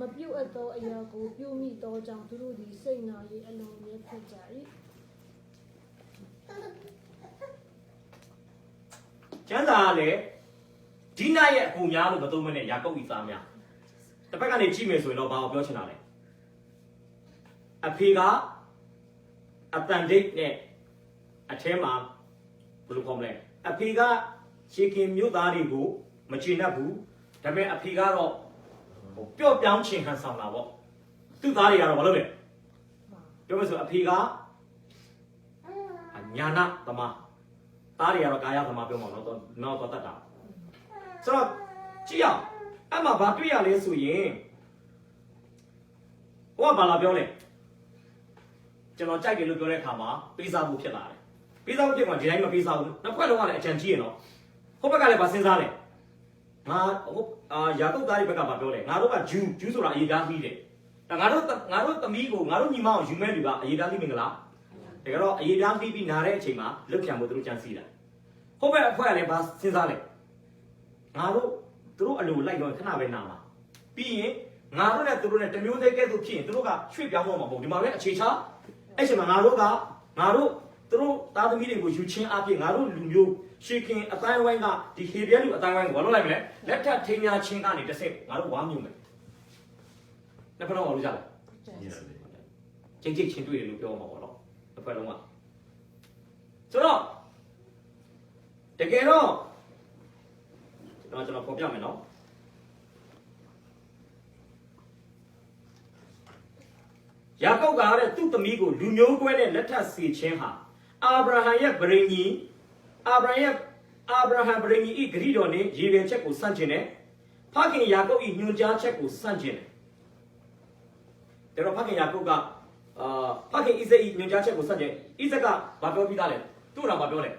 မပြုတ်အပ်သောအရာကိုပြုမိသောကြောင့်သူတို့သည်စိတ်နာ၍အလုံးရဲဖြစ်ကြ၏ ကျမ်းစာကလည်းဒီနာရဲ့အကုန်များလို့မသုံးမနဲ့ယာကုပ်ဤသားများတစ်ဖက်ကနေကြည့်မယ်ဆိုရင်တော့ဘာကိုပြောချင်တာလဲအဖေကအတန်ဒိတ်နဲ့အထဲမှာဘယ်လိုခေါ်မလဲအဖေကရှေခင်မြို့သားတွေကိုမချေနှက်ဘူးဒါပေမဲ့အဖေကတော့ပျော့ပြောင်းချင်ဟန်ဆောင်တာပေါ့သူ့သားတွေကတော့ဘာလုပ်လဲပြောမယ်ဆိုအဖေကညာနာသမားသားတွေကတော့ကာယသမားပြောမှာတော့တတ်တာဆိုတော့ကြည့်အောင်အဲ့မှာဘာတွေ့ရလဲဆိုရင်ဟိုကဘာလာပြောလဲကျွန်တော်ကြိုက်တယ်လို့ပြောတဲ့အခါမှာပေးစားမှုဖြစ်လာတယ်ပေးစားမှုဖြစ်မှာဒီတိုင်းမပေးစားဘူးနှစ်ခွက်လုံးကလည်းအကြံကြီးရနော်ဟိုဘက်ကလည်းဗာစဉ်းစားတယ်ငါယာကုပ်သားတွေဘက်ကဗာပြောတယ်ငါတို့ကဂျူးဆိုတာအရေးသားပြီးတယ်ငါတို့သမီးကိုငါတို့ညီမအောင်ယူမဲ့လူကအရေးသားပြီးမင်္ဂလာတကယ်တော့အရေးသားပြီးနားတဲ့အချိန်မှာလွတ်ပြန်ဖို့သူတို့ကြံစီးတာဟိုဘက်အဖွဲ့ကလည်းဗာစဉ်းစားတယ်ငါတို့သူတို့အလိုလိုက်တော့ခဏပဲနာမှာပြီးရင်ငါတို့နဲ့သူတို့နဲ့တမျိုးသေးကဲသို့ဖြစ်ရင်သူတို့ကရွှေ့ပြောင်းတော့မှာမဟုတ်ဒီမှာပဲအခြေချအဲ့ချိန်မှာငါတို့သူတို့သားသမီးတွေကိုယူချင်းအပြည့်ငါတို့လူမျိုးရှေခင်အတိုင်းဝိုင်းကဒီဟေပြဲလူအတိုင်းဝိုင်းကိုဘာလုပ်လိုက်မလဲလက်ထပ်ထိန်းများချင်းကနေတစ်ဆင့်ငါတို့ဝါမျိုးမယ်နှစ်ဖက်လုံးဘာလို့ကြလဲချင်းချင်းတွေ့တယ်လို့ပြောမှာပေါ့နော်နှစ်ဖက်လုံးကဆိုတော့တကယ်တော့ကျွန်တော်ဖော်ပြမယ်နော်ယာကုပ်ကတဲ့သူ့သမီးကိုလူမျိုးကွဲနဲ့လက်ထပ်စီခြင်းဟာအာဗြဟံရဲ့ဗြိဉ္ကြီးအာဗြဟံဗြိဉ္ကြီးဤဂရိတော်နဲ့ရေပဲချက်ကိုစန့်ကျင်တယ်ဖခင်ယာကုပ်ဤညွှန်ကြားချက်ကိုစန့်ကျင်တယ်ဒါတော့ဖခင်ယာကုပ်ကဖခင်ဣဇက်ဤညွှန်ကြားချက်ကိုစန့်ကျင်ဣဇက်ကဘာပြောပြီးသားလဲသူ့တော်ဘာပြောလဲ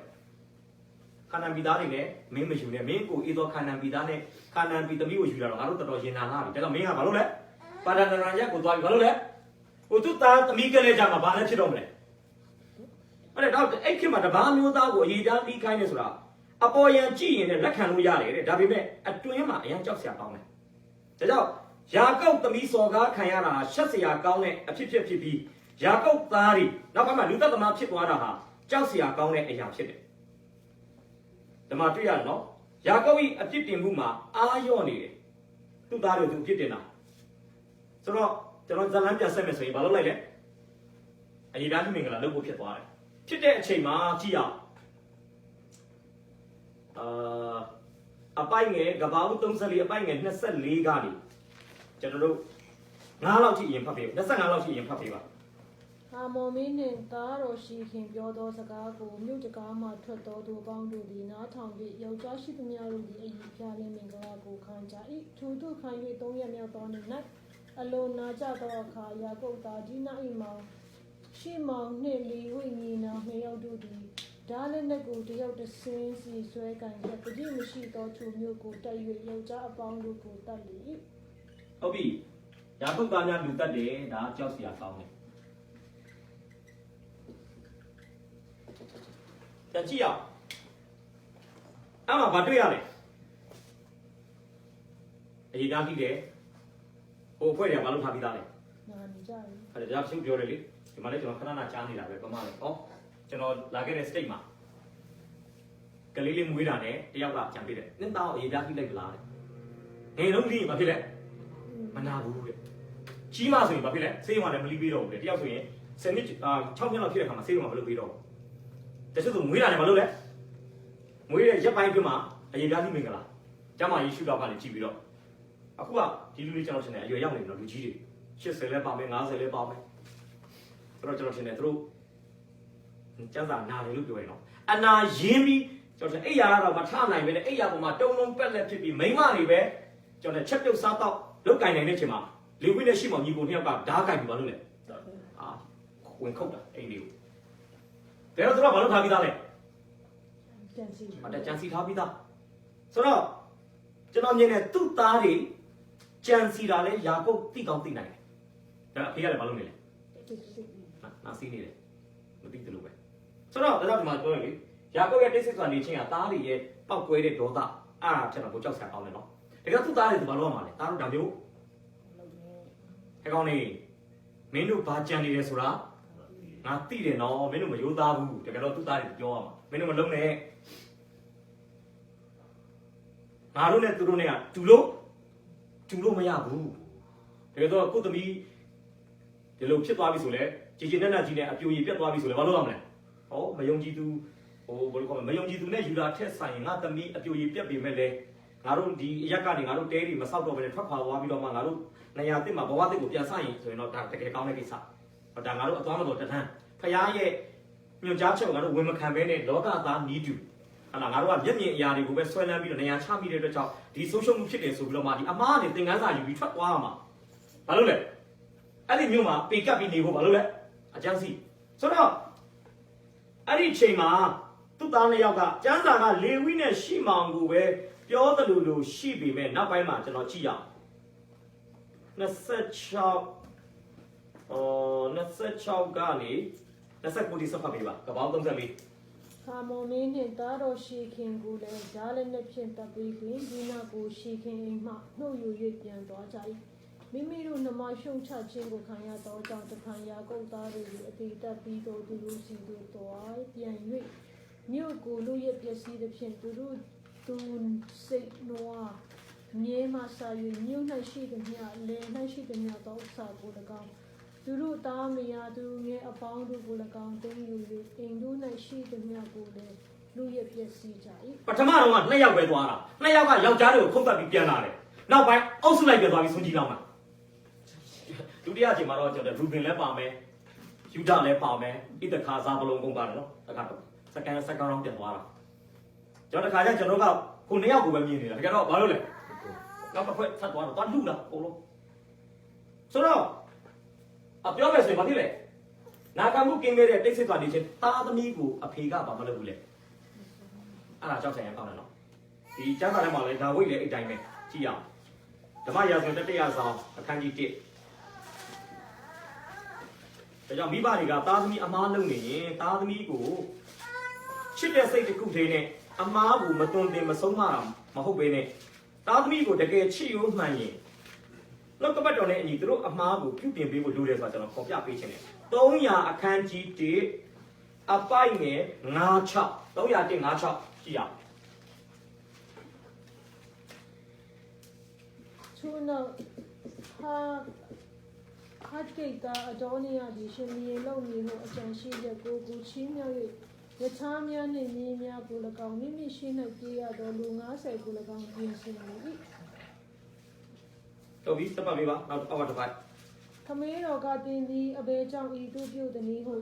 ခါနန်ပြည်သားတွေနဲ့မင်းမယူနဲ့မင်းကိုအေးသောခါနန်ပြည်သားနဲ့ခါနန်ပြည်သမီးကိုယူလာတော့ငါတို့တော်တော်ရင်နာလာပြီဒါကြောင့်မင်းကဘာလုပ်လဲပါဒနာရရက်ကိုသွားပြီးဘာလုပ်လဲဟိုသူသားသမီးကလေးကြမှာဘာလဲဖြစ်တော့မလဲအဲ့ဒါတော့အဲ့ခေတ်မှာတပားမျိုးသားကိုအရေးသားပြီးခိုင်းနေဆိုတာအပေါ်ယံကြည့်ရင်လည်းလက်ခံလို့ရတယ်တဲ့ဒါပေမဲ့အတွင်းမှာအရင်ကြောက်စရာကောင်းတယ်ဒါကြောင့်ယာကုပ်သမီးစော်ကားခံရတာရှက်စရာကောင်းတဲ့အဖြစ်ဖြစ်ပြီးယာကုပ်သားတွေနောက်ပိုင်းမှာလူသက်သမားဖြစ်သွားတာဟာကြောက်စရာကောင်းတဲ့အရာဖြစ်တယ်ဒီမှာတွေ့ရတယ်နော်ယာကုပ်၏အဖြစ်တင်မှုမှာအာရော့နေတယ်သူ့သားတွေသူအဖြစ်တင်တာဆိုတော့ကျွန်တော်ဇလန်းပြန်ဆက်မယ်ဆိုရင်ဘာလုပ်လိုက်လဲအရေးသားမင်္ဂလာလုပ်ဖို့ဖြစ်သွားတယ်ဖြစ်တဲ့အချိန်မှာကြည့်အောင်အပိုင်ငယ်ကဘာဦး34အပိုင်ငယ်24ကနေကျွန်တော်တို့9လောက်ထိအရင်ဖတ်ပေး25လောက်ထိအရင်ဖတ်ပေးပါအာမော်မင်းနှင့်သားတော်ရှိခင်ပြောသောစကားကိုမြို့တကားမှထွက်သောသူပေါင်းတို့သည်နားထောင်၍ယောက်ျားရှိသမျှတို့သည်အည်ဖြားလင်းမင်္ဂလာကိုခံကြ၏ထိုသို့ခံ၍3ရက်မြောက်သောနေ့၌အလိုနာကြသောအခါယာကုပ်သားဒီနာ၏မောင်ရှေမောင်နှင့်လီဝိညီနာနှစ်ယောက်တို့သည်ဒါလည်းနဲ့ကိုတယောက်တစ်စင်းစီဆွဲကန်ရပတိမရှိသောထိုမျိုးကိုတက်၍ယောက်ျားအပေါင်းတို့ကိုတတ်လေ၏ဟုတ်ပြီယာကုပ်သားများလူတတ်တယ်ဒါကြောက်စရာကောင်းတယ်ကြည့်အောင်အဲ့မှာဘာတွေ့ရလဲအရေးသားကြည့်တယ်ဟိုအဖွဲ့တွေကဘာလို့ထားပြီးသားလဲနာနေကြတယ်အဲ့ဒါကြောင့်ပြောတယ်လေဒီမှာလည်းကျွန်တော်ခဏခဏကြားနေတာပဲပမာလေဟောကျွန်တော်လာခဲ့တဲ့ state မှာကလေးလေးမွေးတာနဲ့တယောက်ကကြံပေးတယ်နင်းသားကိုအရေးသားကြည့်လိုက်ပလားတဲ့ငယ်လုံးကြီးဘာဖြစ်လဲမနာဘူးတဲ့ကြီးမဆိုရင်ဘာဖြစ်လဲဆေးရုံကလည်းမလီးပေးတော့ဘူးတဲ့တယောက်ဆိုရင်7နှစ်6နှစ်လောက်ဖြစ်တဲ့ခါမှာဆေးရုံကမလုပ်ပေးတော့ဘူးတချို့ဆိုမွေးတာလည်းမလုပ်လဲမွေးတဲ့ရက်ပိုင်းပြမှာအရေးသားကြည့်မင်္ဂလာကျမကြီးရှုတော့ကလည်းကြည့်ပြီးတော့အခုကဒီလူလေးကျွန်တော်ရှင်နေအရွယ်ရောက်နေတယ်လူကြီးတွေ80လဲပါမယ်90လဲပါမယ်ဆိုတော့ကျွန်တော်ရှင်နေသူတို့ကျန်းစာနာတယ်လို့ပြောရင်တော့အနာရင်းပြီးကျွန်တော်အိယာကတော့မထနိုင်ပဲနဲ့အိယာပေါ်မှာတုံလုံးပက်လက်ဖြစ်ပြီးမိမတွေပဲကျွန်တော်ချက်ပြုတ်စားတော့လုတ်ကင်နိုင်တဲ့အချိန်မှာလူဝိနဲ့ရှိမောင်ညီကိုနှစ်ယောက်ကဓားကင်ပြီးဘာလို့လဲဝင်ခုတ်တာအိမ်လေးကိုဒါတော့သူကဘာလို့ထားပြီးသားလဲကြံစီထားပြီးသားဆိုတော့ကျွန်တော်မြင်တဲ့သူ့သားတွေ ကြံစီတာလဲယာကုပ်တိကောင်းသိနိုင်တယ်ဒါအဖေကလည်းမလုပ်နေလဲနာစီနေတယ်မသိတယ်လို့ပဲဆိုတော့ဒါကြောင့်ဒီမှာပြောရင်လေယာကုပ်ရဲ့တိတ်ဆိတ်စွာနေခြင်းကသားတွေရဲ့ပောက်ကွဲတဲ့ဒေါသအဲ့ဒါဖြစ်တော့ကိုကြောက်စရာကောင်းတယ်နော်တကယ်သူ့သားတွေသူဘာလုပ်ရမှာလဲသားတို့ဒါမျိုးအကောင်နေမင်းတို့ဘာကြံနေလဲဆိုတာငါသိတယ်နော်မင်းတို့မရိုးသားဘူးတကယ်တော့သူ့သားတွေပြောရမှာမင်းတို့မလုံးနဲ့ငါတို့နဲ့သူတို့နဲ့ကတူလို့မရဘူးတကယ်တော့ကိုသမီးဒီလိုဖြစ်သွားပြီဆိုလဲကြည်ကြည်နက်နက်ကြီးနဲ့အပြိုရည်ပြတ်သွားပြီဆိုလဲဘာလို့ရမလဲဟောမယုံကြည်သူဟိုဘယ်လိုခေါ်မလဲမယုံကြည်သူနဲ့ယူတာထက်ဆိုင်ရင်ငါသမီးအပြိုရည်ပြတ်ပြီမဲ့လဲငါတို့ဒီအရက်ကနေငါတို့တဲတွေမဆောက်တော့ဘဲနဲ့ထွက်ခွာသွားပြီးတော့မှငါတို့နေရာတစ်မှာဘဝတစ်ကိုပြန်ဆရင်ဆိုရင်တော့ဒါတကယ်ကောင်းတဲ့ကိစ္စဒါငါတို့အသွားမတော်တထမ်းဖရားရဲ့ညွှန်ကြားချက်ကိုငါတို့ဝင်မခံဘဲနဲ့လောကသားနီးတူဟာငါတို့ကမျက်မြင်အရာတွေကိုပဲဆွဲလန်းပြီးတော့နေရာချမိတဲ့အတွက်ကြောင့်ဒီဆုံးရှုံးမှုဖြစ်တယ်ဆိုပြီးတော့မှဒီအမားနဲ့သင်ခန်းစာယူပြီးထွက်သွားရမှာဘာလို့လဲအဲ့ဒီမျိုးမှာပေကပ်ပြီးနေဖို့ဘာလို့လဲအကျန်းစီဆိုတော့အဲ့ဒီချိန်မှာသူ့သားနှစ်ယောက်ကကျမ်းစာကလေဝိနဲ့ရှိမောင်ကိုပဲပြောတယ်လို့ရှိပေမဲ့နောက်ပိုင်းမှာကျွန်တော်ကြည့်ရအောင်26ကနေ29တိစဖတ်ပေးပါကပောင်း34 ခါမောမင်းနှင့်သားတော်ရှိခင်ကိုလည်းဓာလည်းနဲ့ဖြင့်တပ်ပြီးတွင်ဒီနာကိုရှိခင်အိမ်မှနှုတ်ယူ၍ပြန်သွားကြ၏မိမိတို့နှမရှုံချခြင်းကိုခံရသောကြောင့်တဖန်ယာကုပ်သားတို့၏အတိတ်ပြီးသောသူတို့စီတို့သွားပြန်၍မြို့ကိုလူရဲ့ပစ္စည်းသဖြင့်သူတို့သူစိတ်နွားမြေမှစာ၍မြို့၌ရှိသည်များလယ်၌ရှိသည်များသောဥစ္စာကို၎င်းသူတို့သားမယားသူငယ်အပေါင်းတို့ကို၎င်းသိမ်းယူ၍အိမ်တို့၌ရှိသည်များကိုလည်းလူရဲ့ပစ္စည်းကြ၏ပထမတော့က2ယောက်ပဲသွားတာ2ယောက်ကယောက်ျားတွေကိုခုတ်ပတ်ပြီးပြန်လာတယ်နောက်ပိုင်းအုပ်စုလိုက်ပြန်သွားပြီးဆွန်ကြီးလောက်မှာဒုတိယအချိန်မှာတော့ကျွန်တော်ရူဘင်လည်းပါမယ်ယူဒလည်းပါမယ်ဣသခါဇာဘလုံးကုန်ပါတယ်နော်တခါတော့စကန်ရောင်းပြန်သွားတာကျွန်တော်တခါကျကျွန်တော်ကခု2ယောက်ကိုပဲမြင်နေတာတကယ်တော့ဘာလို့လဲနောက်တစ်ခွက်ဆက်သွားတော့လူလာအကုန်လုံးဆိုတော့အပြောမယ်ဆိုရင်ဘာဖြစ်လဲနာကမှုကင်းခဲ့တဲ့တိတ်ဆိတ်သွားနေချင်းသားသမီးကိုအဖေကဘာမလုပ်ဘူးလေအဲ့ဒါကြောက်ဆိုင်ရပေါက်တယ်နော်ဒီကျမ်းစာထဲမှာလည်းဒါဝိတ်လည်းအဲ့တိုင်းပဲကြည့်ရအောင်ဓမ္မရာဇဝင်တတိယဆောင်အခန်းကြီး1ဒါကြောင့်မိဘတွေကသားသမီးအမားလုပ်နေရင်သားသမီးကိုချစ်တဲ့စိတ်တစ်ခုတည်းနဲ့အမားကိုမတွင်တင်မဆုံးမတာမဟုတ်ဘဲနဲ့သားသမီးကိုတကယ်ချစ်ရိုးမှန်ရင်လောကပတ်တော်နဲ့အညီသူတို့အမားကိုပြုပြင်ပေးဖို့လိုတယ်ဆိုတာကျွန်တော်ခေါ်ပြပေးခြင်းတယ်300အခန်းကြီး1အပိုက်ငယ်96 300:56ကြည့်ရအောင်ထို့နောက်ဟာကိတ်ကအတော်နေရသည်ရှင်မြေလုံနေဟုအကြံရှိချက်ကိုချင်းမြောက်၍ယထာများနှင့်မြေများကို၎င်းမိမိရှိ၌ပြေးရသောလူ90ကို၎င်းပြင်ဆင်နေ၏တော်ပြီစပတ်ပေးပါနောက်အောက်တစ်ပတ်ခမေးတော်ကတင်သည်အဘယ်ကြောင့်ဤသူပြုတ်သည်ဟု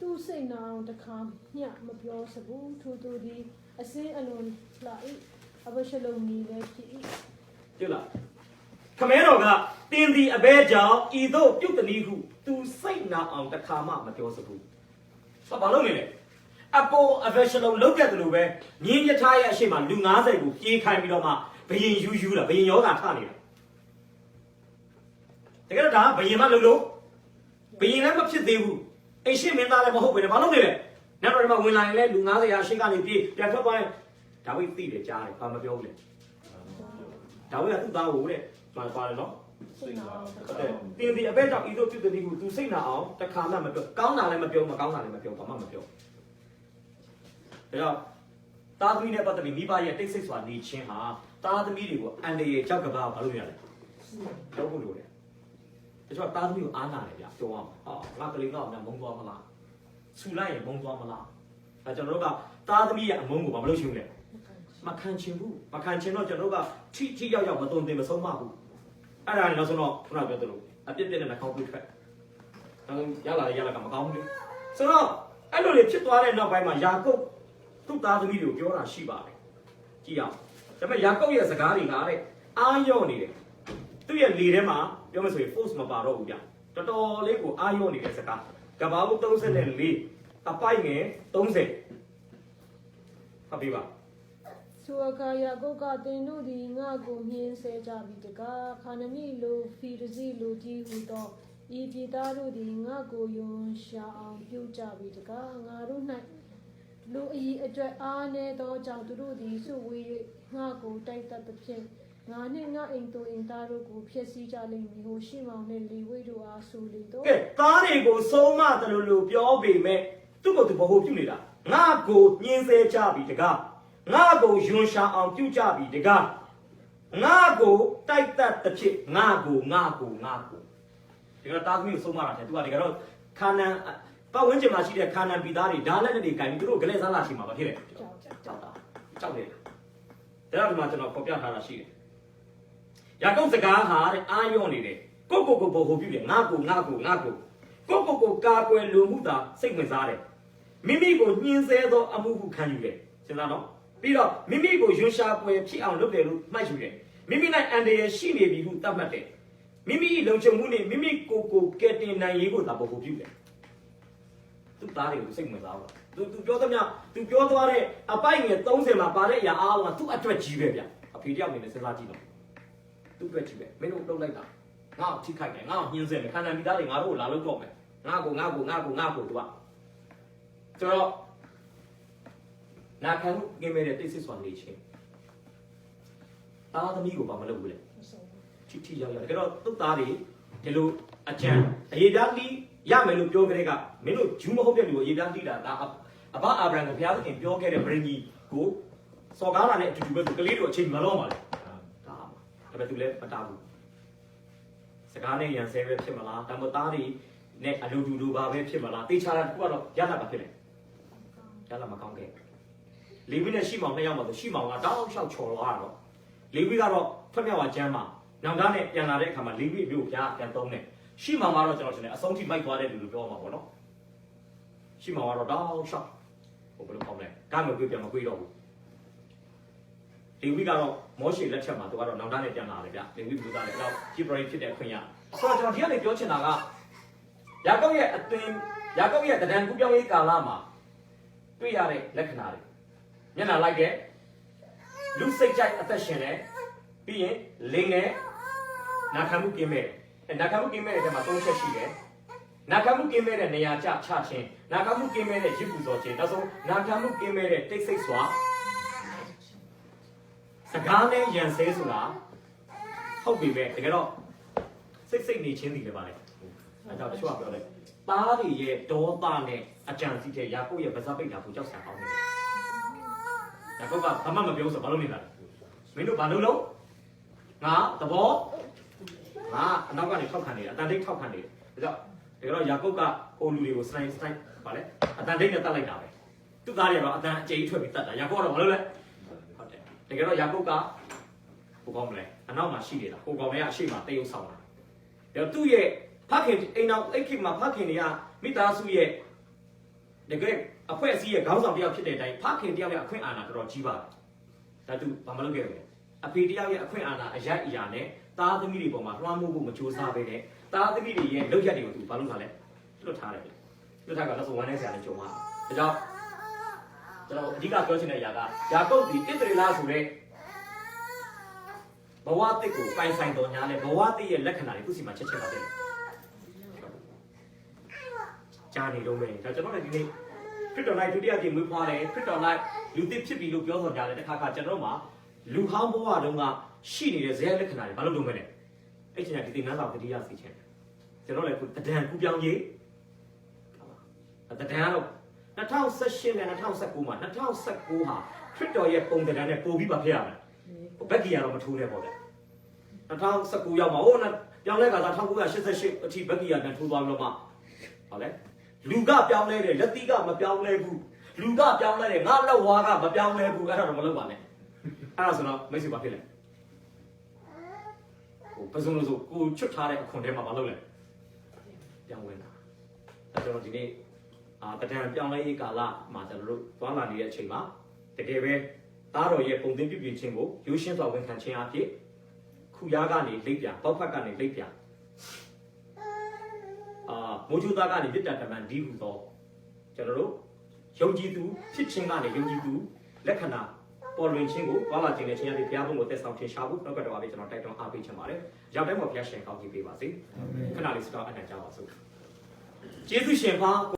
သူစိတ်နာအောင်တခါမျှမပြောစဘူးထိုသူသည်အစင်းအလွန်လာ၏အဘရှလုံနီလည်းဖြစ်၏ကြည့်လားခမဲတော်ကတင်သည်အဘဲကြောင့်ဤသို့ပြုတ်သည်ဟုသူစိတ်နာအောင်တခါမှမပြောစဘူးဘာလို့လဲအပေါ်အဘရှလုံလောက်ကြတယ်လို့ပဲမြင်းရထားရဲ့အရှိမလူ90ကိုပြေးခိုင်းပြီးတော့မှဘယင်ယူတာဘယင်ယောဂါထနေတာတကယ်တော့ဒါဘယင်မလုံလို့ဘယင်လည်းမဖြစ်သေးဘူးအိရှိမင်းသားလည်းမဟုတ်ပဲဘာလို့လဲနောက်တော့ဒီမှာဝင်လာရင်လည်းလူ90ရာအရှိကနေပြေးပြန်ထွက်သွားရင်ဒါဝိသိတယ်ကြားတယ်ဘာမပြောဘူးလေဒါဝိကသူ့သားကိုတဲ့မှန်ပါတယ်နော်စိတ်နာအောင်တင်ဒီအဘဲကြောင့်ဤသို့ပြုတ်သည်ကိုသူစိတ်နာအောင်တခါမှမပြောကောင်းတာလည်းမပြောမကောင်းတာလည်းမပြောဘာမှမပြောဒါကြောင့်သားသမီးနဲ့ပတ်သက်ပြီးမိဘရဲ့တိတ်ဆိတ်စွာနေခြင်းဟာသားသမီးတွေကိုအန်တရေကြောက်ကဘာလို့ရလဲပြောဖို့လိုတယ်ဒါကြောင့်သားသမီးကိုအားနာတယ်ဗျပြောအောင်ငါကလေးတော့မုံသွားမလားဆူလိုက်ရင်မုံသွားမလားဒါကျွန်တော်တို့ကသားသမီးရဲ့အမုန်းကိုဘာလို့ရှင်းလဲမခံချင်ဘူးမခံချင်တော့ကျွန်တော်တို့ကထိရောက်မတုံတင်မဆုံးမဘူးအဲ့ဒါနဲ့နောက်ဆုံးတော့ခုနပြောသလိုအပြစ်ပြစ်နဲ့နှာခေါင်းပြထွက်ရလာကမကောင်းဘူးလေဆိုတော့အဲ့လိုတွေဖြစ်သွားတဲ့နောက်ပိုင်းမှာယာကုပ်သူ့သားသမီးတွေကိုပြောတာရှိပါတယ်ကြည့်အောင်ဒါပေမဲ့ယာကုပ်ရဲ့စကားတွေကတဲ့အာရော့နေတယ်သူ့ရဲ့လေထဲမှာပြောမယ်ဆိုရင် force မပါတော့ဘူးဗျတော်တော်လေးကိုအာရော့နေတဲ့စကားကဘာလို့34အပိုက်ငယ်30ဟုတ်ပြီပါထ ထိုအခါယာကုပ်ကသင်တို့သည်ငါကိုညှင်းဆဲကြပြီတကားခါနနီလိုဖီတစီလိုကြီးဟူသောဤပြည်သားတို့သည်ငါကိုယွန်ရှာအောင်ပြုကြပြီတကားငါတို့၌လူအီအတွက်အားနည်းသောကြောင့်သူတို့သည်စုဝေး၍ငါကိုတိုက်တတ်သဖြင့်ငါနှင့်ငါအိမ်သူအိမ်သားတို့ကိုဖျက်ဆီးကြလိမ့်မည်ဟိုရှိမောင်နှင့်လီဝိတို့အားဆိုလေတော့ ကဲသားတွေကိုဆုံးမတယ်လို့ပြောပေမဲ့သူ့ကိုသူဘဟုပြုနေတာငါကိုညှင်းဆဲကြပြီတကားငါကိုယွန်ရှာအောင်ပြုကြပြီတကားငါကိုတိုက်တတ်သဖြင့်ငါကိုဒီကတော့တာသမီးကိုဆုံးမတာတဲ့သူကဒီကတော့ခါနန်ပတ်ဝန်းကျင်မှာရှိတဲ့ခါနန်ပြည်သားတွေဓာတ်လက်တွေကင်ပြီးသူတို့ဂလဲစားလာရှိမှာပါဖြစ်တယ်ကြောက်တယ်ဒါတော့ဒီမှာကျွန်တော်ဖော်ပြထားတာရှိတယ်ယာကုပ်စကားဟာတဲ့အာယွန်နေတယ်ကိုဘဟုပြုတယ်ငါကိုကာကွယ်လိုမှုသာစိတ်ဝင်စားတယ်မိမိကိုညှင်းဆဲသောအမှုဟုခံယူတယ်စဉ်းစားနော်ပြီးတော့မိမိကိုယွန်ရှာပွဲဖြစ်အောင်လုပ်တယ်လို့မှတ်ယူတယ်မိမိ၌အန်တရာယ်ရှိနေပြီဟုသတ်မှတ်တယ်မိမိလုံခြုံမှုနဲ့မိမိကိုကယ်တင်နိုင်ရေးကိုသာဘဟုပြုတယ်သူသားတွေကိုစိတ်ဝင်စားဘူးသူပြောသမျှသူပြောသွားတဲ့အပိုက်ငယ်30မှာပါတဲ့အရာအားလုံးကသူ့အတွက်ကြီးပဲဗျအဖေတယောက်နေနဲ့စဉ်းစားကြည့်တော့သူ့အတွက်ကြီးပဲမင်းတို့လှုပ်လိုက်တာငါ့ကိုထိခိုက်တယ်ငါ့ကိုညှင်းဆဲတယ်ခန္ဓာမိသားတွေငါတို့ကိုလာလို့တော့မယ်ငါကိုသူကကျွန်တော်နာခံမှုငင်မဲ့တဲ့တိတ်ဆိတ်စွာနေချင်းသားသမီးကိုဘာမလုပ်ဘူးလေထိရောက်ရတယ်ဒါတော့သူ့သားတွေဒီလိုအကြံအရေးပြားလီးရမယ်လို့ပြောကြတဲ့ကမင်းတို့ဂျူးမဟုတ်တဲ့လူကိုအရေးပြားလီးတာဒါအဘအာဗြဟံကိုဘုရားသခင်ပြောခဲ့တဲ့ဗြဟ္မကြီးကိုစော်ကားတာနဲ့အတူတူပဲသူကလေးတို့အချိန်မလုံးပါလေဒါပေမဲ့သူလည်းမတားဘူးစကားနဲ့ရန်ဆဲပဲဖြစ်မလားဒါမှမဟုတ်သားတွေနဲ့အလူတူပါပဲဖြစ်မလားတေချာတာတခုကတော့ရလာတာဖြစ်တယ်ရလာမကောင်းခဲ့လေဝိနဲ့ရှိမောင်နှစ်ယောက်မှာဆိုရှိမောင်ကတောက်လျှောက်ချော်သွားတော့လေဝိကတော့ဖက်မြောက်ဝါကျမ်းမှာနောင်တနဲ့ပြန်လာတဲ့အခါမှာလေဝိမျိုးပြန်သုံးတယ်ရှိမောင်ကတော့ကျွန်တော်ရှင်အဆုံးထိလိုက်သွားတဲ့လူလိုပြောမှာပေါ့နော်ရှိမောင်ကတော့တောက်လျှောက်ဘယ်လိုခေါ်မလဲကားမကွေးပြန်မကွေးတော့ဘူးလေဝိကတော့မောရှေလက်ချက်မှာသူကတော့နောင်တနဲ့ပြန်လာတယ်ဗျလေဝိဘူးသားလည်းတော့ဂျီဘရီဖြစ်တဲ့ခွင့်ရဆိုတော့ကျွန်တော်ဒီကနေပြောချင်တာကယာကုပ်ရဲ့အသွင်ယာကုပ်ရဲ့တဒံကူးပြောင်းရေးကာလမှာတွေ့ရတဲ့လက္ခဏာတွေမျက်နှာလိုက်တဲ့လူစိတ်ကြိုက်အသက်ရှင်တဲ့ပြီးရင်လိန်နဲ့နာခံမှုကင်းမဲ့နာခံမှုကင်းမဲ့တဲ့ထဲမှာ၃ချက်ရှိတယ်နာခံမှုကင်းမဲ့တဲ့နေရာချခြင်းနာခံမှုကင်းမဲ့တဲ့ရစ်ပူစော်ခြင်းနောက်ဆုံးနာခံမှုကင်းမဲ့တဲ့တိတ်ဆိတ်စွာစကားနဲ့ရန်ဆဲဆိုတာဟုတ်ပြီပဲတကယ်တော့စိတ်နေချင်းတည်တယ်ပါလေအဲကြောင့်တချို့ကပြောတယ်သားတွေရဲ့ဒေါသနဲ့အကြံစီတဲ့ယာကုပ်ရဲ့ဗဇပိတ်တာကိုကြောက်ဆံအောင်နေတယ်ယာကုပ်ကဘာမှမပြောဆိုဘာလို့နေတာလဲမင်းတို့ဘာလို့လုံးငါသဘောငါအနောက်ကနေထောက်ခံနေတာအတန်တိတ်ထောက်ခံနေတယ်ဒါကြောင့်ဒါကတော့ယာကုပ်ကဟိုလူတွေကိုစတိုင်းပါလေအတန်တိတ်နဲ့တတ်လိုက်တာပဲသူ့သားတွေကတော့အတန်အကျိန်ထွက်ပြီးတတ်တာယာကုပ်ကတော့ဘာလို့လဲဟုတ်တယ်ဒါကတော့ယာကုပ်ကဟိုကောင်းမလဲအနောက်မှာရှိနေတာဟိုကောင်ကအရှိမတရုပ်ဆောင်တာဒါသူ့ရဲ့ဖခင်အိမ်တော်အိတ်ခိမှာဖခင်တွေကမိသားစုရဲ့တကယ်အဖွဲ့အစည်းရဲ့ခေါင်းဆောင်တယောက်ဖြစ်တဲ့အတိုင်းဖခင်တယောက်ရဲ့အခွင့်အာဏာတော်တော်ကြီးပါတယ်ဒါသူဘာမလုပ်ခဲ့ဘူးအဖေတယောက်ရဲ့အခွင့်အာဏာအရိုက်အရာနဲ့သားသမီးတွေပေါ်မှာလွှမ်းမိုးဖို့မကြိုးစားပဲနဲ့သားသမီးတွေရဲ့လုပ်ရက်တွေကိုသူဘာလုပ်ထားလဲလွတ်ထားတယ်လွတ်ထားကလည်းဆိုဝမ်းနေစရာနဲ့ကြုံရဒါကြောင့်ကျွန်တော်အဓိကပြောချင်တဲ့အရာကယာကုပ်ဒီဣသရေလဆိုတဲ့ဘဝတစ်ကိုပိုင်ဆိုင်တော်ညာနဲ့ဘဝတစ်ရဲ့လက္ခဏာတွေသူ့စီမှာချက်ချက်ပါတယ်ဂျာနေတော့မယ်ဒါကျွန်တော်လည်းဒီနေ့ခရစ်တော်၌ဒုတိယကြိမ်မွေးဖွားတယ်ခရစ်တော်၌လူသစ်ဖြစ်ပြီလို့ပြောဆိုကြတယ်တခါကျွန်တော်မှာလူဟောင်းဘဝတုန်းကရှိနေတဲ့ဇယလက္ခဏာတွေဘာလို့လုပ်မလဲအဲ့ချိန်ကဒီသင်္ကန်းဆောင်တတိယစီချင်ကျွန်တော်လည်းတဒံကူပြောင်းရေးတဒံကတော့2018နဲ့2019မှာ2019ဟာခရစ်တော်ရဲ့ပုံတဒံနဲ့ပို့ပြီးပါဖြစ်ရမယ်ဘက်ကီကတော့မထိုးနဲ့ပေါ့ဗျ2019ရောက်မှာဟိုပြောင်းလဲကစား1988အထိဘက်ကီကပြန်ထိုးသွားပြီးတော့မှဟုတ်လဲလူကပြောင်းလဲတယ်လက်သီးကမပြောင်းလဲဘူးလူကပြောင်းလဲတယ်ငါလက်ဝါးကမပြောင်းလဲဘူးအဲ့ဒါတော့မလုပ်ပါနဲ့အဲ့ဒါဆိုတော့မိတ်ဆွေဘာဖြစ်လဲဟိုပစုံလို့ဆိုကိုချွတ်ထားတဲ့အခွန်ထဲမှာမလုပ်လဲပြောင်းဝင်တာအဲ့တော့ဒီနေ့တဒံပြောင်းလဲရေးကာလမှာကျွန်တော်တို့သွားလာနေတဲ့အချိန်မှာတကယ်ပဲသားတော်ရဲ့ပုံသင်ပြည့်ခြင်းကိုရိုးရှင်းစွာဝန်ခံခြင်းအဖြစ်ခုရားကနေလိပ်ပြပေါက်ဖက်ကနေလိပ်ပြမိုးချိုးသားကနေမြစ်တာတမန်ဒီဟူသောကျွန်တော်တို့ယုံကြည်သူဖြစ်ခြင်းကနေယုံကြည်သူလက္ခဏာ ပေါ်လွင်ချင်းကိုသွားလာခြင်းနဲ့ချင်းရတဲ့ဘုရားဘုံကိုတက်ဆောင်ထင်ရှားဖို့နောက်ကတော်အားဖြင့်ကျွန်တော်တိုက်တွန်းအားပေးချင်ပါတယ်။ရောက်တိုင်းမှာဘုရားရှင်ကောင်းကြီးပေးပါစေ။ခဏလေးစကားအနံ့ကြပါစို့။ကျေးဇူးရှင်ဖာ